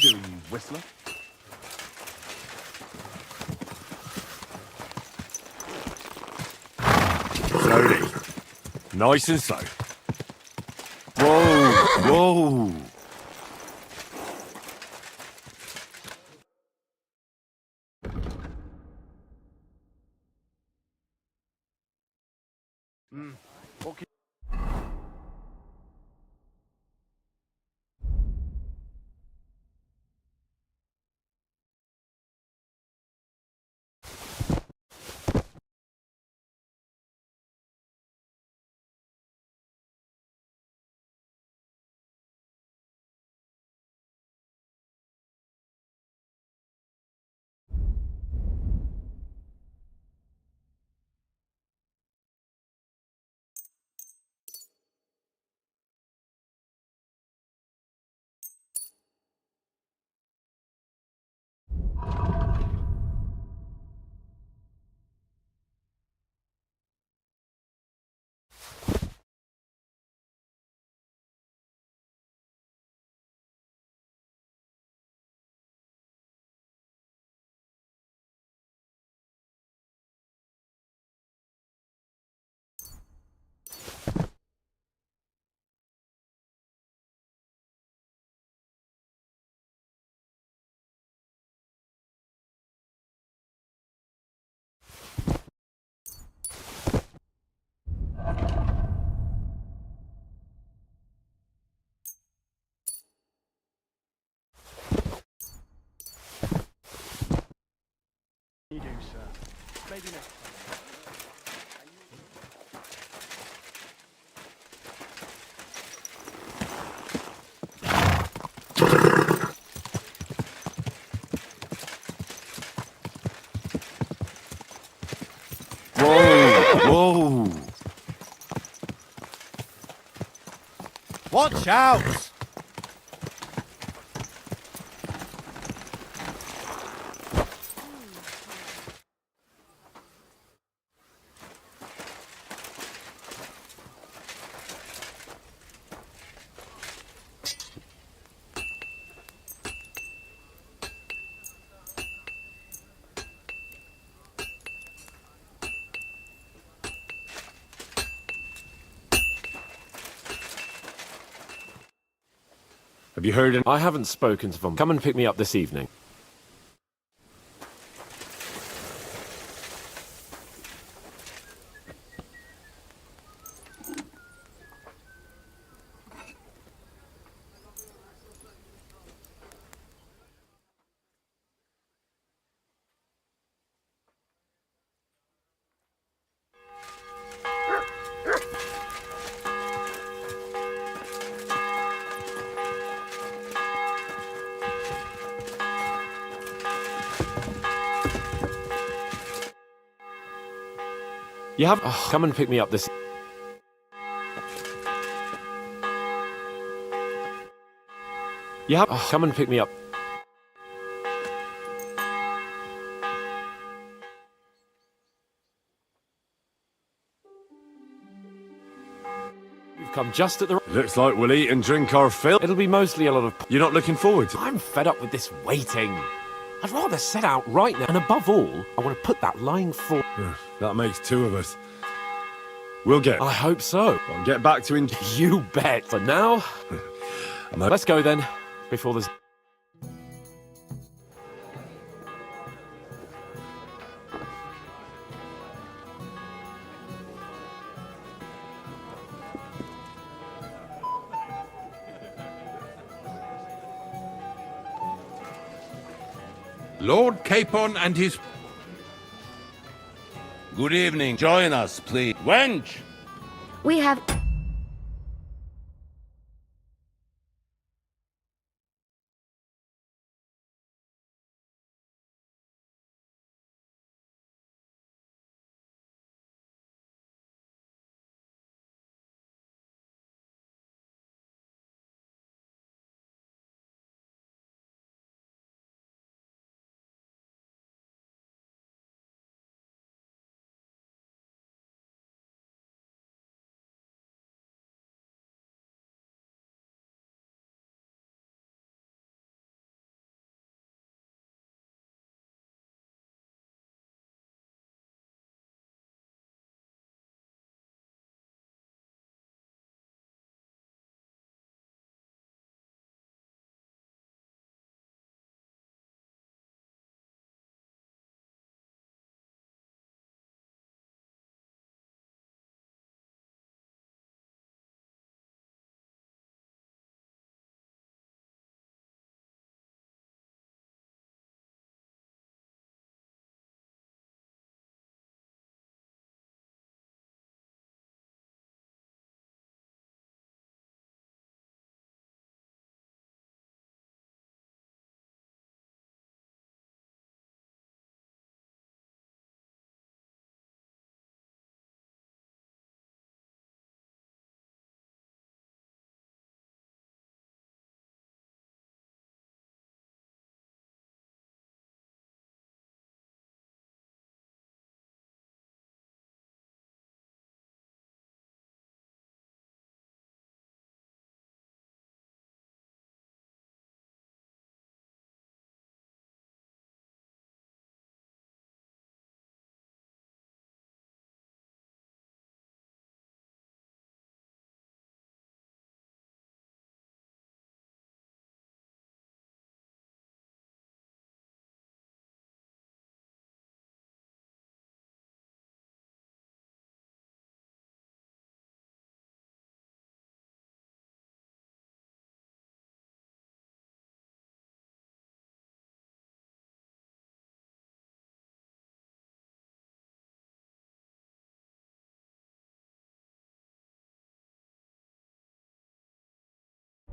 you doing, you whistler? Slowly. Nice and slow. Whoa, whoa. You do, sir. Maybe next time. Whoa, whoa. Watch out! Have you heard? I haven't spoken to them. Come and pick me up this evening. You have... come and pick me up this... You have... come and pick me up. You've come just at the... Looks like we'll eat and drink our fill. It'll be mostly a lot of... You're not looking forward to it? I'm fed up with this waiting. I'd rather set out right now. And above all, I want to put that lying for... That makes two of us. We'll get... I hope so. I'll get back to... You bet. For now... Let's go then, before there's... Lord Capon and his... Good evening. Join us, please. Wench! We have...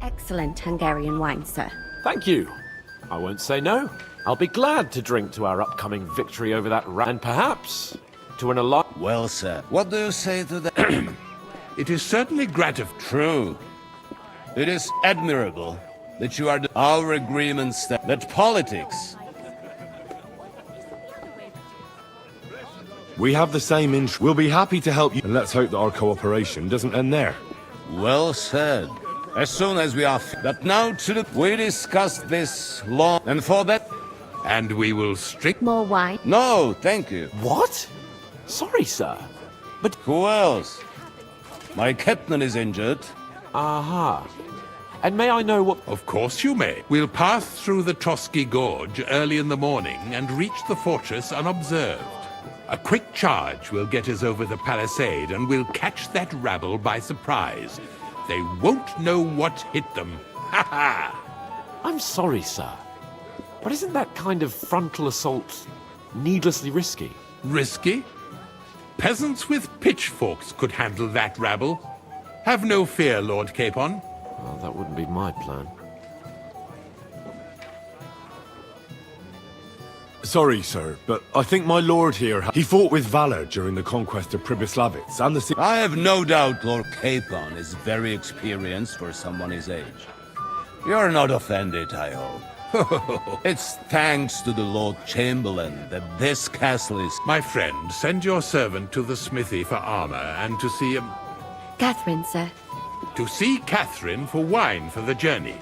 Excellent Hungarian wine, sir. Thank you. I won't say no. I'll be glad to drink to our upcoming victory over that and perhaps to an alliance. Well said. What do you say to that? It is certainly gratifying. True. It is admirable that you are our agreements that politics. We have the same interest. We'll be happy to help you, and let's hope that our cooperation doesn't end there. Well said. As soon as we are but now we discussed this long, and for that, and we will strict more wine. No, thank you. What? Sorry, sir. But who else? My captain is injured. Aha. And may I know what... Of course you may. We'll pass through the Trotsky Gorge early in the morning and reach the fortress unobserved. A quick charge will get us over the palisade and we'll catch that rabble by surprise. They won't know what hit them. Ha ha! I'm sorry, sir. But isn't that kind of frontal assault needlessly risky? Risky? Peasants with pitchforks could handle that rabble. Have no fear, Lord Capon. Well, that wouldn't be my plan. Sorry, sir, but I think my lord here, he fought with valor during the conquest of Pribyslavitz and the... I have no doubt Lord Capon is very experienced for someone his age. You're not offended, I hope. It's thanks to the Lord Chamberlain that this castle is... My friend, send your servant to the smithy for armor and to see him... Catherine, sir. To see Catherine for wine for the journey.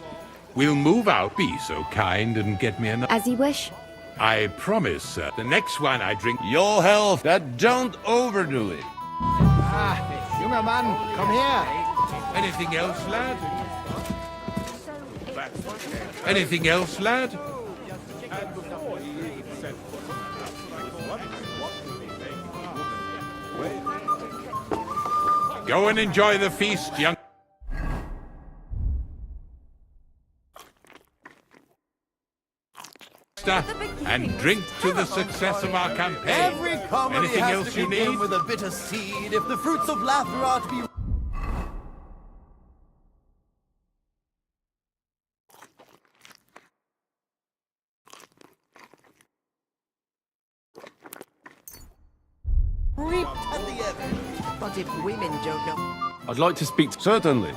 We'll move out. Be so kind and get me another... As you wish. I promise, sir. The next wine I drink... Your health, that don't overdo it. Ah, junger Mann, come here. Anything else, lad? Anything else, lad? Go and enjoy the feast, young... and drink to the success of our campaign. Every comedy Anything has else to you begin need? with a bitter seed if the fruits of laughter are to be... Reaped at the end. But if women don't know... I'd like to speak to... Certainly.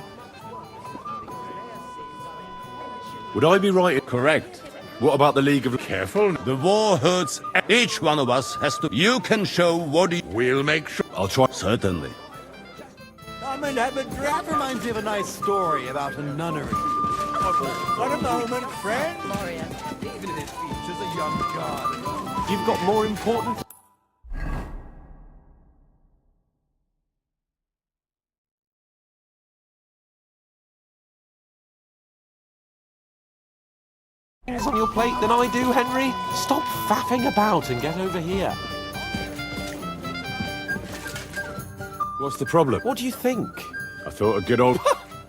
Would I be right? Correct. What about the League of... Careful. The war hurts. Each one of us has to... You can show what you... We'll make sure... I'll try... Certainly. Come and have a drink. That reminds me of a nice story about a nunnery. What a moment, friend. Even in its features, a young god. You've got more important... things on your plate than I do, Henry. Stop faffing about and get over here. What's the problem? What do you think? I thought a good old...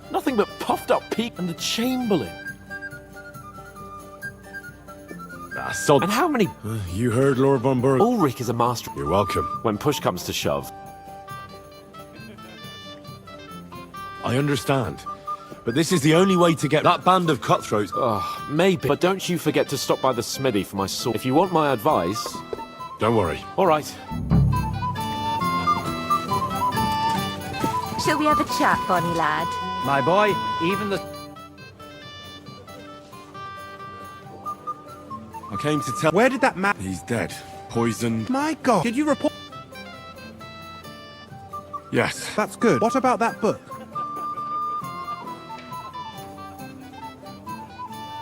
Nothing but puffed up peak and the Chamberlain. Ah, sod... And how many... you heard Lord von Berg. Ulrich is a master... You're welcome. When push comes to shove. I understand. But this is the only way to get that band of cutthroats... Oh, maybe. But don't you forget to stop by the smithy for my sword. If you want my advice... Don't worry. All right. Shall we have a chat, Bonnie lad? My boy, even the... I came to tell... Where did that man... He's dead. Poisoned. My God. Did you report... Yes. That's good. What about that book?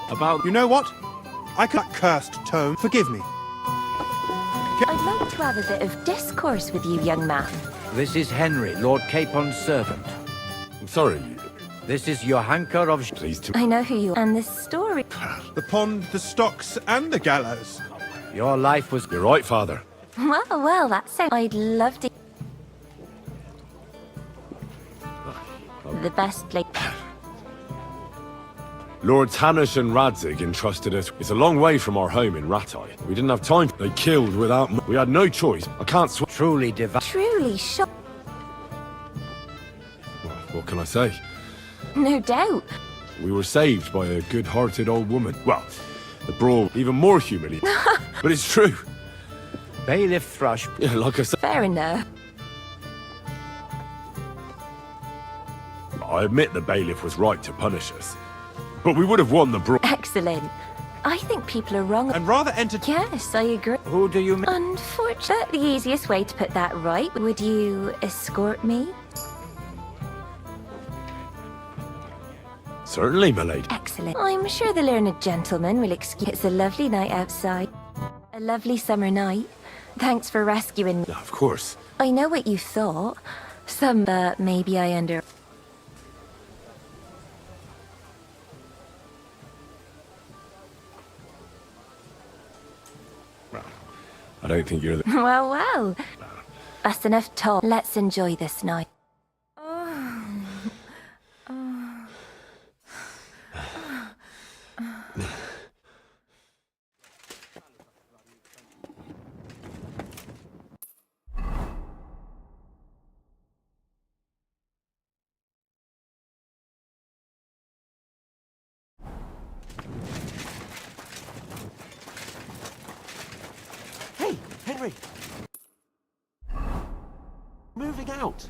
About... You know what? I could... That cursed tome. Forgive me. I'd like to have a bit of discourse with you, young man. This is Henry, Lord Capon's servant. I'm sorry. This is Johanka of... Please to... I know who you are. And this story... The pond, the stocks, and the gallows. Your life was... You're right, Father. Well, that's so... I'd love to... The best place... Lords Hanush and Radzig entrusted us. It's a long way from our home in Ratai. We didn't have time. They killed without... We had no choice. I can't swear. Truly divine. Truly shocked. What can I say? No doubt. We were saved by a good-hearted old woman. Well, the brawl, even more humiliating. But it's true. Bailiff Thrush. Yeah, like I said. Fair enough. I admit the bailiff was right to punish us. But we would have won the brawl. Excellent. I think people are wrong. And rather Yes, I agree. Who do you mean? Unfortunately, the easiest way to put that right, would you escort me? Certainly, my lady. Excellent. I'm sure the learned gentleman will excuse. It's a lovely night outside. A lovely summer night. Thanks for rescuing me. Of course. I know what you thought. But maybe I under... I don't think you're the... Well, well. That's enough talk. Let's enjoy this night. Hey, Henry! Moving out.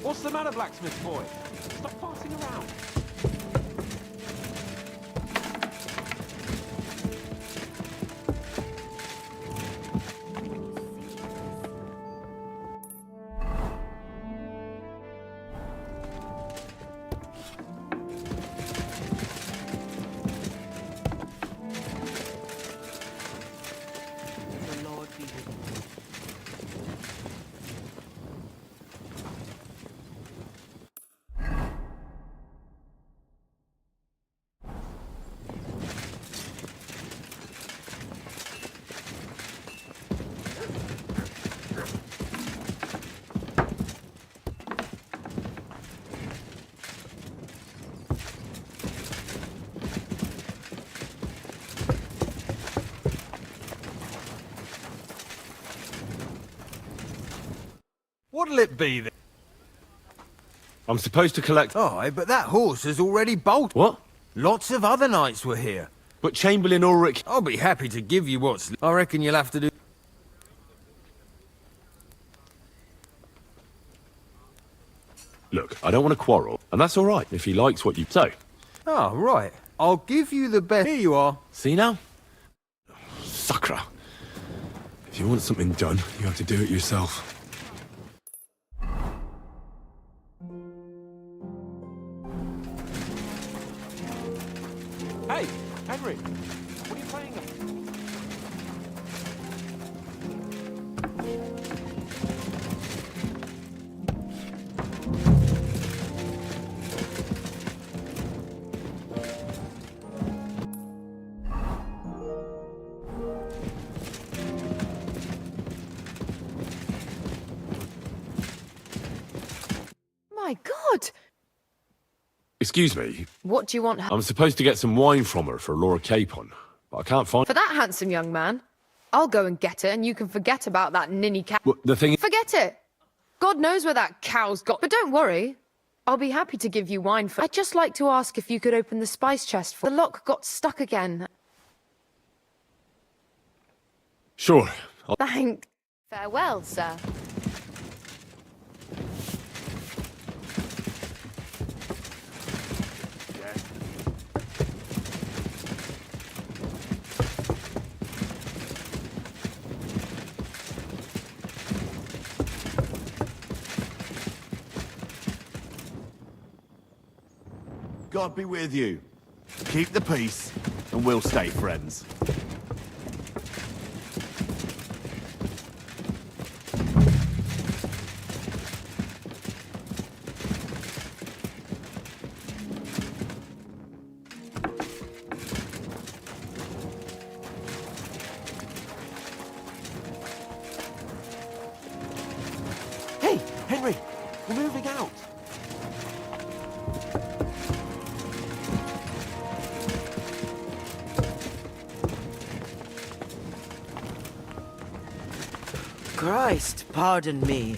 What's the matter, blacksmith boy? Stop farting around. What'll it be then? I'm supposed to collect... Aye, but that horse has already bolted. What? Lots of other knights were here. But Chamberlain Ulrich... I'll be happy to give you what's... I reckon you'll have to do... Look, I don't want to quarrel, and that's all right if he likes what you say. Oh, right. I'll give you the best... Here you are. See now? Sucker. If you want something done, you have to do it yourself. Hey, Henry! What are you playing at? My God! Excuse me. What do you want? I'm supposed to get some wine from her for Laura Capon, but I can't find... For that handsome young man? I'll go and get it, and you can forget about that ninny cow. Well, the thing... Forget it! God knows where that cow's got... But don't worry. I'll be happy to give you wine for... I'd just like to ask if you could open the spice chest for... The lock got stuck again. Sure. Thanks. Farewell, sir. God be with you. Keep the peace, and we'll stay friends. Hey, Henry! We're moving out! Christ, pardon me.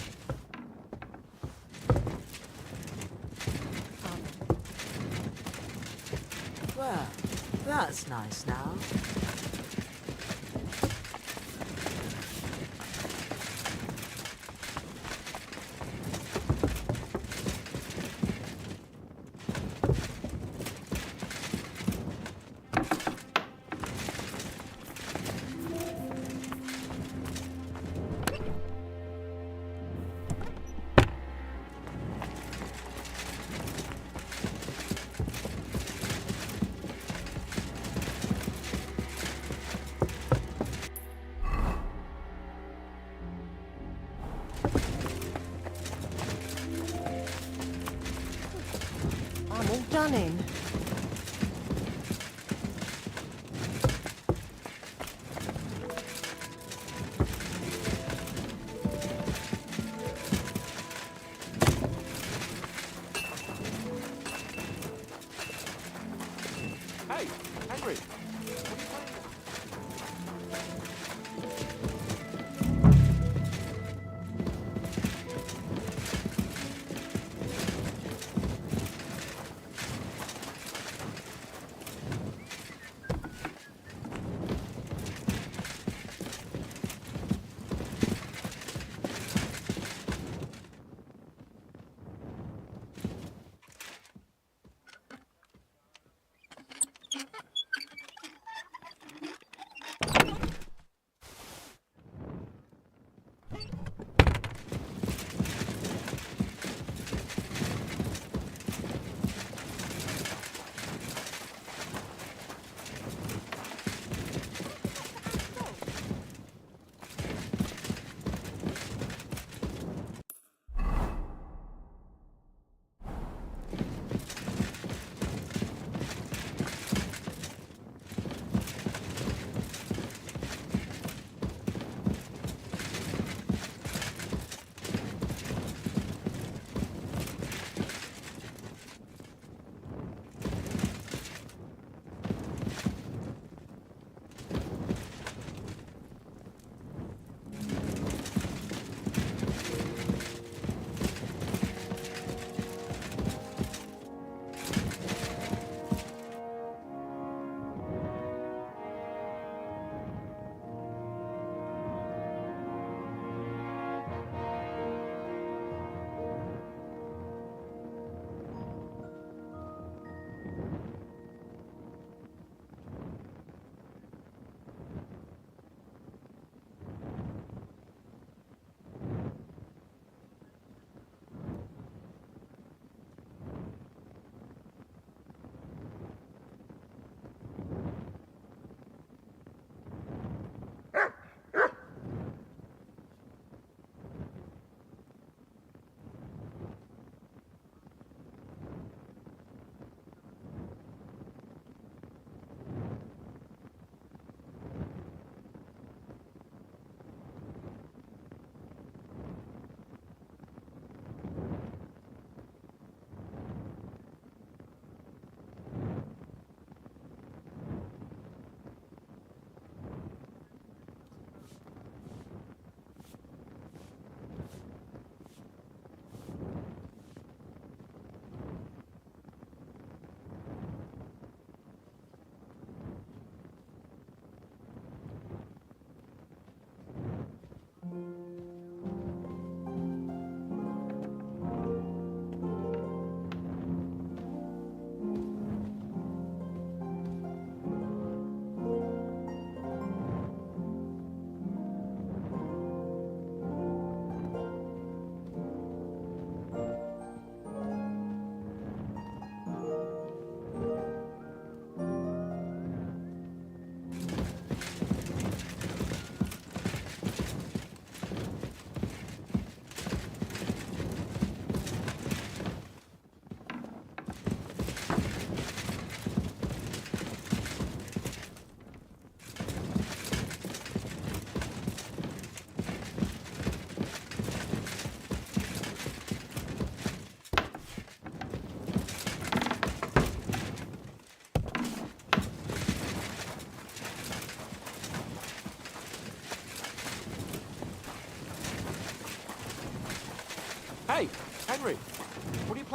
Well, that's nice now. I'm all done in. Hey, Henry.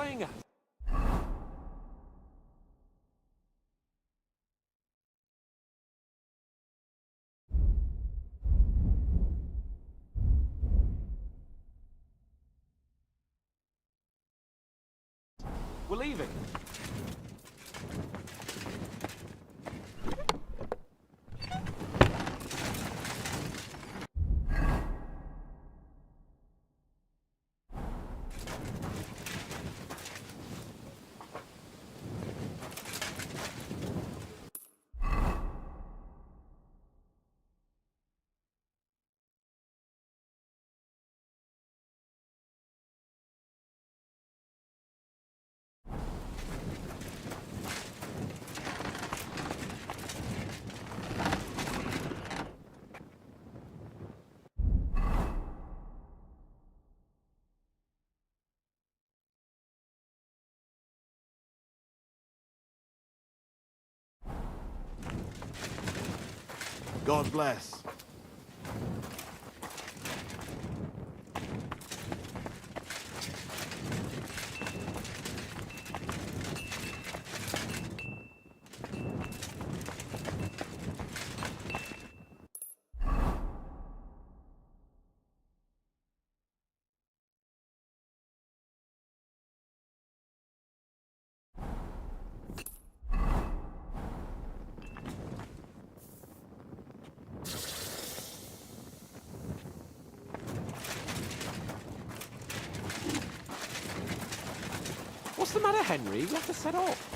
playing at? We're leaving. God bless. What's the matter, Henry? We have to set off.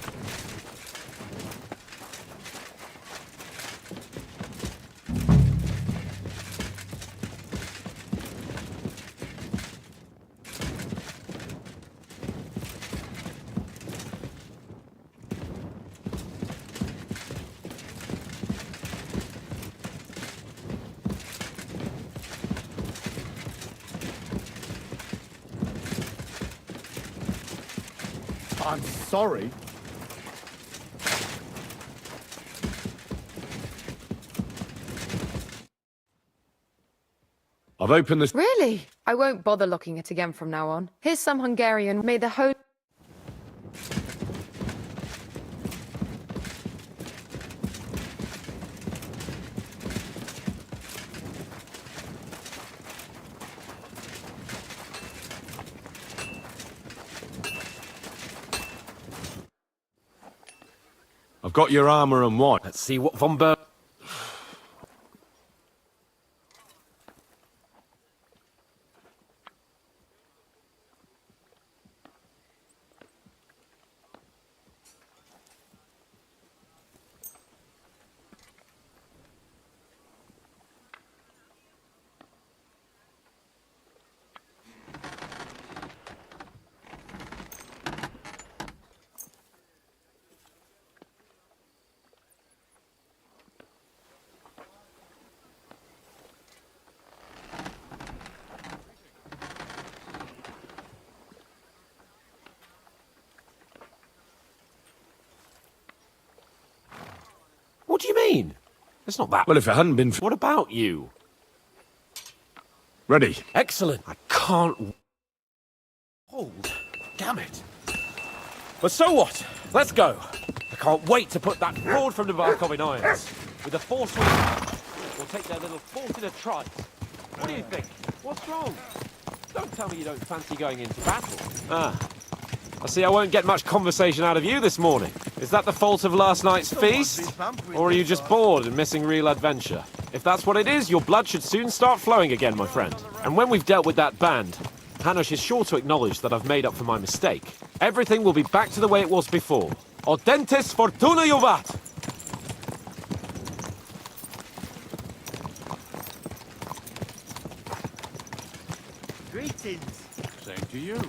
I'm sorry. I've opened this. Really? I won't bother locking it again from now on. Here's some Hungarian. May the holy... I've got your armor and wine. Let's see what Von Ber... What do you mean? It's not that... Well, if it hadn't been for... What about you? Ready. Excellent. I can't... Hold. Damn it. But so what? Let's go. I can't wait to put that fraud from Navarkov in irons. With the force we'll take their little fort in a trice. What do you think? What's wrong? Don't tell me you don't fancy going into battle. Ah. I see I won't get much conversation out of you this morning. Is that the fault of last night's feast? Or are you just bored and missing real adventure? If that's what it is, your blood should soon start flowing again, my friend. And when we've dealt with that band, Hanush is sure to acknowledge that I've made up for my mistake. Everything will be back to the way it was before. Audentes fortuna juvat! Greetings. Same to you.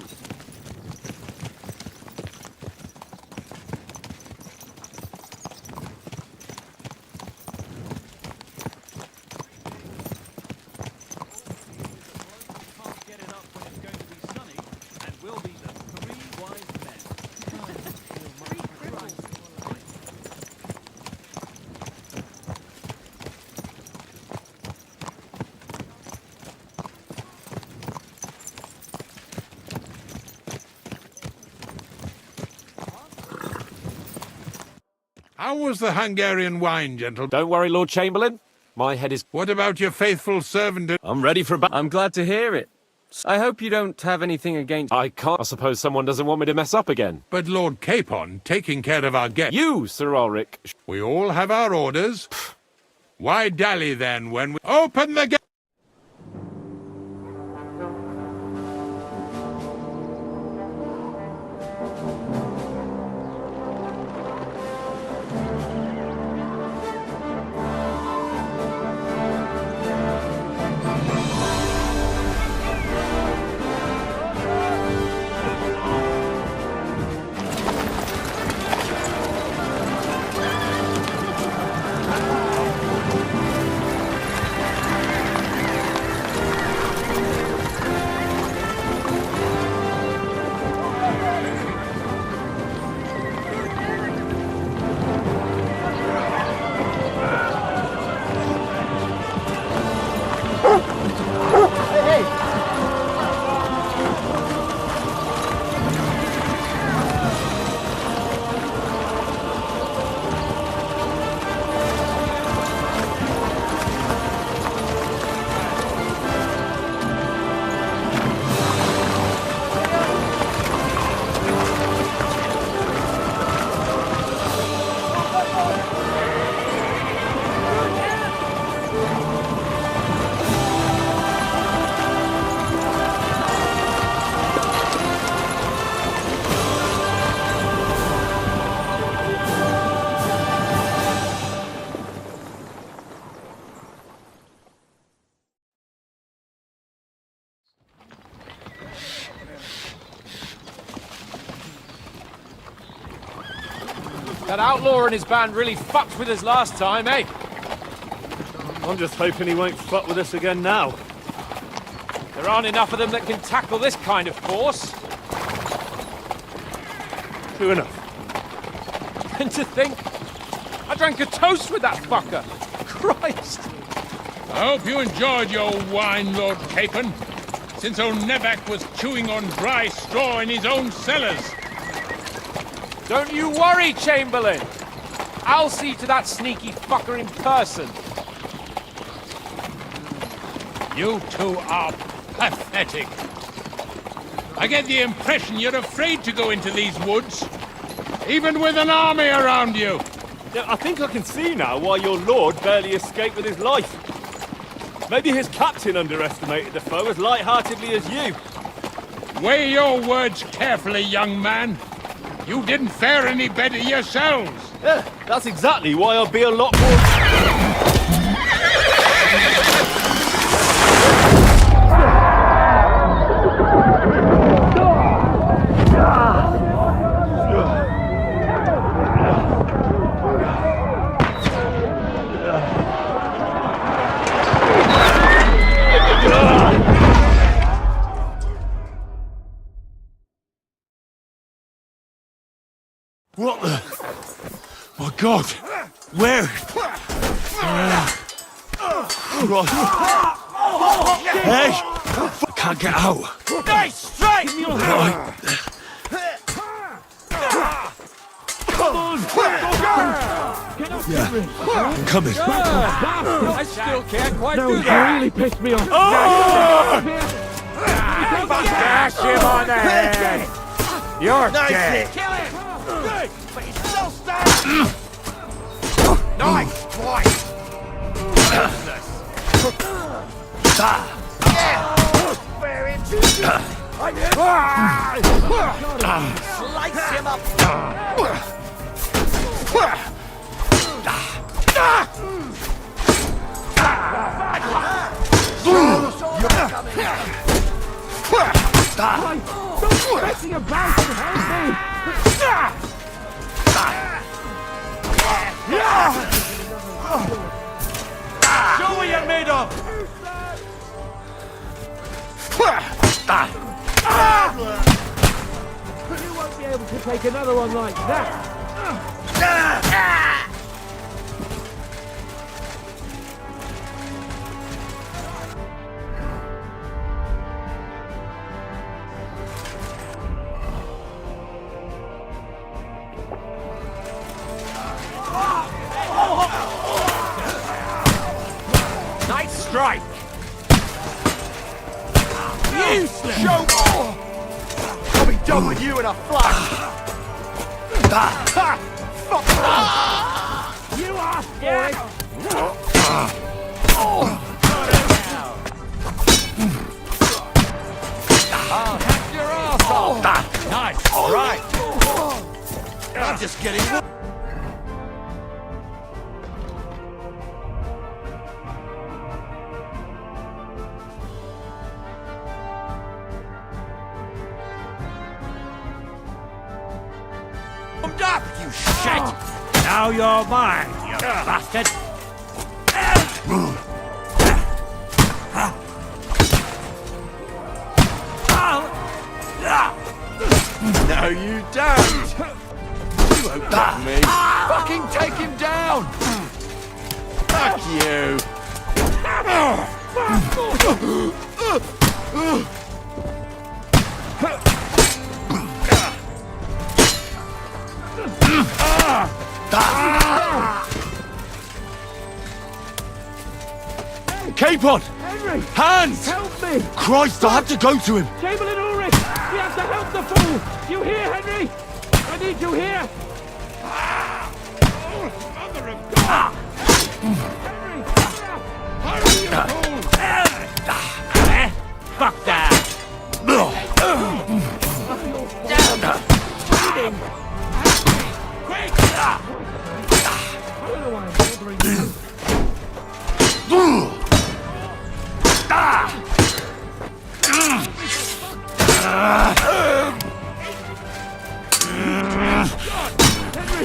How was the Hungarian wine, gentlemen? Don't worry, Lord Chamberlain. My head is... What about your faithful servant? I'm ready for I'm glad to hear it. I hope you don't have anything against... I can't. I suppose someone doesn't want me to mess up again. But Lord Capon, taking care of our guests... You, Sir Ulrich. We all have our orders. Why dally then when we... Open the gate! That outlaw and his band really fucked with us last time, eh? I'm just hoping he won't fuck with us again now. There aren't enough of them that can tackle this kind of force. True enough. And to think, I drank a toast with that fucker. Christ! I hope you enjoyed your wine, Lord Capon, since old Nevac was chewing on dry straw in his own cellars. Don't you worry, Chamberlain. I'll see to that sneaky fucker in person. You two are pathetic. I get the impression you're afraid to go into these woods, even with an army around you. Yeah, I think I can see now why your lord barely escaped with his life. Maybe his captain underestimated the foe as light-heartedly as you. Weigh your words carefully, young man. You didn't fare any better yourselves. Yeah, that's exactly why I'll be a lot more... What the? My God! Where? Hey! I can't get out. Nice strike! Right. Come on! Yeah, I'm coming. I still can't quite do You that. really pissed me off. Dash him on the head. You're Nice dead. hit. Kill him! Good, but he's still standing! Nice twice! Bear him! Slice him up! Don't messing about and help me! Show what you're made of! You won't be able to take another one like that! strike! Useless! Show more! I'll be done with you in a flash! Fuck! You asked for it! I'll hack your ass off! Nice, right! I'm just getting... warmed up, you shit! Now you're mine, you bastard! No, you don't! You won't get me! Fucking take him down! Fuck you! Capon! Henry! Hands! Help me! Christ, I have to go to him! Chamberlain Ulrich! We have to help the fool! You hear, Henry? I need you here! Mother of God! Henry! Hurry, you fool! Fuck that! Quick! I don't know why I'm bothering you. Henry!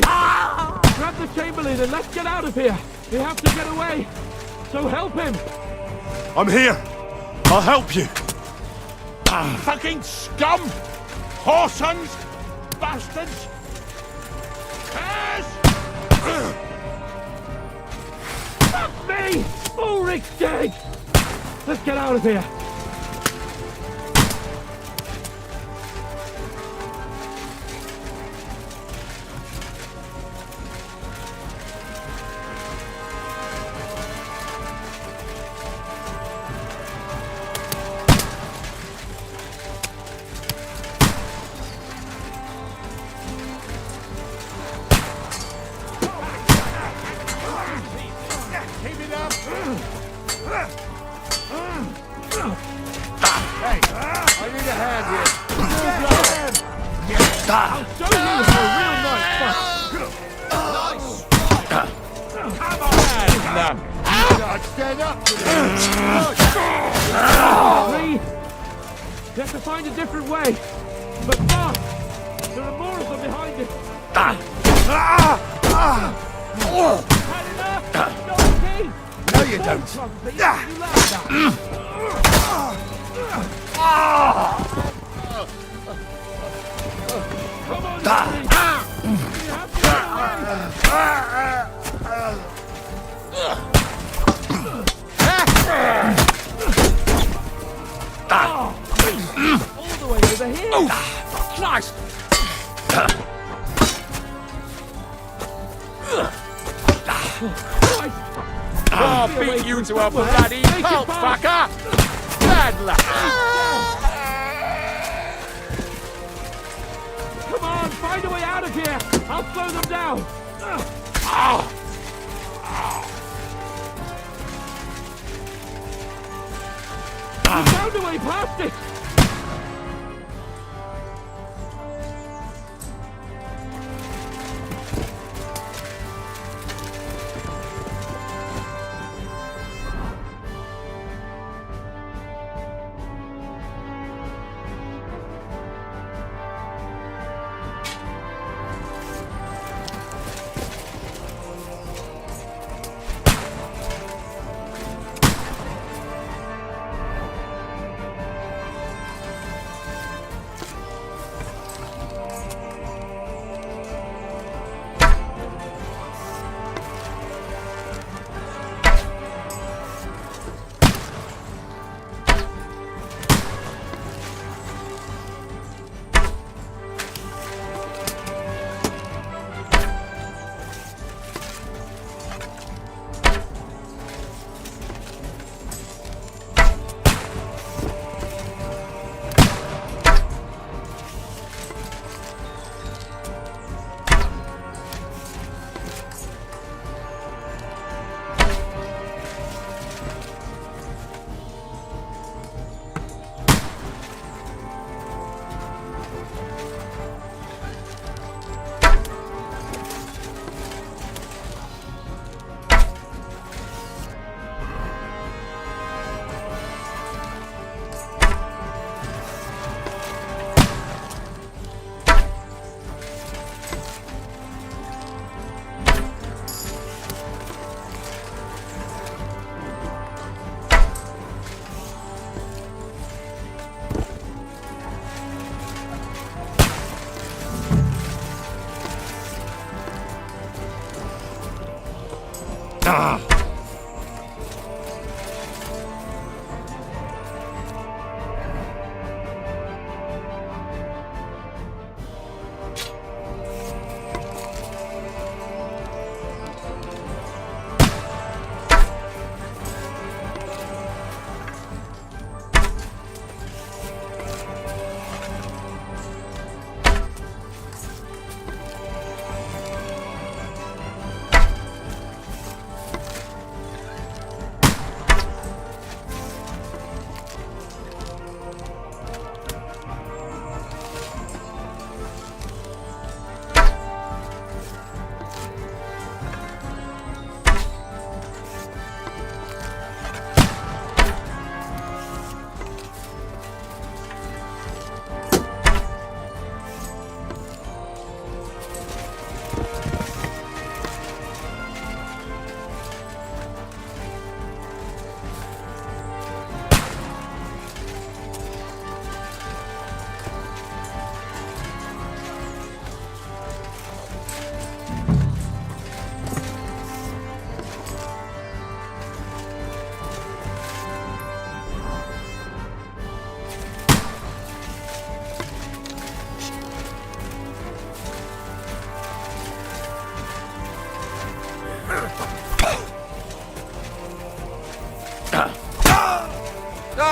Grab the Chamberlain and let's get out of here! We have to get away! So help him! I'm here! I'll help you! Fucking scum! Whoresons! Bastards! Curse! Fuck me! Ulrich's dead! Let's get out of here! Keep it up! Hey, I need a hand here. I'll show you how a real knight fights! Stand up! Lee, you have to find a different way. But fast! There are more of them behind us. Had enough? No, King! No, you don't. Come on, Lee. You have to get all the way over here. Nice! I'll beat you to a bloody pulp, fucker! Bad luck! Come on, find a way out of here! I'll slow them down! We found a way past it!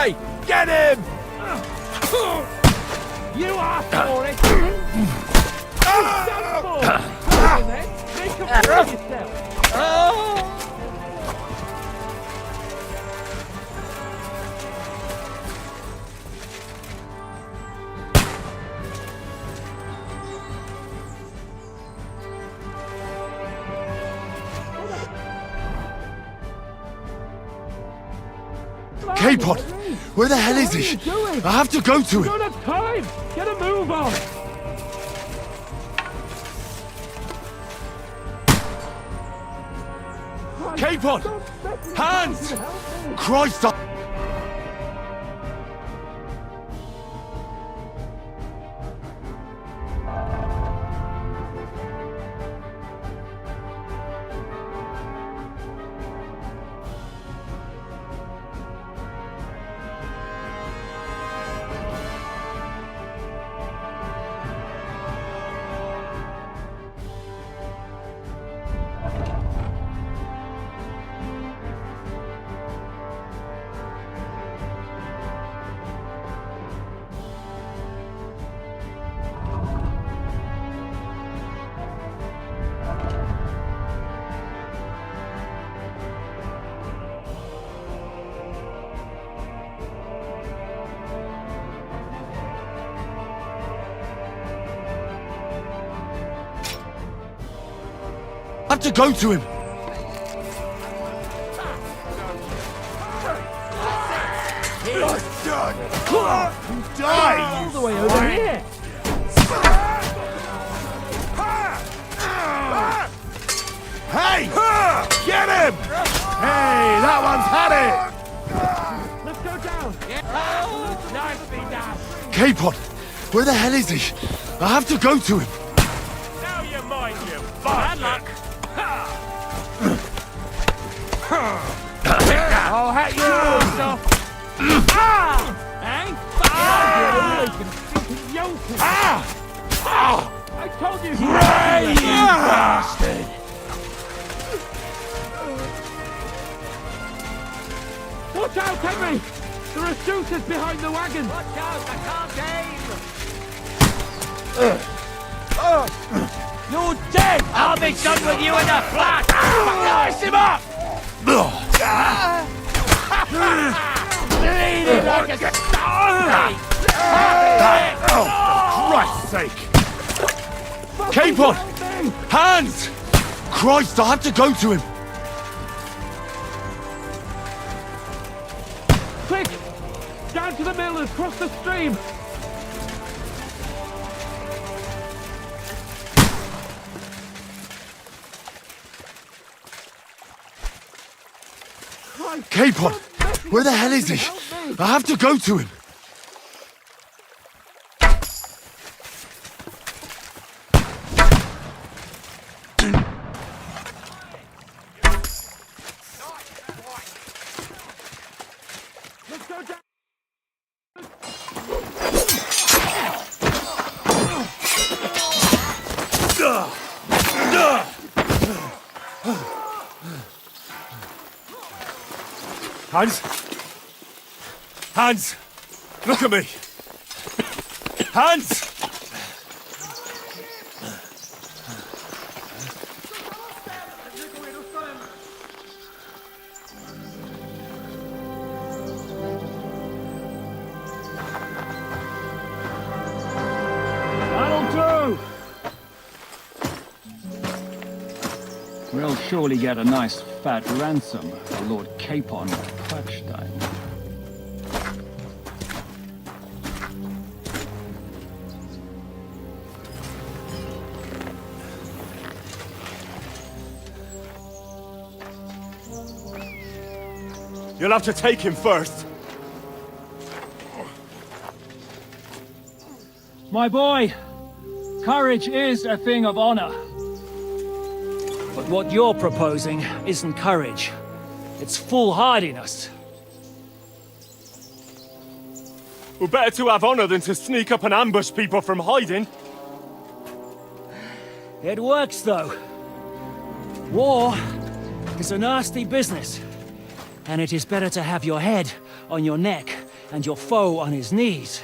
Hey, get him! You asked for it! You've done for it! Come on then, make a fool of yourself! Capon! Where the hell is he? I have to go to We him! don't have time! Get a move on! Capon! Hands! Christ! I have to go to him! Die, All the way over here! Hey! Get him! Hey, that one's had it! Let's go down! Nicely done! Capon! Where the hell is he? I have to go to him! Now you mind you! Bad luck! I'll hat you yourself! Eh? I told you! Ray, you bastard! Watch out, Henry! There are shooters behind the wagon! Watch out, I can't aim! You're dead! I'll be done with you in a flash! Nice him up! Bleeding like a zombie! Oh, for Christ's sake! Capon! Hands! Christ, I have to go to him! Quick! Down to the mill and cross the stream! Capon! Where the hell is he? I have to go to him! Hans? Hans! Look at me! Hans! That'll do! We'll surely get a nice fat ransom for Lord Capon Clutchstein. You'll have to take him first. My boy, courage is a thing of honor. But what you're proposing isn't courage. It's foolhardiness. Well, better to have honor than to sneak up and ambush people from hiding. It works, though. War is a nasty business. And it is better to have your head on your neck and your foe on his knees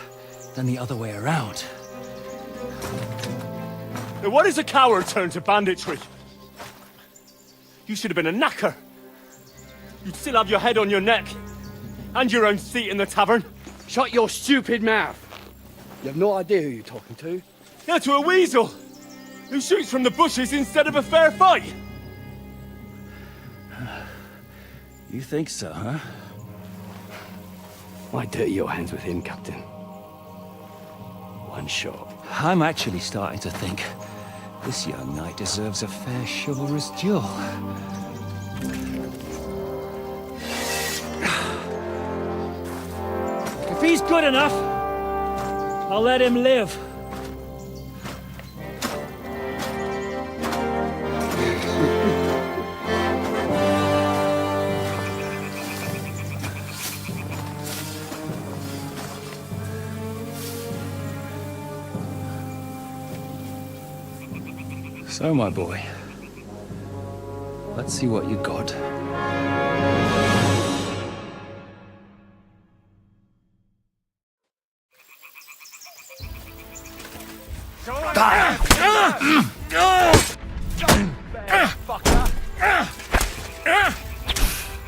than the other way around. Now, what is a coward turned to banditry? You should have been a knacker. You'd still have your head on your neck and your own seat in the tavern. Shut your stupid mouth. You have no idea who you're talking to. Yeah, to a weasel who shoots from the bushes instead of a fair fight. You think so, huh? Why dirty your hands with him, Captain? One shot. I'm actually starting to think this young knight deserves a fair chivalrous duel. If he's good enough, I'll let him live. So, my boy, let's see what you got.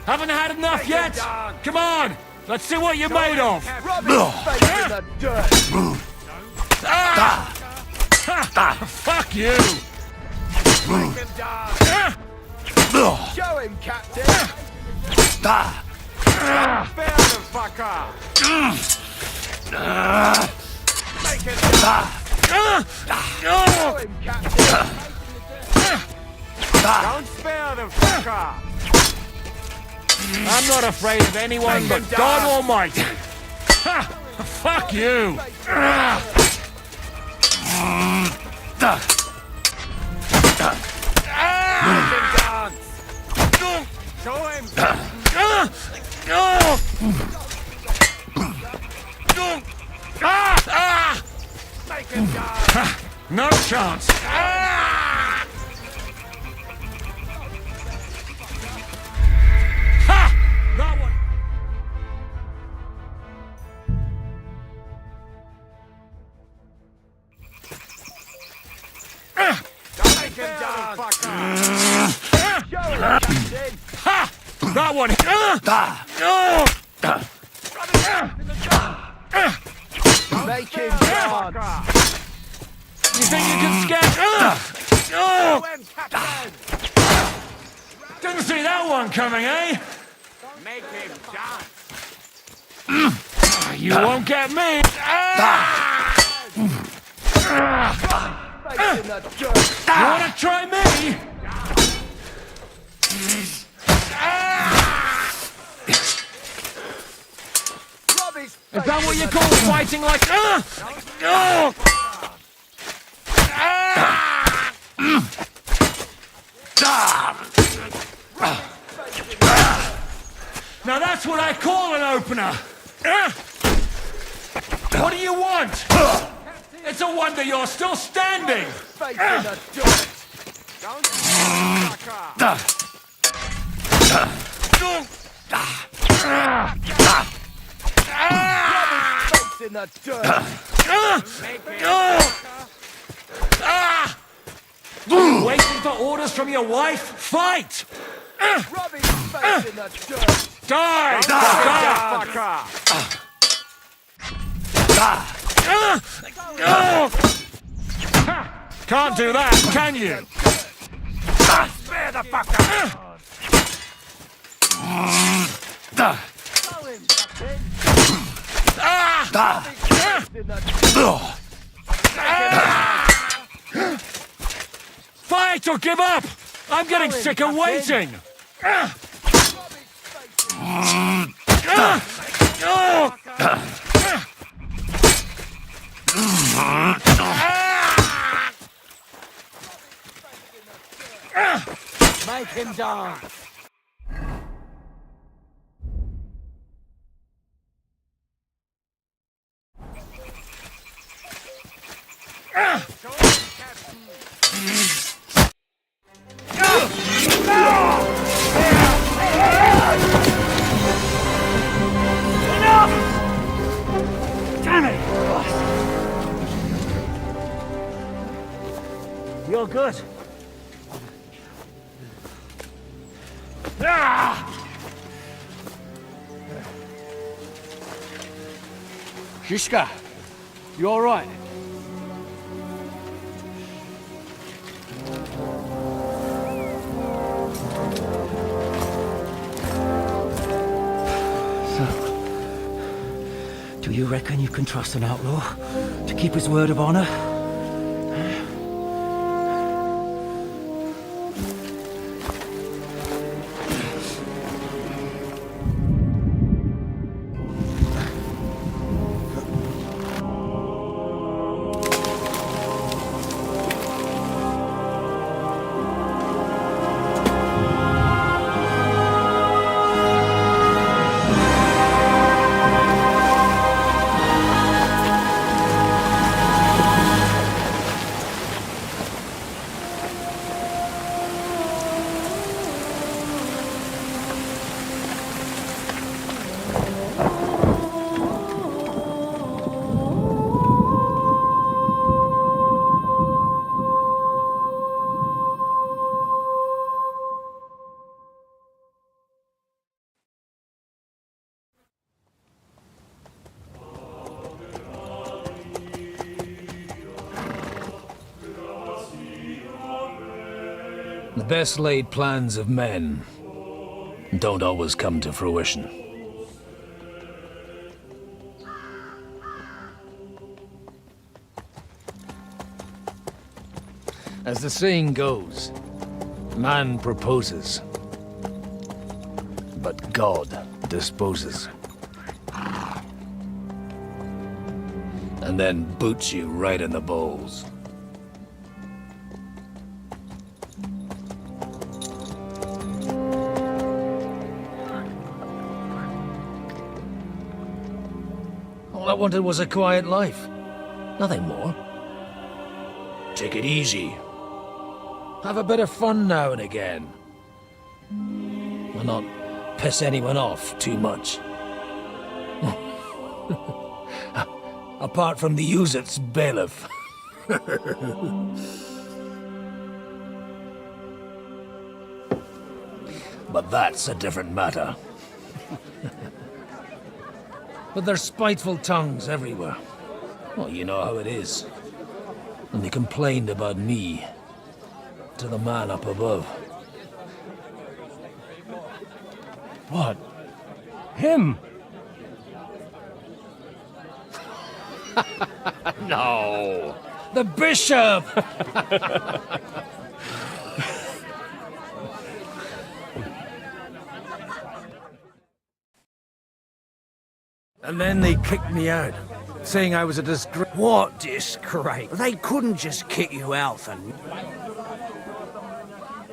Haven't had enough yet? Come on, let's see what you're made of. Fuck you! Make him dance. Show him, Captain. Spare the fucker. Make him dance. Show him, Captain. Don't spare the fucker. I'm not afraid of anyone but God Almighty. Fuck you! Show him. Make him dance. No chance. That one. Make him dance. Show him, Captain. That one. Make him dance. You think you can scare? Show him, Captain. Didn't see that one coming, eh? Make him dance. You won't get me. Face in the dirt. You wanna try me? Is that what you call fighting like? Now that's what I call an opener. What do you want? It's a wonder you're still standing. Face in the dirt. Face in the dirt. Waiting for orders from your wife? Fight! Rub his face in the dirt. Die! Can't do that, can you? Spare the fucker! Fight or give up! I'm getting sick of waiting! Make him dance! Damn it! You're good. Shishka, you all right? Do you reckon you can trust an outlaw to keep his word of honor? The best laid plans of men don't always come to fruition. As the saying goes, man proposes, but God disposes. And then boots you right in the balls. All I wanted was a quiet life. Nothing more. Take it easy. Have a bit of fun now and again. And not piss anyone off too much. Apart from the Uzit's bailiff. But that's a different matter. But there's spiteful tongues everywhere. Well, you know how it is. And they complained about me to the man up above. What? Him? No! The bishop! And then they kicked me out, saying I was a disgrace. What disgrace? They couldn't just kick you out and...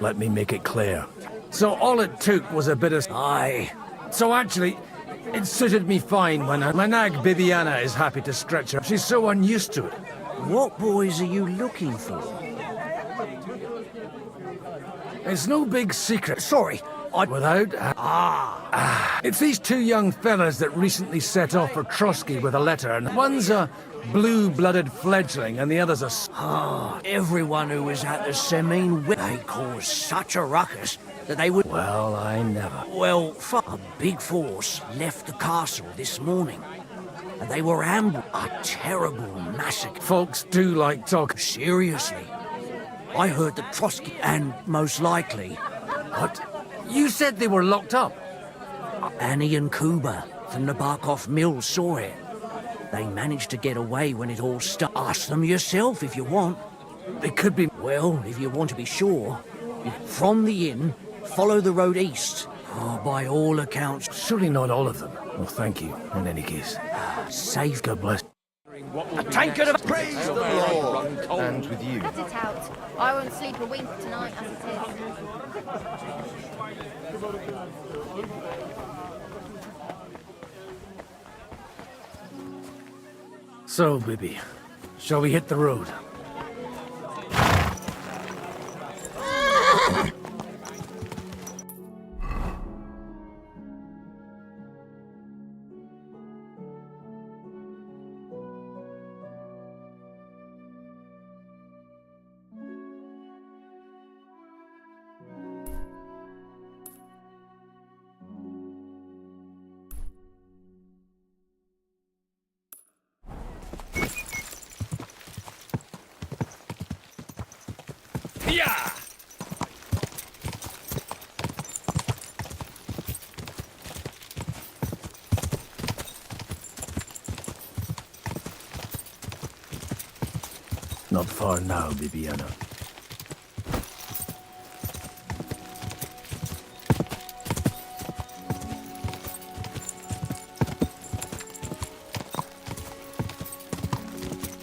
Let me make it clear. So all it took was a bit of... Aye. So actually, it suited me fine when my nag Bibiana is happy to stretch her. She's so unused to it. What boys are you looking for? It's no big secret. Sorry, without... It's these two young fellas that recently set off for Trotsky with a letter, and one's a blue-blooded fledgling, and the other's a... Everyone who was at the Semine, they caused such a ruckus that they would... Well, I never... Well, a big force left the castle this morning, and they were ambushed. A terrible massacre. Folks do like talk. Seriously. I heard that Trotsky, and most likely... What? You said they were locked up? Annie and Kuba from the Barkov Mill saw it. They managed to get away when it all started. Ask them yourself if you want. They could be... Well, if you want to be sure, from the inn, follow the road east. Oh, by all accounts... Surely not all of them. Well, thank you, in any case. Safe. God bless. A tankard of... Praise the Lord! And with you. Let it out. I won't sleep a wink tonight as it is. So, Bibi, shall we hit the road? Yeah! Not far now, Bibiana.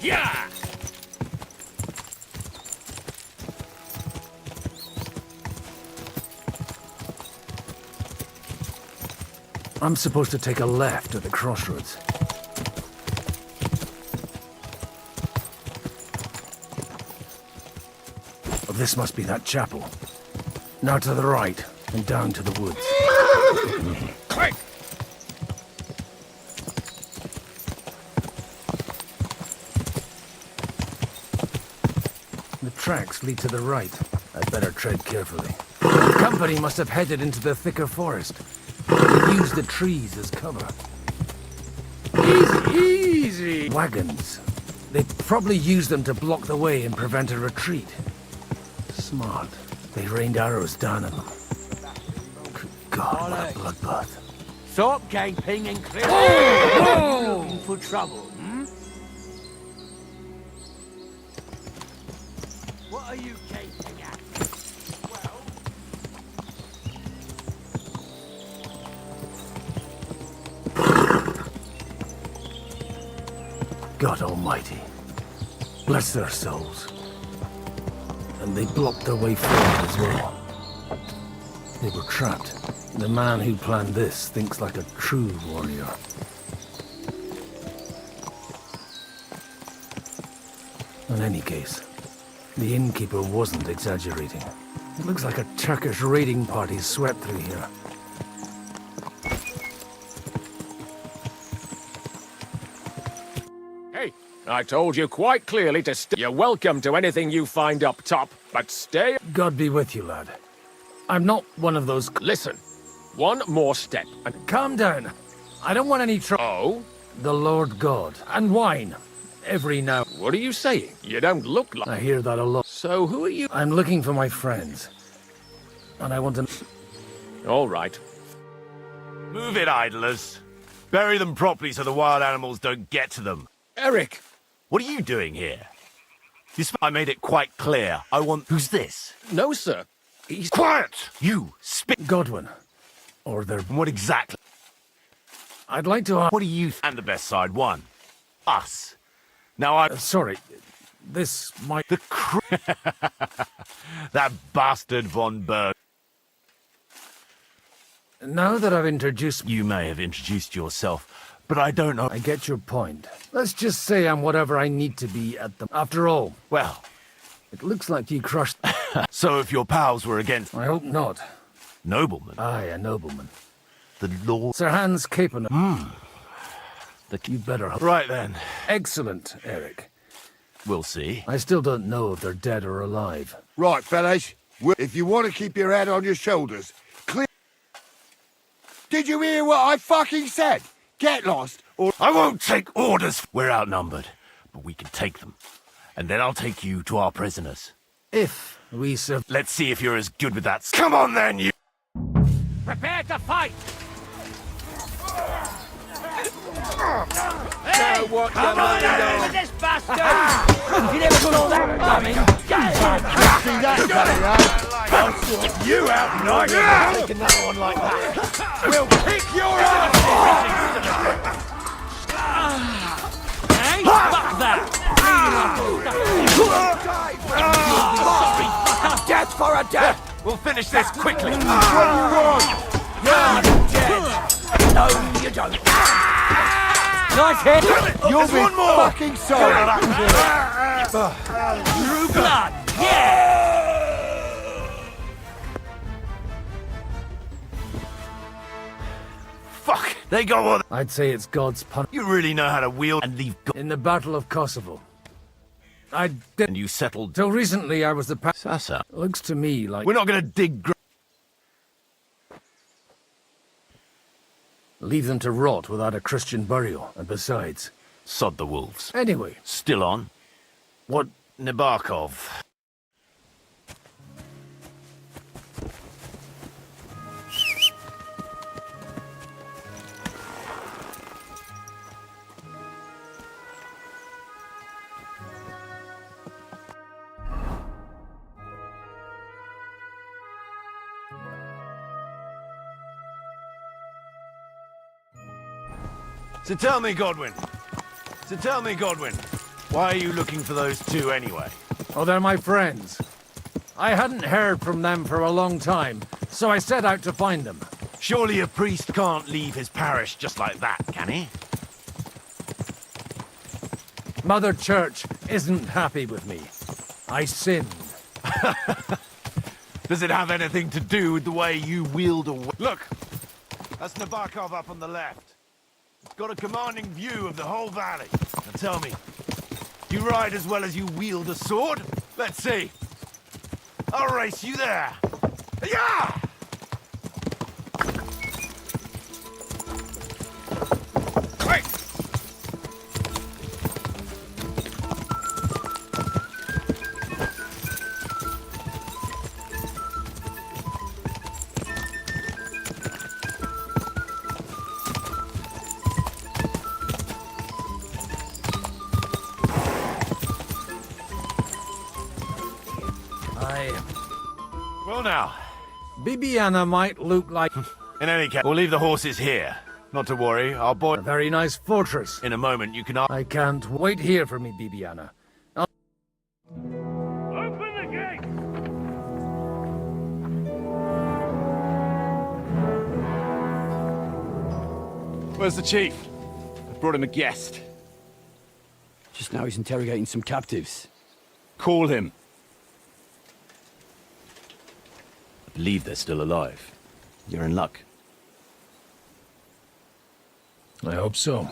Yeah! I'm supposed to take a left at the crossroads. Oh, this must be that chapel. Now to the right, and down to the woods. Quick! The tracks lead to the right. I'd better tread carefully. The company must have headed into the thicker forest. They used the trees as cover. Easy! Wagons. They probably used them to block the way and prevent a retreat. Smart. They rained arrows down on them. Good God, what a bloodbath. Stop gaping and clear. Oh! For trouble, hmm? What are you gaping at? God Almighty. Bless their souls. And they blocked their way forward as well. They were trapped. The man who planned this thinks like a true warrior. In any case, the innkeeper wasn't exaggerating. It looks like a Turkish raiding party swept through here. Hey, I told you quite clearly to stay. You're welcome to anything you find up top, but stay... God be with you, lad. I'm not one of those... Listen, one more step and... Calm down. I don't want any trouble. Oh? The Lord God. And wine. Every now... What are you saying? You don't look like... I hear that a lot. So who are you? I'm looking for my friends. And I want to... All right. Move it, idlers. Bury them properly so the wild animals don't get to them. Eric! What are you doing here? I made it quite clear. I want... Who's this? No, sir. He's... Quiet! You, spit... Godwin. Or their... What exactly? I'd like to... What do you... And the best side won. Us. Now I... sorry. This might... The that bastard von Berg. Now that I've introduced... You may have introduced yourself, but I don't know... I get your point. Let's just say I'm whatever I need to be at the... After all... Well... It looks like you crushed... So if your pals were against... I hope not. Nobleman? Aye, a nobleman. The Lord... Sir Hans Capon. You'd better... Right then. Excellent, Eric. We'll see. I still don't know if they're dead or alive. Right, fellas. If you want to keep your head on your shoulders, clear... Did you hear what I fucking said? Get lost, or... I won't take orders. We're outnumbered, but we can take them. And then I'll take you to our prisoners. If we survive... Let's see if you're as good with that. Come on then, you... Prepare to fight! Hey! Come on then! This bastard! You never saw that coming! See that, Daddy, I'll sort you out tonight. Take another one like that. We'll kick your ass! Hey, fuck that! Death for a death! We'll finish this quickly. What do you want? You're dead! No, you don't! Nice hit! You'll be one more. fucking sorry. True blood! Yeah! Fuck! They go on. I'd say it's God's pun... You really know how to wield and leave... In the Battle of Kosovo. I did... And you settled... Till recently I was the... Sasa. Looks to me like... We're not gonna dig... Leave them to rot without a Christian burial, and besides... Sod the wolves. Anyway. Still on? What? Nabokov. So tell me, Godwin. Why are you looking for those two anyway? Oh, they're my friends. I hadn't heard from them for a long time, so I set out to find them. Surely a priest can't leave his parish just like that, can he? Mother Church isn't happy with me. I sinned. Does it have anything to do with the way you wield a... Look! That's Nabokov up on the left. It's got a commanding view of the whole valley. Now tell me, you ride as well as you wield a sword? Let's see. I'll race you there. Yeah! Quick! Well now, Bibiana might look like... in any case, we'll leave the horses here. Not to worry, our boy... A very nice fortress. In a moment, you can... I can't wait here for me, Bibiana. Open the gate! Where's the chief? I brought him a guest. Just now he's interrogating some captives. Call him. I believe they're still alive. You're in luck. I hope so.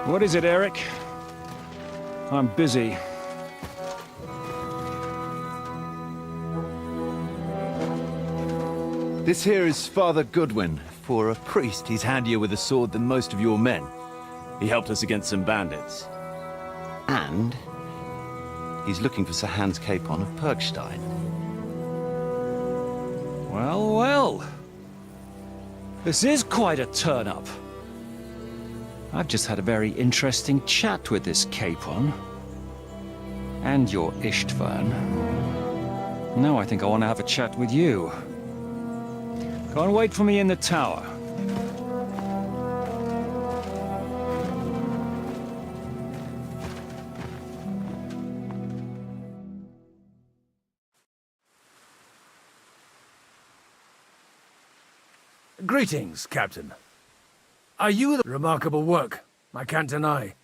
What is it, Eric? I'm busy. This here is Father Goodwin. For a priest, he's handier with a sword than most of your men. He helped us against some bandits. And he's looking for Sir Hans Capon of Perkstein. Well, well. This is quite a turn-up. I've just had a very interesting chat with this Capon. And your Ishtvan. Now I think I want to have a chat with you. Go and wait for me in the tower. Greetings, Captain. Are you the remarkable work? I can't deny.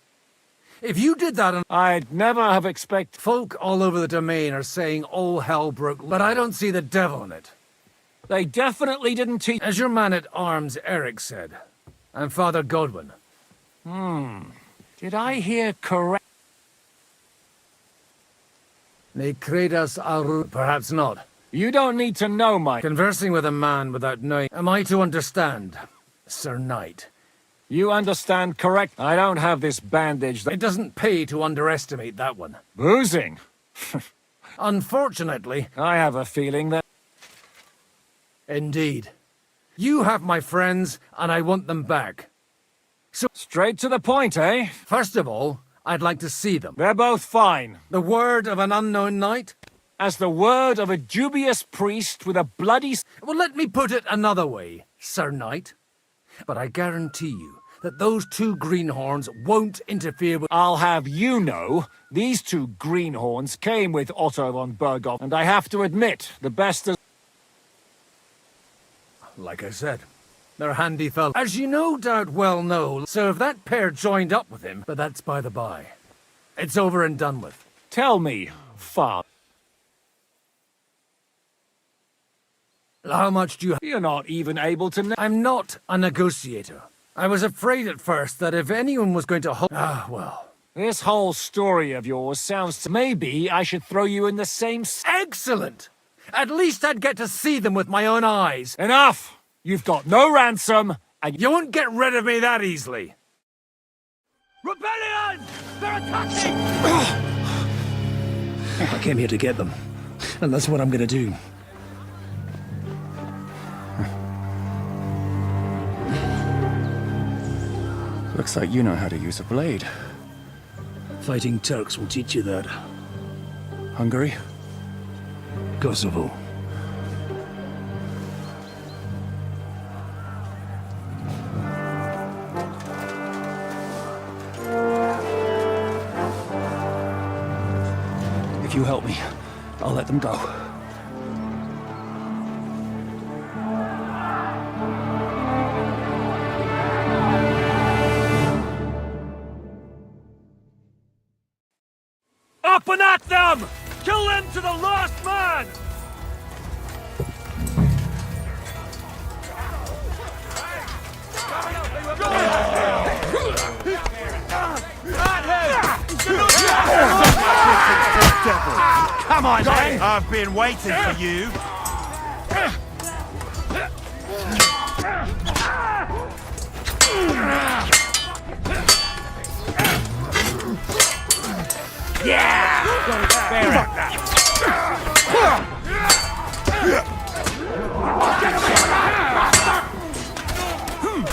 If you did that and I'd never have expected... Folk all over the domain are saying all hell broke, but I don't see the devil in it. They definitely didn't teach... As your man-at-arms Eric said, and Father Godwin. Did I hear correct? Ne credas aru... Perhaps not. You don't need to know, Mike. Conversing with a man without knowing... Am I to understand, Sir Knight? You understand correct? I don't have this bandage that... It doesn't pay to underestimate that one. Boozing? Unfortunately... I have a feeling that... Indeed. You have my friends, and I want them back. So... Straight to the point, eh? First of all, I'd like to see them. They're both fine. The word of an unknown knight? As the word of a dubious priest with a bloody... Well, let me put it another way, Sir Knight. But I guarantee you that those two greenhorns won't interfere with... I'll have you know, these two greenhorns came with Otto von Berghoff, and I have to admit, the best of... Like I said, they're handy fellows. As you no doubt well know, so if that pair joined up with him, but that's by the by. It's over and done with. Tell me, Father. How much do you... You're not even able to... I'm not a negotiator. I was afraid at first that if anyone was going to hold... Ah, well... This whole story of yours sounds... Maybe I should throw you in the same... Excellent! At least I'd get to see them with my own eyes. Enough! You've got no ransom, and... You won't get rid of me that easily. Rebellion! They're attacking! I came here to get them, and that's what I'm gonna do. Looks like you know how to use a blade. Fighting Turks will teach you that. Hungary? Kosovo. If you help me, I'll let them go. Up and at them! Kill them to the last man! Come on, then! I've been waiting for you. Yeah! Fair at that.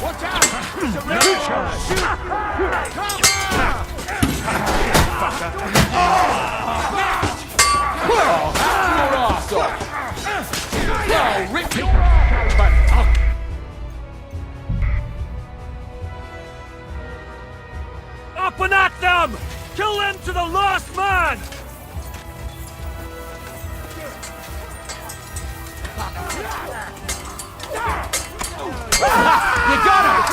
Watch out! Your ass off! Now rip your up and at them! Kill them to the last man! You got it!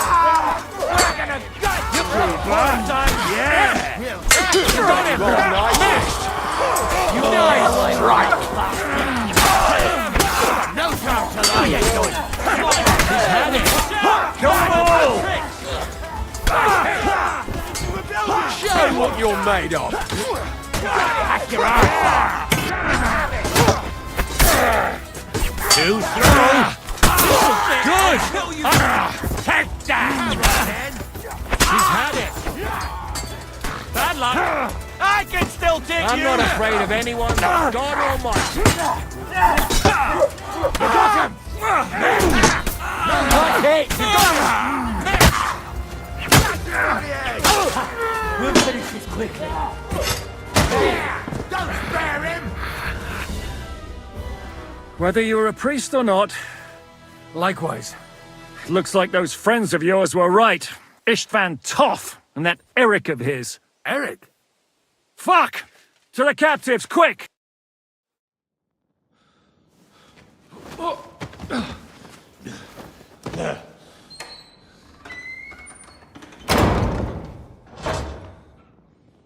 We're gonna gut you! Yeah! You got him! Missed! You nice strike! No time to lie, you doing? He's had it! Come on! Show what you're made of! Hack your ass! Two through! Good! Take that! He's had it! Bad luck! I can still dig you! I'm not afraid of anyone, God Almighty! You got him! Okay, you got him! We'll finish this quickly. Don't spare him! Whether you're a priest or not, likewise. It looks like those friends of yours were right. Istvan Toth and that Eric of his. Eric? Fuck! To the captives, quick!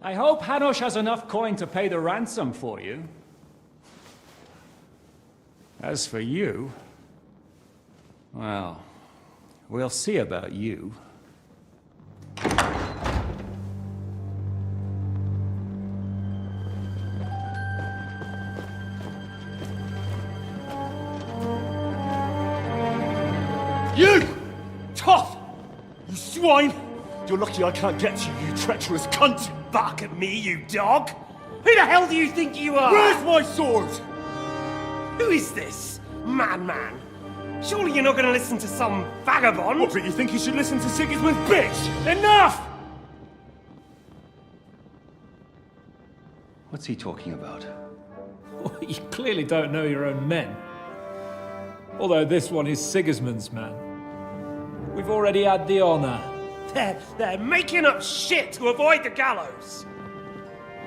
I hope Hanush has enough coin to pay the ransom for you. As for you, well, we'll see about you. You! Tough! You swine! You're lucky I can't get to you, you treacherous cunt! Bark at me, you dog! Who the hell do you think you are? Where's my sword? Who is this? Man. Surely you're not going to listen to some vagabond? What, but you think you should listen to Sigismund's bitch? Enough! What's he talking about? You clearly don't know your own men. Although this one is Sigismund's man. We've already had the honor. They're making up shit to avoid the gallows.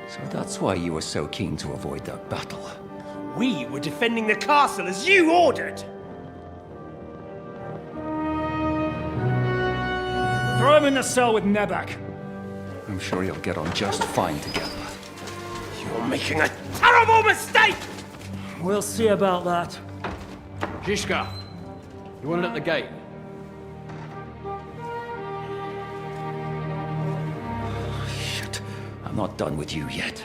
So that's why you were so keen to avoid that battle. We were defending the castle as you ordered. Throw him in the cell with Nebak. I'm sure you'll get on just fine together. You're making a terrible mistake! We'll see about that. Zhishka, you want it at the gate? Shit, I'm not done with you yet.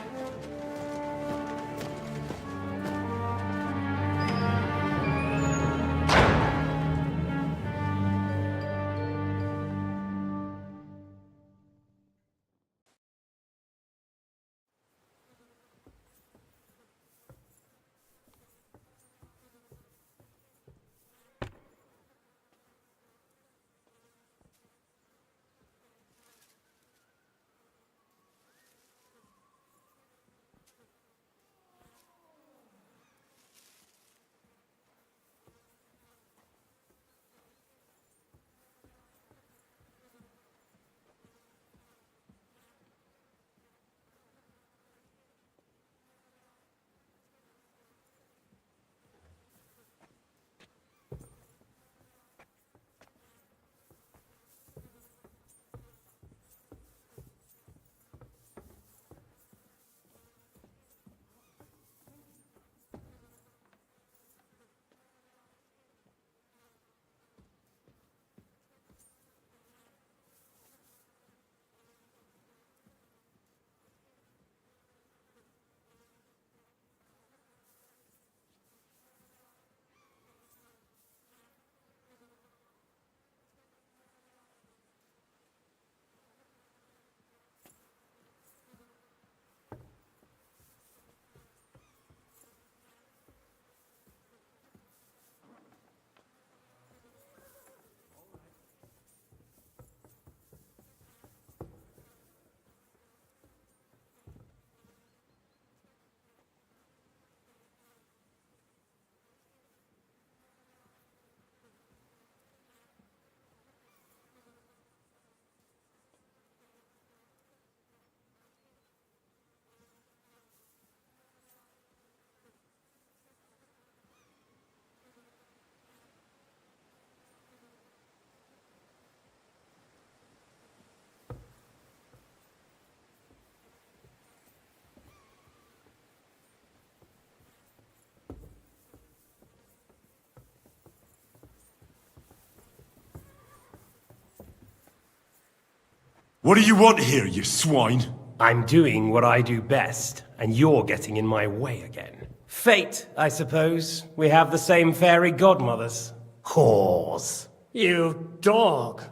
What do you want here, you swine? I'm doing what I do best, and you're getting in my way again. Fate, I suppose. We have the same fairy godmothers. Whores. You dog!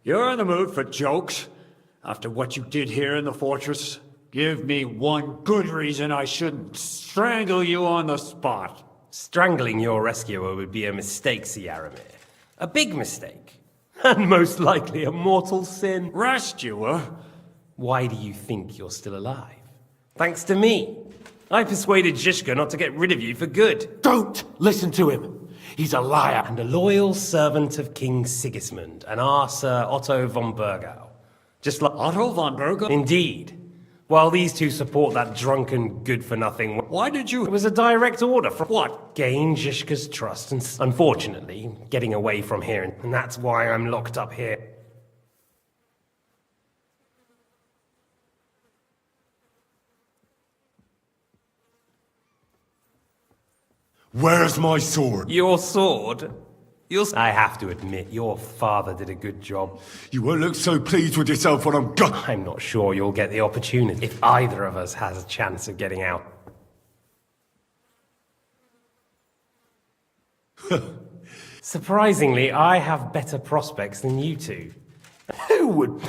You're in the mood for jokes? After what you did here in the fortress? Give me one good reason I shouldn't strangle you on the spot. Strangling your rescuer would be a mistake, Yaramir. A big mistake. And most likely a mortal sin. Rescuer? Why do you think you're still alive? Thanks to me. I persuaded Zhishka not to get rid of you for good. Don't listen to him. He's a liar. And a loyal servant of King Sigismund and our Sir Otto von Burgau. Just like Otto von Burgau? Indeed. While these two support that drunken, good-for-nothing... Why did you... It was a direct order from... What? Gain Zhishka's trust and, unfortunately, getting away from here. And that's why I'm locked up here. Where's my sword? Your sword? I have to admit, your father did a good job. You won't look so pleased with yourself when I'm gone. I'm not sure you'll get the opportunity if either of us has a chance of getting out. Surprisingly, I have better prospects than you two. Who would?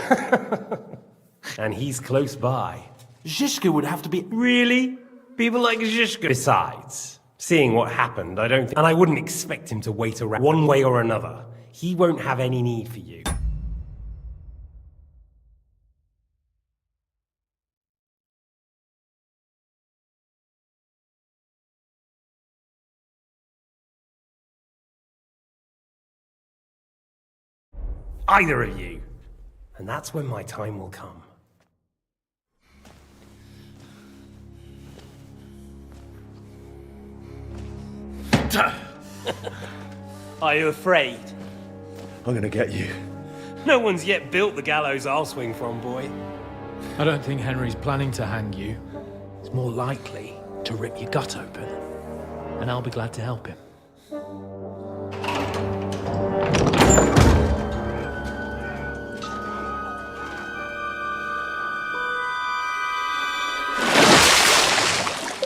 And he's close by. Zhishka would have to be... Really? People like Zhishka? Besides, seeing what happened, I don't think... And I wouldn't expect him to wait around one way or another. He won't have any need for you. Either of you. And that's when my time will come. Are you afraid? I'm gonna get you. No one's yet built the gallows I'll swing from, boy. I don't think Henry's planning to hang you. It's more likely to rip your gut open. And I'll be glad to help him.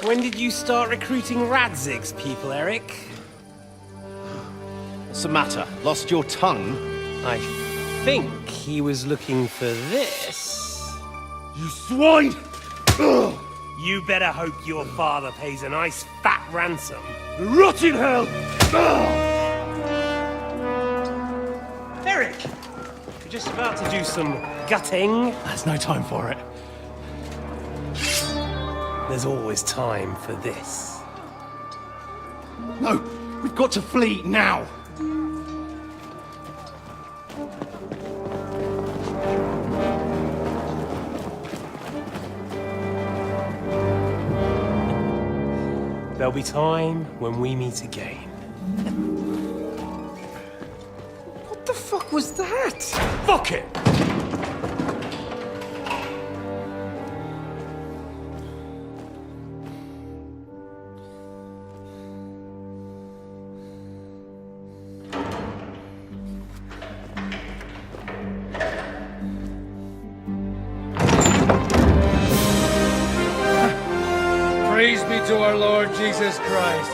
When did you start recruiting Radzig's people, Eric? What's the matter? Lost your tongue? I think he was looking for this. You swine! Ugh. You better hope your father pays a nice fat ransom. Rot in hell! Eric! You're just about to do some gutting. There's no time for it. There's always time for this. No! We've got to flee now! There'll be time when we meet again. What the fuck was that? Fuck it! Praise be to our Lord Jesus Christ.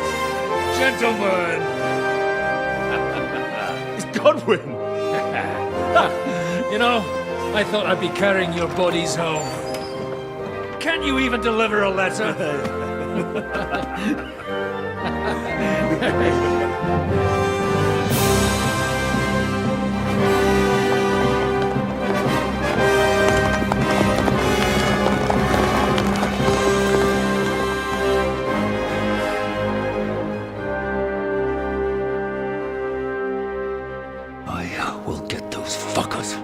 Gentlemen! It's Godwin! You know, I thought I'd be carrying your bodies home. Can't you even deliver a letter? I will get those fuckers.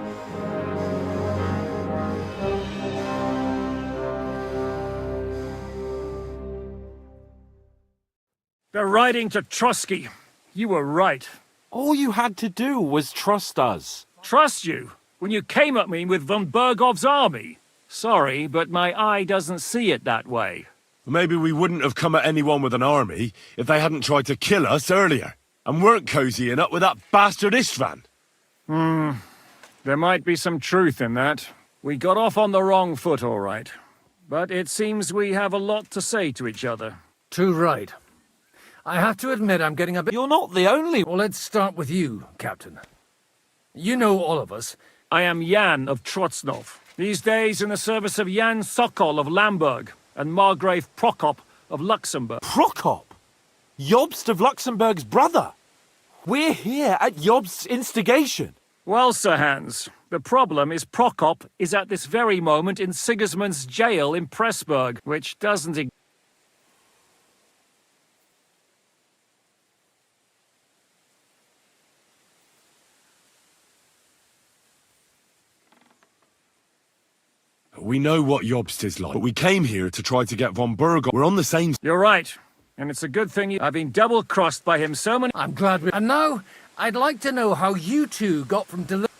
They're riding to Trusky. You were right. All you had to do was trust us. Trust you? When you came at me with von Bergov's army? Sorry, but my eye doesn't see it that way. Maybe we wouldn't have come at anyone with an army if they hadn't tried to kill us earlier, and weren't cozying up with that bastard Istvan. There might be some truth in that. We got off on the wrong foot, all right. But it seems we have a lot to say to each other. Too right. I have to admit I'm getting a bit... You're not the only... Well, let's start with you, Captain. You know all of us. I am Jan of Trotznov. These days in the service of Jan Sokol of Lamberg and Margrave Prokop of Luxembourg. Prokop? Jobst of Luxembourg's brother? We're here at Jobst's instigation. Well, Sir Hans, the problem is Prokop is at this very moment in Sigismund's jail in Pressburg, which doesn't... We know what Jobst is like, but we came here to try to get von Bergov. We're on the same... You're right. And it's a good thing I've been double-crossed by him so many... I'm glad we... And now, I'd like to know how you two got from Deliverance...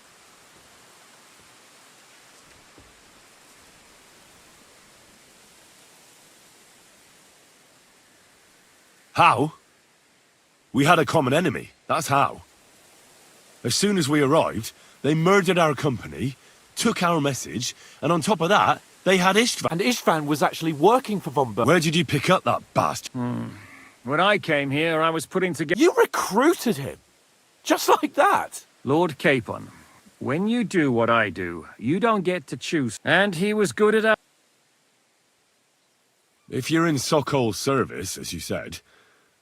How? We had a common enemy, that's how. As soon as we arrived, they murdered our company, took our message, and on top of that, they had Istvan. And Istvan was actually working for von Berg. Where did you pick up that bastard? When I came here, I was putting together... You recruited him? Just like that? Lord Capon, when you do what I do, you don't get to choose. And he was good at that. If you're in Sokol's service, as you said...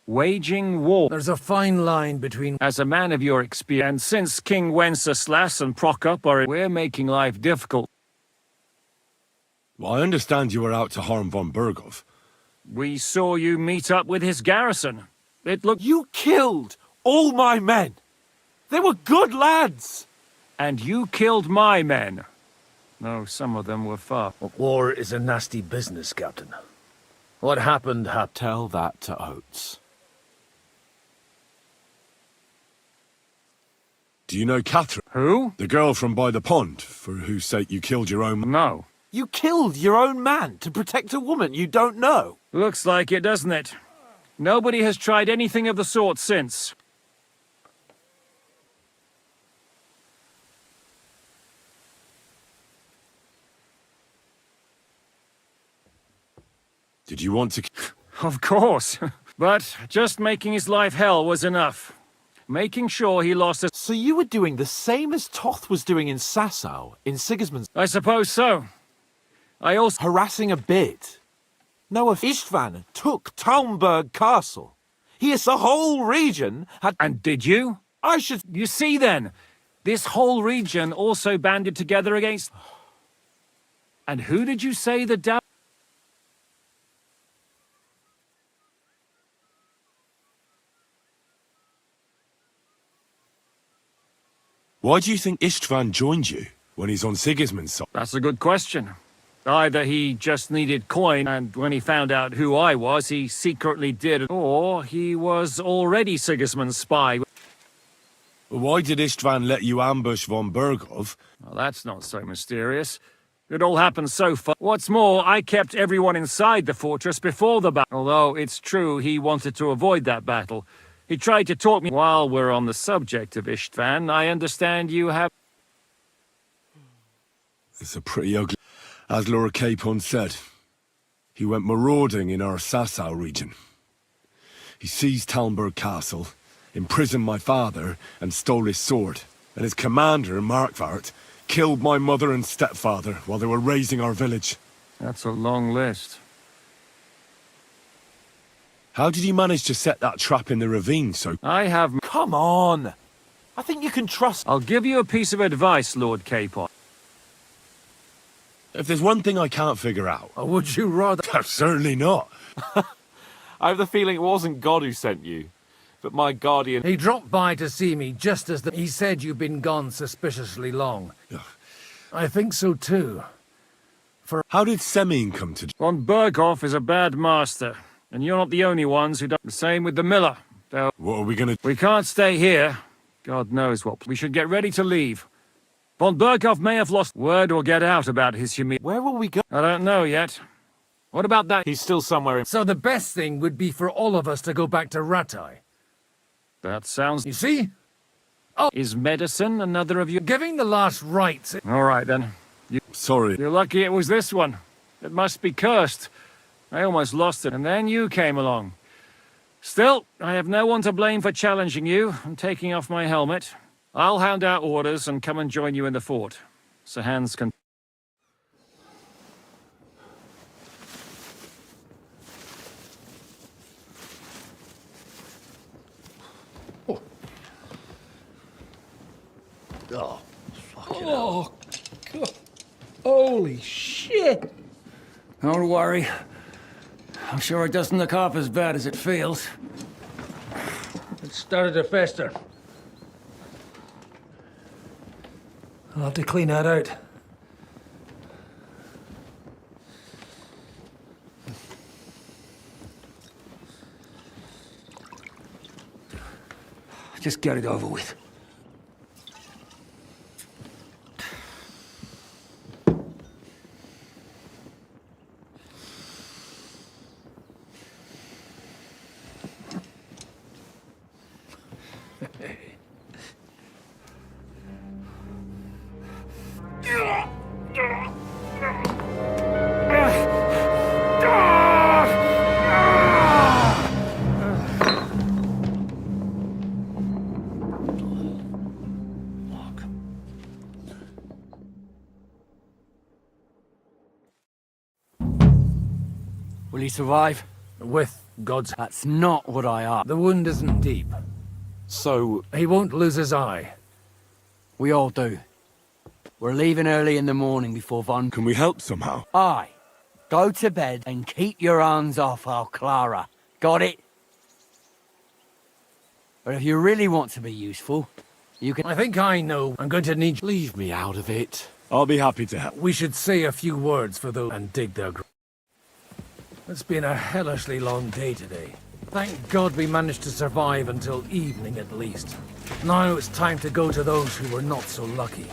Waging war. There's a fine line between... As a man of your experience, and since King Wenceslas and Prokop are... We're making life difficult. Well, I understand you were out to harm von Berghoff. We saw you meet up with his garrison. It looked... You killed all my men! They were good lads! And you killed my men. No, some of them were far. War is a nasty business, Captain. What happened Tell that to Oates. Do you know Catherine? Who? The girl from by the pond, for whose sake you killed your own... No. You killed your own man to protect a woman you don't know. Looks like it, doesn't it? Nobody has tried anything of the sort since. Did you want to... Of course. But just making his life hell was enough. Making sure he lost a... So you were doing the same as Toth was doing in Sasau, in Sigismund's... I suppose so. I also... Harassing a bit. No, if Istvan took Talmberg Castle, yes, the whole region had... And did you? I should... You see then, this whole region also banded together against... And who did you say the doubt... Why do you think Istvan joined you when he's on Sigismund's side? That's a good question. Either he just needed coin, and when he found out who I was, he secretly did it, or he was already Sigismund's spy. Why did Istvan let you ambush von Berghoff? Well, that's not so mysterious. It all happened so fast. What's more, I kept everyone inside the fortress before the battle. Although it's true he wanted to avoid that battle. He tried to talk me. While we're on the subject of Istvan, I understand you have... It's a pretty ugly... As Lord Capon said, he went marauding in our Sasau region. He seized Talmberg Castle, imprisoned my father, and stole his sword. And his commander, Markvart, killed my mother and stepfather while they were raising our village. That's a long list. How did you manage to set that trap in the ravine so... I have... Come on! I think you can trust... I'll give you a piece of advice, Lord Capon. If there's one thing I can't figure out... Or would you rather... Certainly not. I have the feeling it wasn't God who sent you, but my guardian... He dropped by to see me just as he said you've been gone suspiciously long. I think so too. How did Semyon come to... Von Berghoff is a bad master. And you're not the only ones who don't... The same with the miller. What are we gonna... We can't stay here. God knows what. We should get ready to leave. Von Berghoff may have lost... Word will get out about his humility. Where will we go? I don't know yet. What about that? He's still somewhere in... So the best thing would be for all of us to go back to Ratai. That sounds... You see? Oh, is medicine another of you? Giving the last rites... All right, then. Sorry. You're lucky it was this one. It must be cursed. I almost lost it, and then you came along. Still, I have no one to blame for challenging you and taking off my helmet. I'll hand out orders and come and join you in the fort. Sir Hans can... Oh, fucking hell. God. Holy shit! Don't worry. I'm sure it doesn't look half as bad as it feels. It started to fester. I'll have to clean that out. Just get it over with. Will he survive? With God's... That's not what I asked. The wound isn't deep. So... He won't lose his eye. We all do. We're leaving early in the morning before Von... Can we help somehow? Aye. Go to bed and keep your hands off our Clara. Got it? But if you really want to be useful, you can... I think I know. I'm going to need... Leave me out of it. I'll be happy to help. We should say a few words for those and dig their... It's been a hellishly long day today. Thank God we managed to survive until evening at least. Now it's time to go to those who were not so lucky.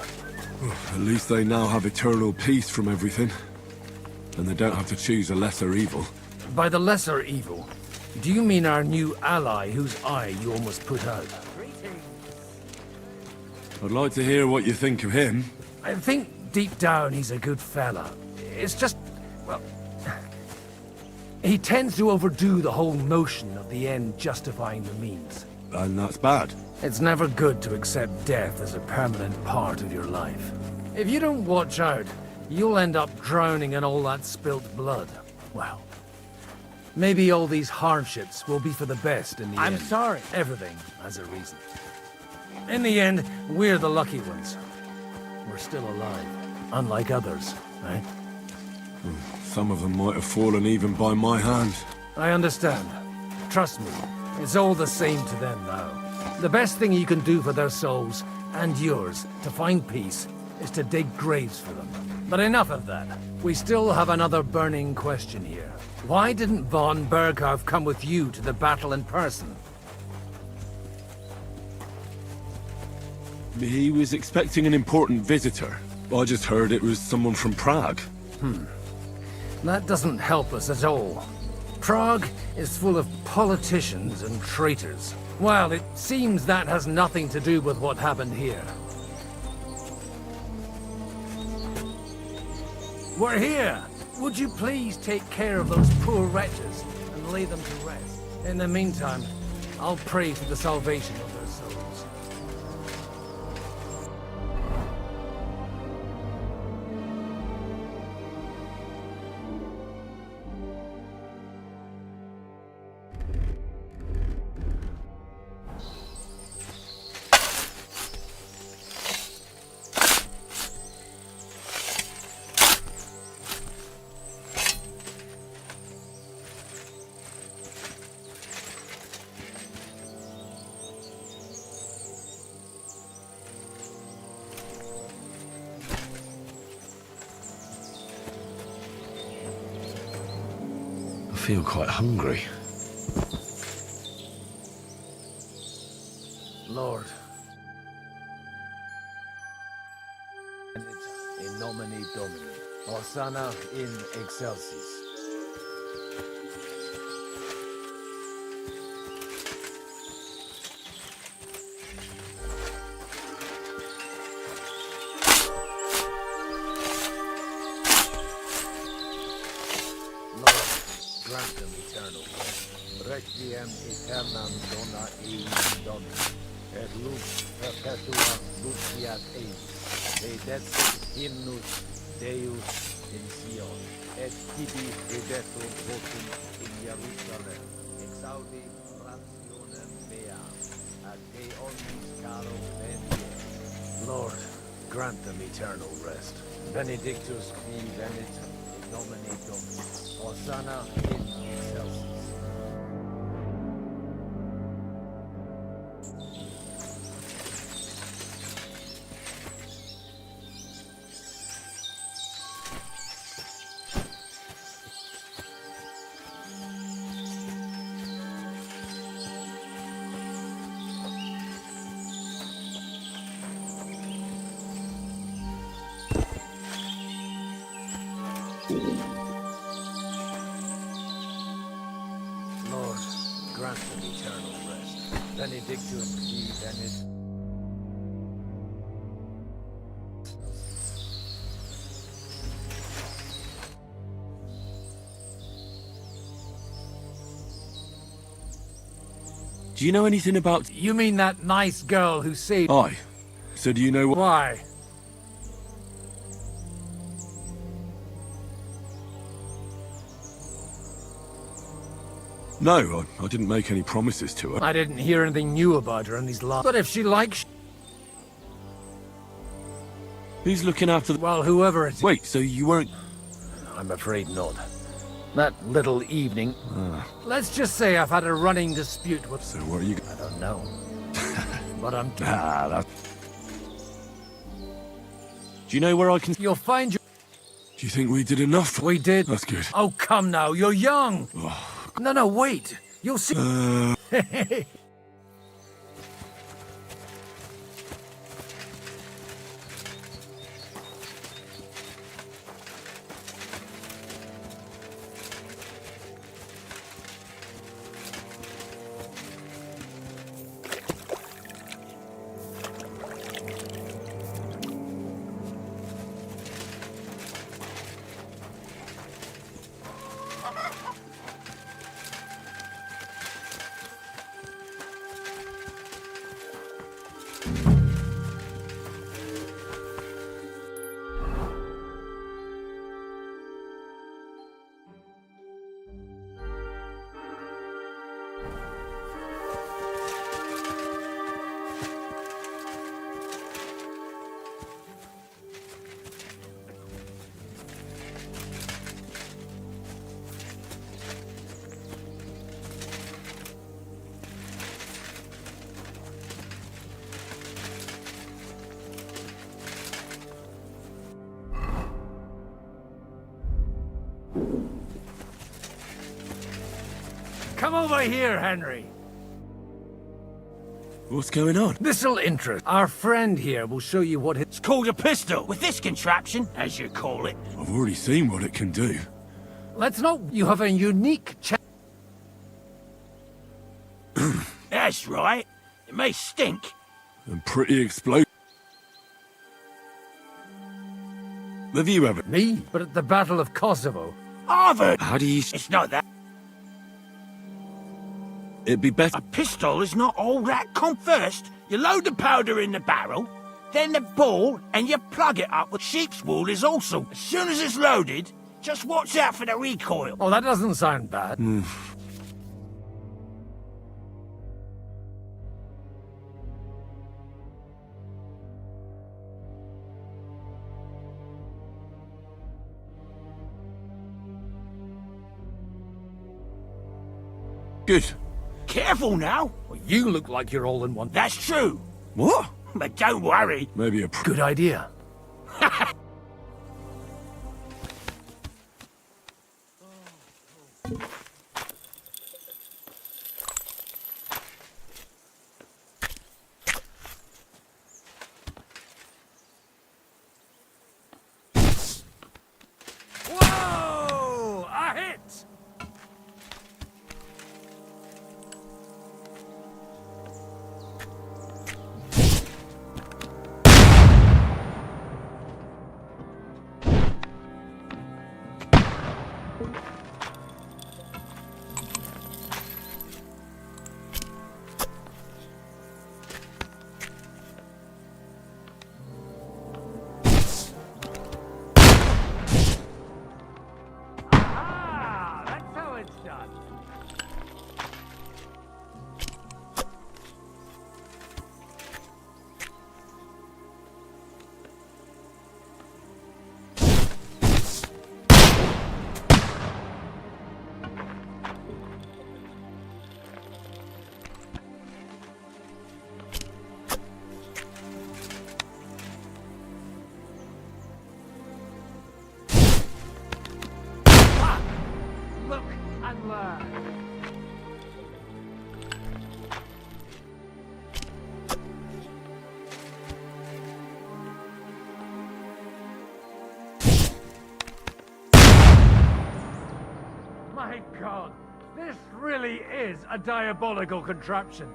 At least they now have eternal peace from everything. And they don't have to choose a lesser evil. By the lesser evil, do you mean our new ally whose eye you almost put out? I'd like to hear what you think of him. I think deep down he's a good fella. It's just, well... He tends to overdo the whole notion of the end justifying the means. And that's bad. It's never good to accept death as a permanent part of your life. If you don't watch out, you'll end up drowning in all that spilt blood. Well, maybe all these hardships will be for the best in the end. I'm sorry. Everything has a reason. In the end, we're the lucky ones. We're still alive, unlike others, right? Some of them might have fallen even by my hand. I understand. Trust me, it's all the same to them now. The best thing you can do for their souls, and yours, to find peace, is to dig graves for them. But enough of that. We still have another burning question here. Why didn't von Berghoff come with you to the battle in person? He was expecting an important visitor. I just heard it was someone from Prague. That doesn't help us at all. Prague is full of politicians and traitors. Well, it seems that has nothing to do with what happened here. We're here! Would you please take care of those poor wretches and lay them to rest? In the meantime, I'll pray for the salvation of their souls. I feel quite hungry. Lord. In nomine Domini. Hosanna in excelsis. Grant them eternal rest. Requiem aeternam dona eis Domini, et lux perpetua luciat eis, redescit hymnus Deus in Sion, et tibi redetur votum in Jerusalem, exaudi rationem meam, ad te omnis caro venie. Lord, grant them eternal rest. Benedictus qui venit in nomine Domini. Hosanna in excelsis. grant them eternal rest. Benedictus qui venis. Do you know anything about... You mean that nice girl who saved... Aye. So do you know what... Why? No, I didn't make any promises to her. I didn't hear anything new about her in these last... But if she likes... Who's looking after the... Well, whoever it is... Wait, so you weren't... I'm afraid not. That little evening... Let's just say I've had a running dispute with... So what are you... I don't know. But I'm... that... Do you know where I can... You'll find your... Do you think we did enough? We did. That's good. Oh, come now, you're young. No, wait. You'll see... Come over here, Henry. What's going on? This'll interest. Our friend here will show you what it's called a pistol. With this contraption, as you call it. I've already seen what it can do. Let's not... You have a unique That's right. It may stink. And pretty explosive. Have you ever... Me? But at the Battle of Kosovo. Harvard! How do you... It's not that. It'd be better... A pistol is not all that. Come first, you load the powder in the barrel, then the ball, and you plug it up with sheep's wool is also. As soon as it's loaded, just watch out for the recoil. Oh, that doesn't sound bad. Good. Careful now. Well, you look like you're all in one. That's true. What? But don't worry. Maybe a... Good idea. Whoa! A hit! Look and learn. My God, this really really is a diabolical contraption.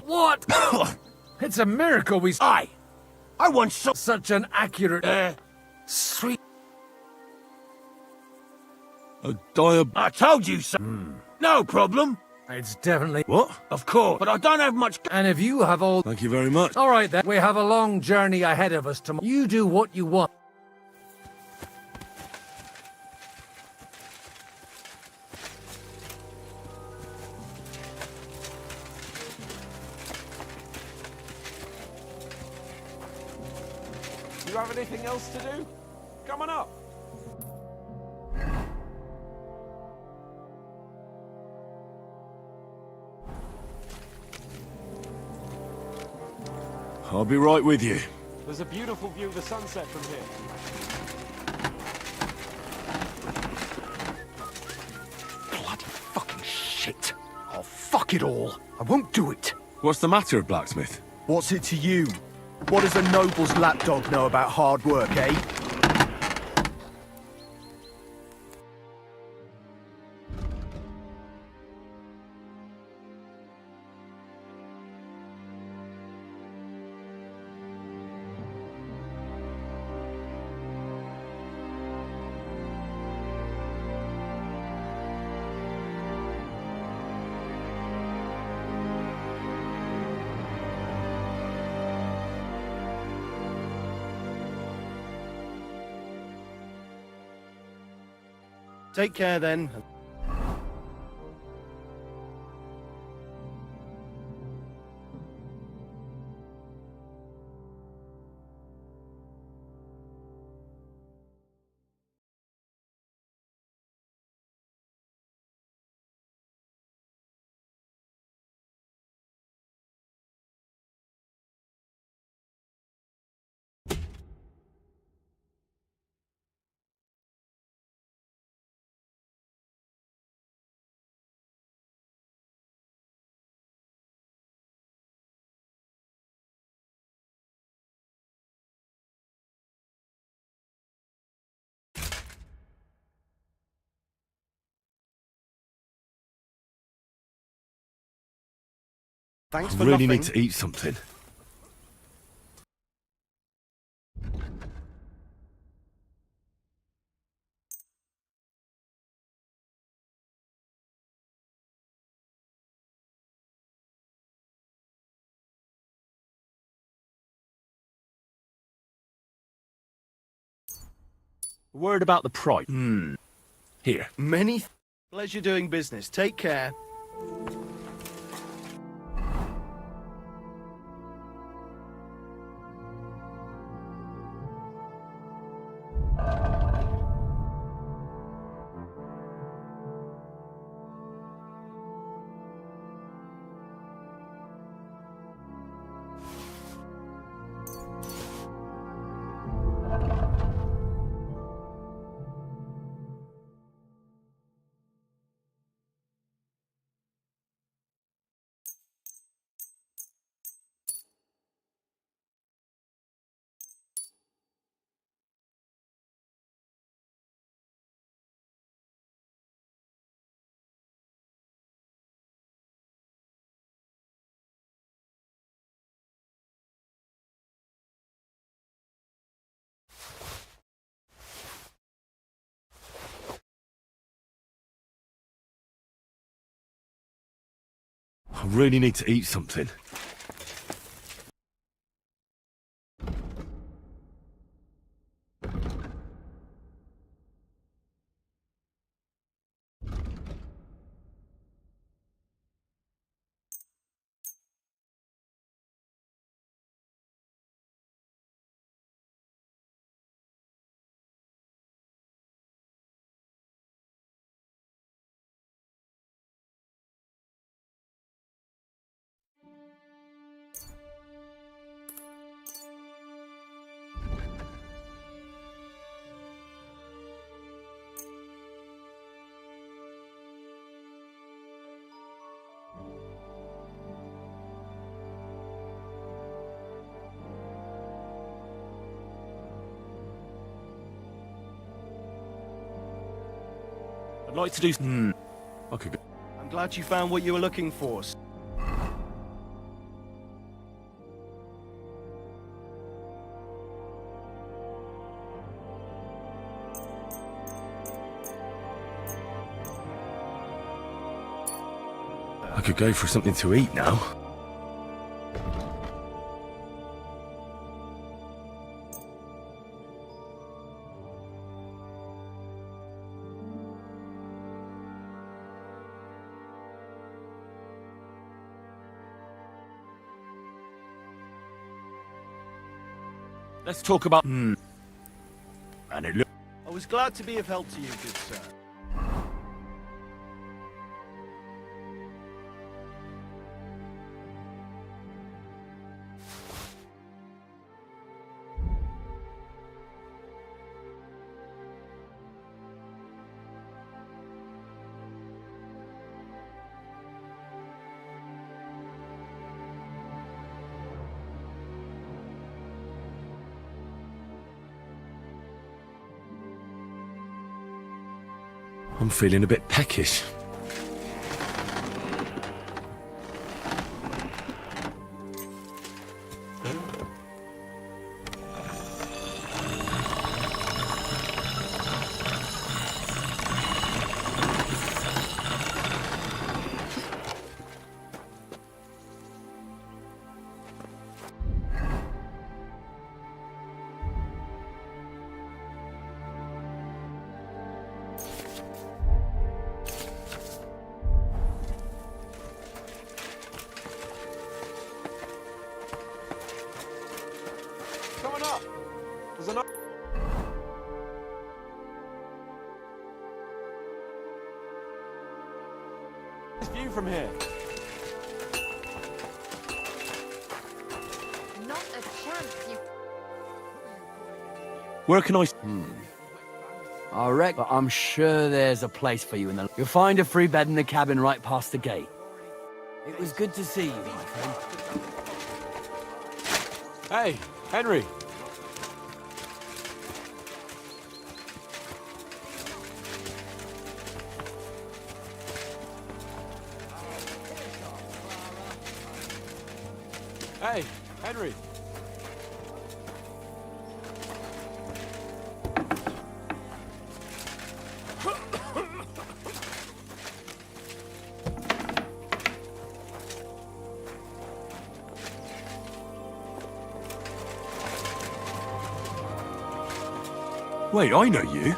What? It's a miracle we... I want such an accurate... sweet... I told you so. No problem. It's definitely... What? Of course, but I don't have much... And if you have all... Thank you very much. All right, then. We have a long journey ahead of us tomorrow. You do what you want. You have anything else to do? Come on up. I'll be right with you. There's a beautiful view of the sunset from here. Bloody fucking shit. Oh, fuck it all. I won't do it. What's the matter, Blacksmith? What's it to you? What does a noble's lapdog know about hard work, eh? Take care then. Thanks I for really nothing. need to eat something. A word about the price. Here. Many pleasure doing business. Take care. I really need to eat something. I'd like to do... I could go... I'm glad you found what you were looking for. I could go for something to eat now. Let's talk about... And it look... I was glad to be of help to you, good sir. I'm feeling a bit peckish. Coming up! There's another... Nice view from here. Not a chance, you... Where can I... I reckon, but I'm sure there's a place for you in the... You'll find a free bed in the cabin right past the gate. It was good to see you, my friend. Hey, Henry. Hey, Henry. Wait, I know you.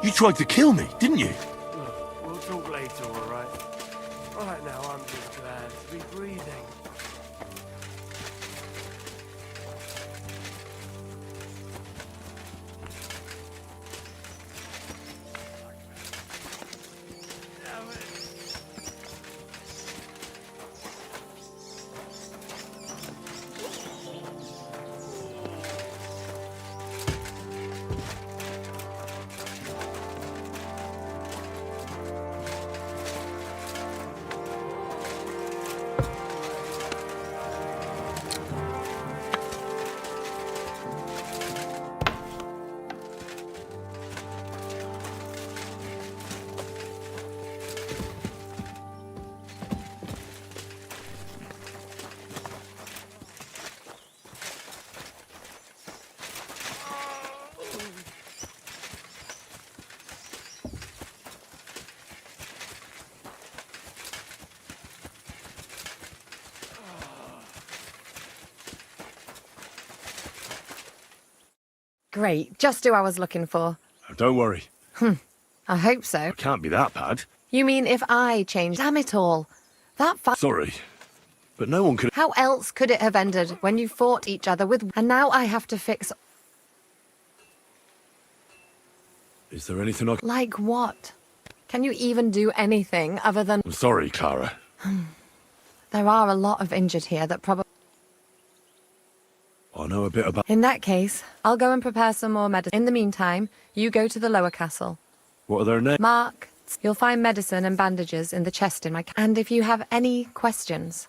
You tried to kill me, didn't you? We'll talk later, all right? Right now, I'm just glad to be breathing. Great, just who I was looking for. Don't worry. I hope so. It can't be that bad. You mean if I changed? Damn it all. That Sorry. But no one could... How else could it have ended when you fought each other with... And now I have to fix... Is there anything I can... Like what? Can you even do anything other than... I'm sorry, Clara. There are a lot of injured here that probably... I know a bit about... In that case, I'll go and prepare some more medicine. In the meantime, you go to the lower castle. What are their names? Mark, you'll find medicine and bandages in the chest in my... And if you have any questions...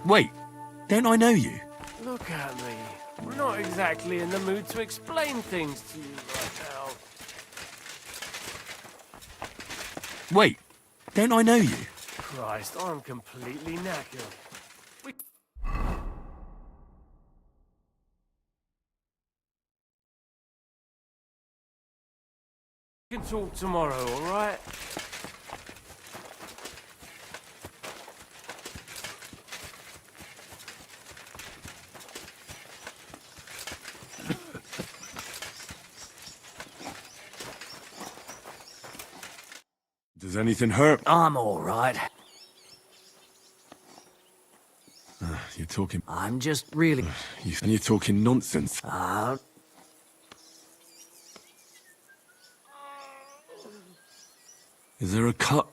Wait, don't I know you? Look at me. I'm not exactly in the mood to explain things to you right now. Wait, don't I know you? Christ, I'm completely knackered. We can talk tomorrow, all right? Does anything hurt? I'm all right. You're talking... I'm just really... And you're talking nonsense. Is there a cut?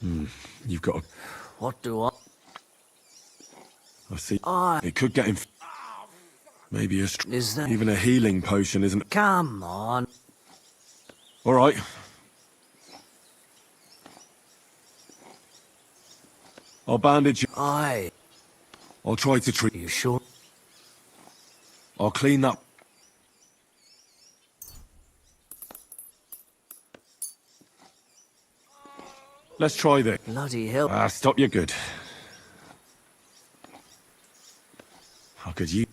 You've got a... What do I... I see. It could get him... Maybe a... Is there... Even a healing potion isn't... Come on. All right. I'll bandage you. I'll try to treat... You sure? I'll clean that... Let's try this. Bloody hell. Stop, you're good. How could you...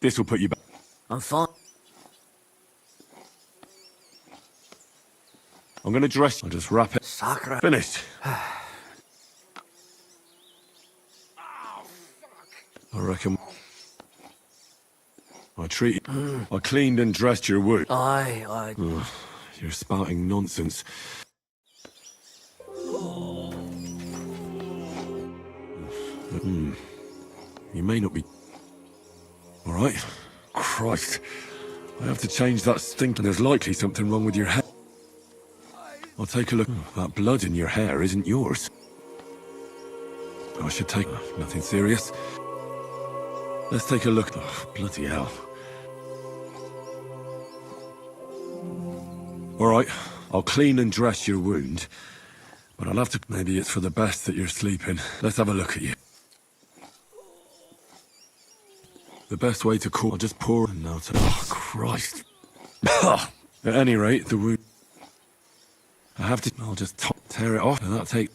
This will put you back. I'm fine. I'm gonna dress... I'll just wrap it. Sacre. Finished. I reckon... I treated... I cleaned and dressed your wound. Ugh, you're spouting nonsense. You may not be... All right? Christ. I have to change that stink, and there's likely something wrong with your hair. I'll take a look. That blood in your hair isn't yours. I should take... Nothing serious. Let's take a look. Oh, bloody hell. All right, I'll clean and dress your wound. But I'll have to... Maybe it's for the best that you're sleeping. Let's have a look at you. The best way to cool... I'll just pour... And now to... Oh, Christ. At any rate, the wound... I have to... I'll just tear it off, and that'll take...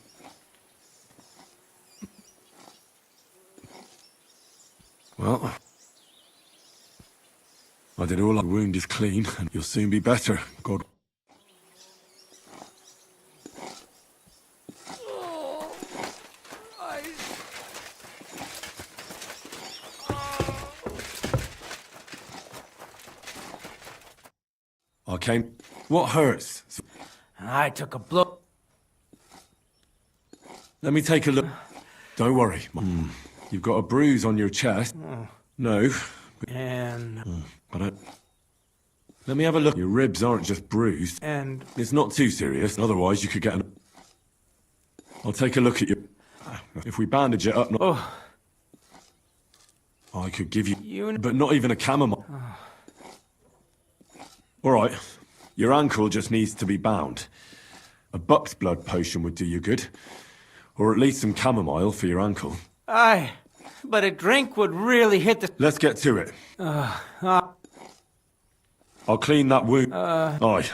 Well... I did all... The wound is clean, and you'll soon be better. God... I came... What hurts? I took a blow. Let me take a look. Don't worry. You've got a bruise on your chest. No. I don't... Let me have a look. Your ribs aren't just bruised. And... It's not too serious. Otherwise, you could get an... I'll take a look at you. If we bandage it up... I could give you... But not even a chamomile. All right. Your ankle just needs to be bound. A buck's blood potion would do you good. Or at least some chamomile for your ankle. Aye, but a drink would really hit the... Let's get to it. I'll clean that wound. Aye.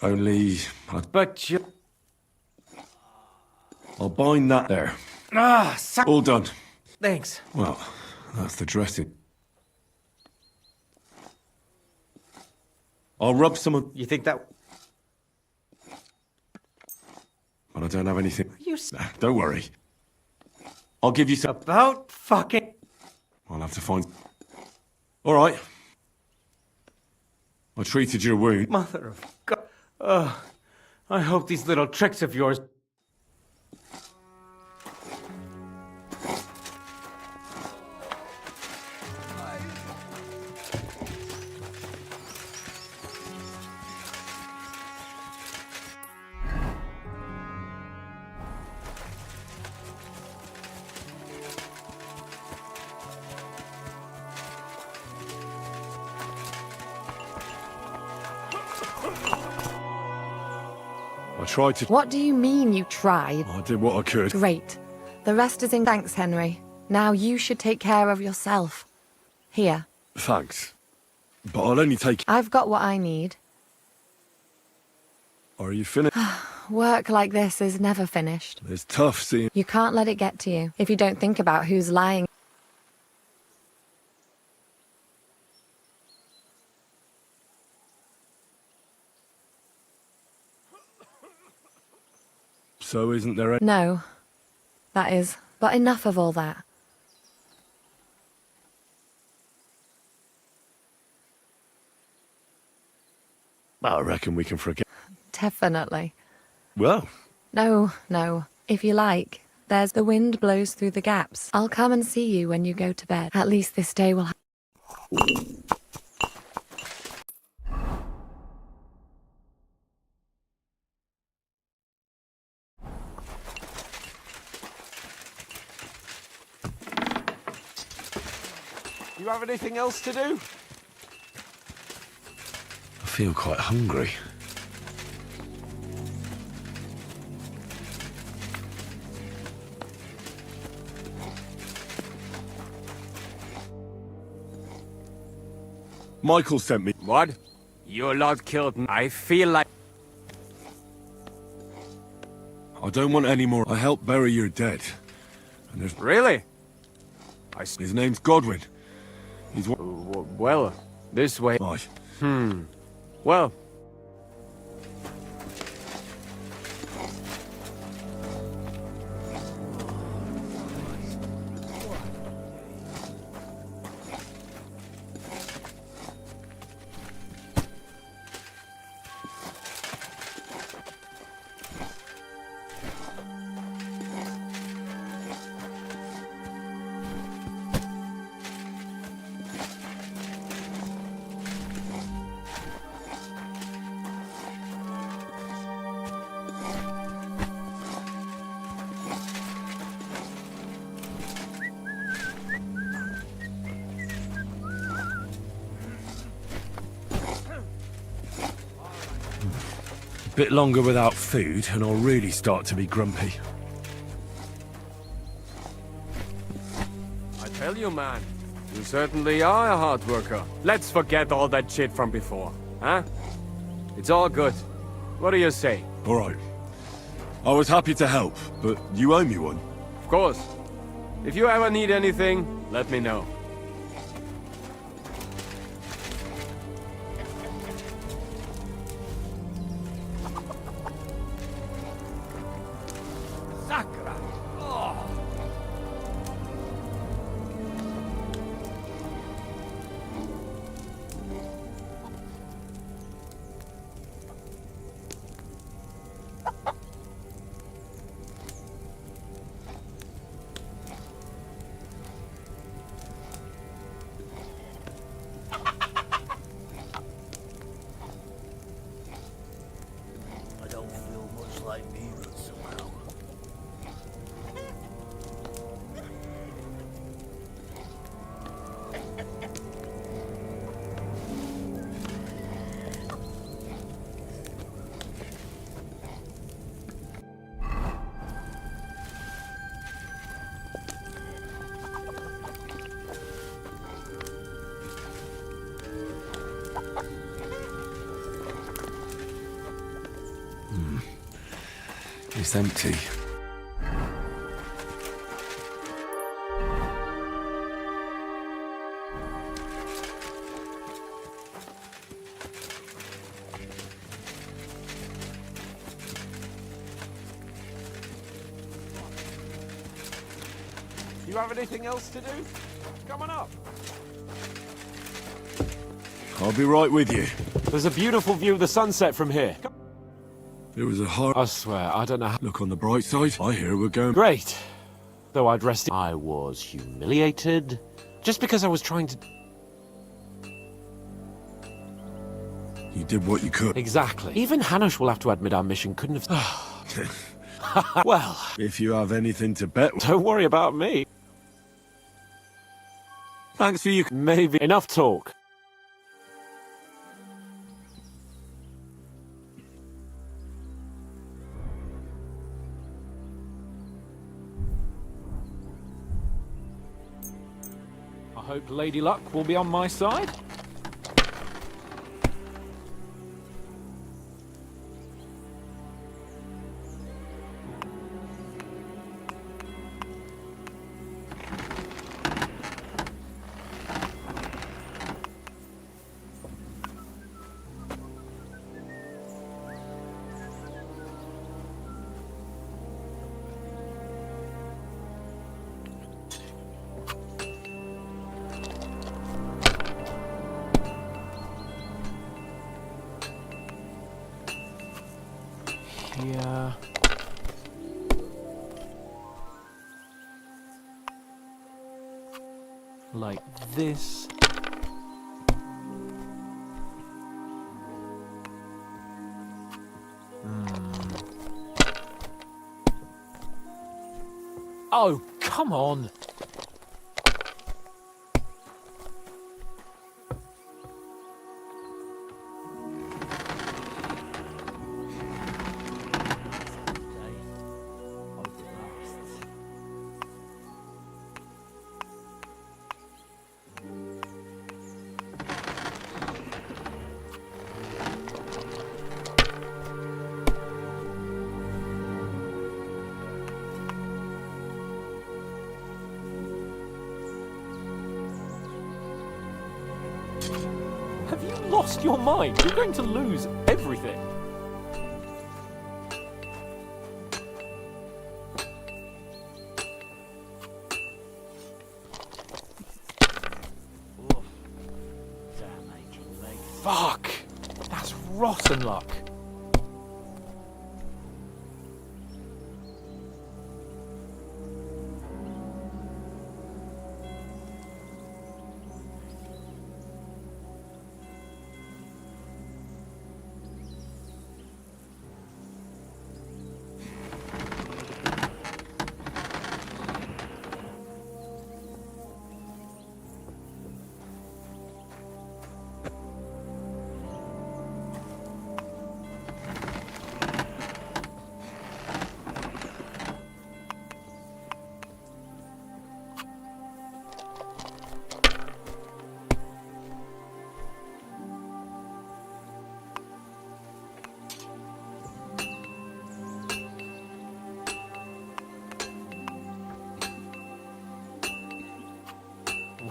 Only... But you... I'll bind that there. All done. Thanks. Well, that's the dressing. I'll rub some of... You think that... But I don't have anything... You... Don't worry. I'll give you some... About fucking... I'll have to find... All right. I treated your wound. Mother of God. I hope these little tricks of yours... tried to... What do you mean you tried? I did what I could. Great. The rest is in thanks, Henry. Now you should take care of yourself. Here. Thanks. But I'll only take... I've got what I need. Are you finished? Work like this is never finished. It's tough seeing... You can't let it get to you if you don't think about who's lying. So isn't there any... No. That is. But enough of all that. I reckon we can forget... Definitely. Well, No, no. If you like. There's the wind blows through the gaps. I'll come and see you when you go to bed. At least this day will... You have anything else to do? I feel quite hungry. Michael sent me... What? Your lot killed me. I feel like... I don't want any more. I helped bury your dead. And there's... Really? His name's Godwin. He's... Well, this way... Right. Well... Bit longer without food, and I'll really start to be grumpy. I tell you, man, you certainly are a hard worker. Let's forget all that shit from before, huh? It's all good. What do you say? All right. I was happy to help, but you owe me one. Of course. If you ever need anything, let me know. Sakra! Oh. I don't feel much like me somehow. It's empty. You have anything else to do? Come on up. I'll be right with you. There's a beautiful view of the sunset from here. There was a hard... I swear, I don't know how... Look on the bright side. I hear we're going... Great. Though I'd rest... I was humiliated. Just because I was trying to... You did what you could. Exactly. Even Hanush will have to admit our mission couldn't have... Well... If you have anything to bet with... Don't worry about me. Thanks for you... Maybe... Enough talk. I hope Lady Luck will be on my side. Here. Like this. Oh, come on. Have you lost your mind? You're going to lose everything. Fuck! That's rotten luck.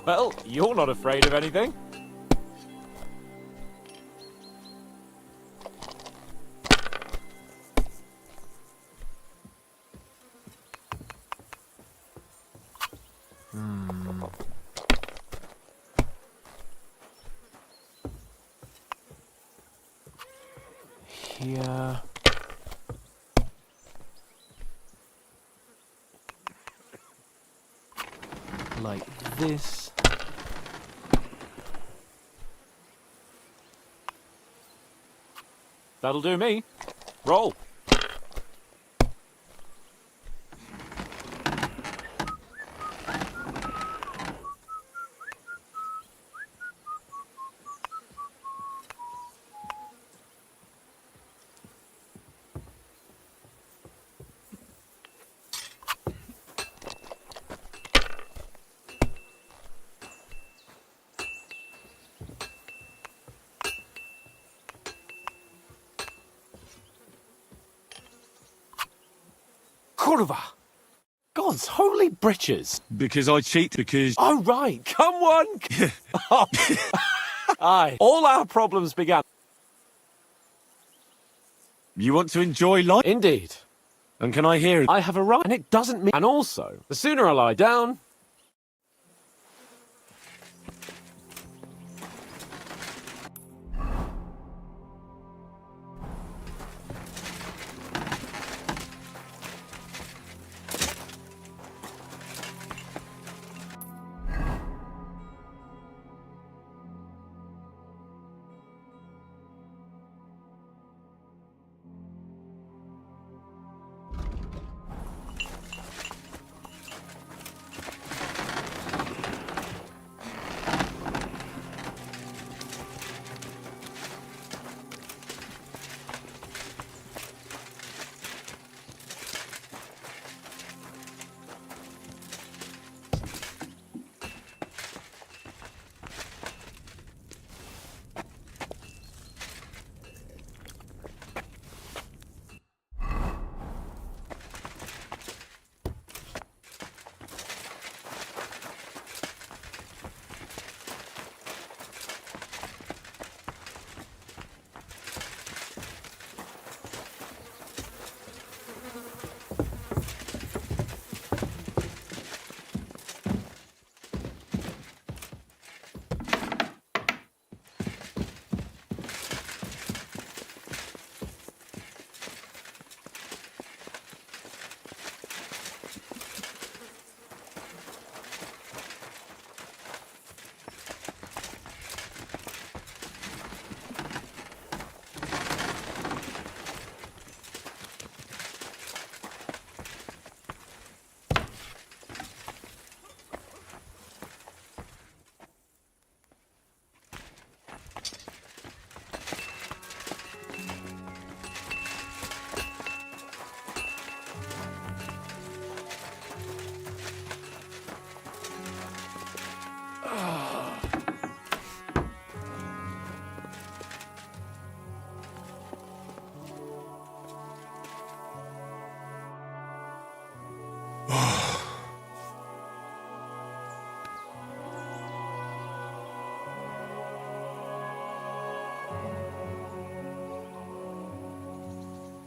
Well, you're not afraid of anything. Here. Like this. That'll do me. Roll. Kurva! God's holy britches! Because I cheat, because... Oh, right! Come on! Oh. Aye, all our problems began... You want to enjoy life? Indeed. And can I hear... I have a right, and it doesn't mean... And also, the sooner I lie down...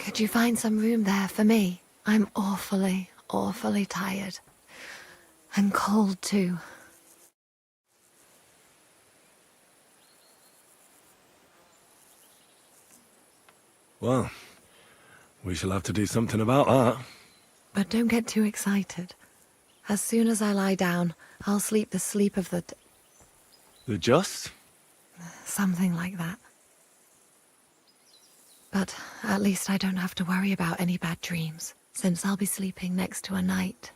Could you find some room there for me? I'm awfully, awfully tired. And cold, too. Well, we shall have to do something about that. But don't get too excited. As soon as I lie down, I'll sleep the sleep of the... The just? Something like that. But at least I don't have to worry about any bad dreams, since I'll be sleeping next to a knight.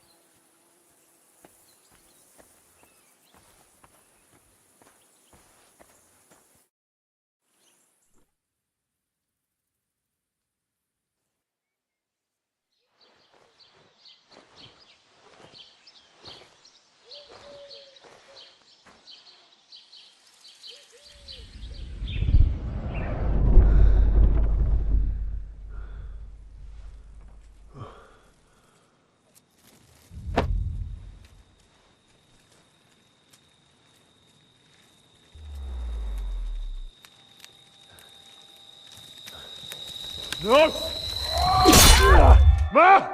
No! Ma!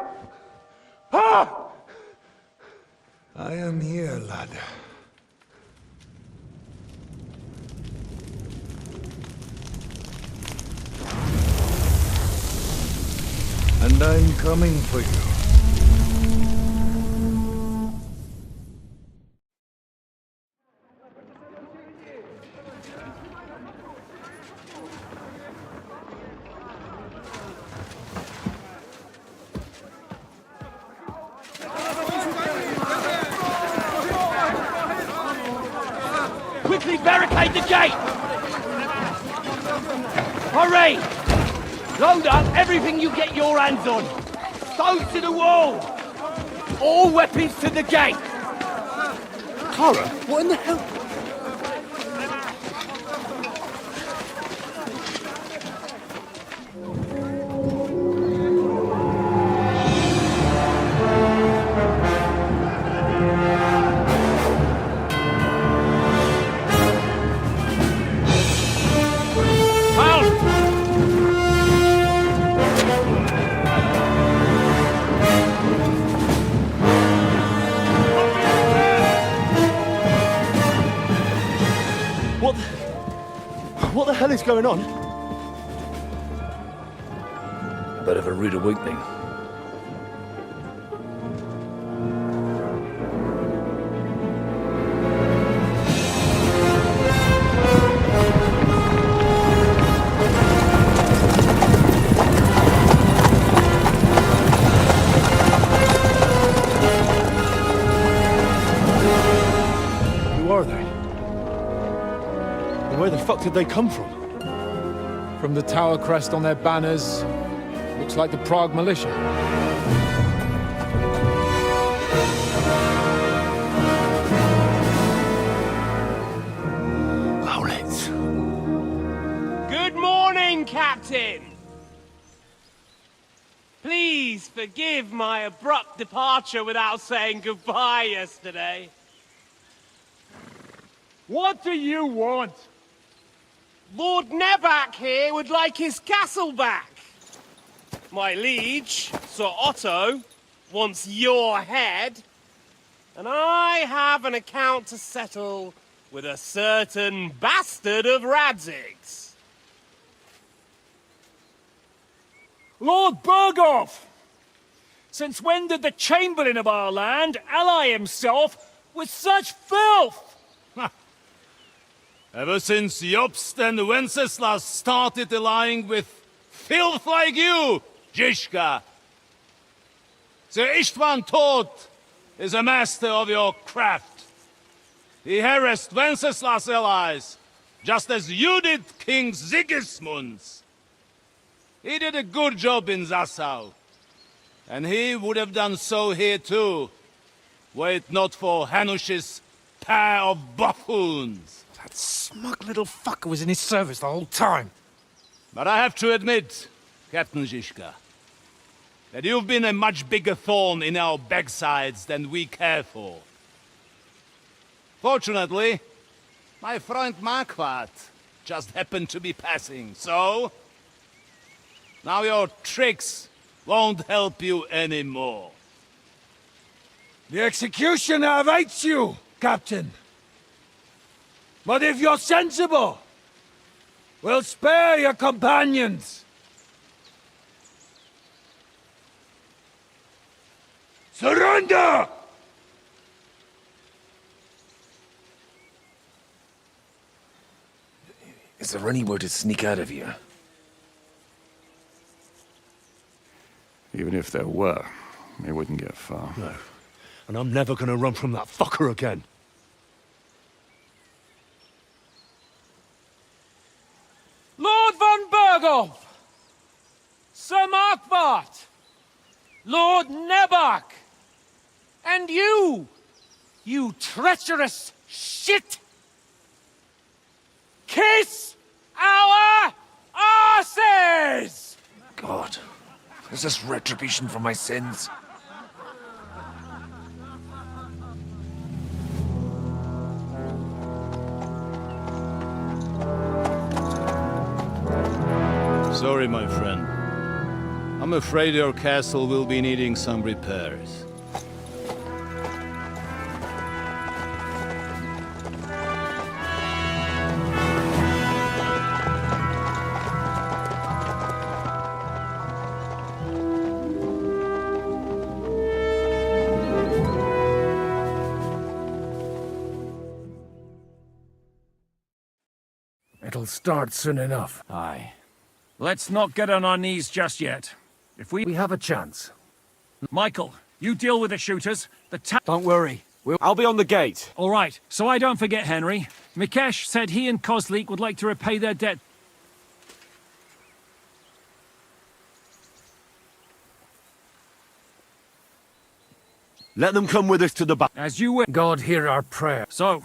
Ha! I am here, lad. And I'm coming for you. Quickly barricade the gate! Hurry! Load up everything you get your hands on. Stones to the wall! All weapons to the gate! Clara, what in the hell? What the hell is going on? Bit of a rude awakening. Who are they? And where the fuck did they come from? From the tower crest on their banners, looks like the Prague militia. Owlets. Good morning, Captain! Please forgive my abrupt departure without saying goodbye yesterday. What do you want? Lord Neback here would like his castle back. My liege, Sir Otto, wants your head. And I have an account to settle with a certain bastard of Radzig's. Lord Berghoff! Since when did the Chamberlain of our land ally himself with such filth? Ever since Jobst and Wenceslas started allying with filth like you, Zizka. Sir Istvan Tod is a master of your craft. He harassed Wenceslas' allies, just as you did King Sigismund's. He did a good job in Zassau, and he would have done so here too, were it not for Hanush's pair of buffoons. That smug little fucker was in his service the whole time. But I have to admit, Captain Zizka, that you've been a much bigger thorn in our backsides than we care for. Fortunately, my friend Marquardt just happened to be passing, so... Now your tricks won't help you anymore. The executioner awaits you, Captain. But if you're sensible, we'll spare your companions. Surrender! Is there anywhere to sneak out of here? Even if there were, we wouldn't get far. No. And I'm never gonna run from that fucker again. Lord von Berghoff! Sir Markvart! Lord Nebach! And you treacherous shit! Kiss our asses! God, is this retribution for my sins? Sorry, my friend. I'm afraid your castle will be needing some repairs. It'll start soon enough. Aye. Let's not get on our knees just yet. If we have a chance. Michael, you deal with the shooters. Don't worry. I'll be on the gate. All right, so I don't forget Henry. Mikesh said he and Kozlik would like to repay their debt. Let them come with us to the back. As you will. God hear our prayer. So,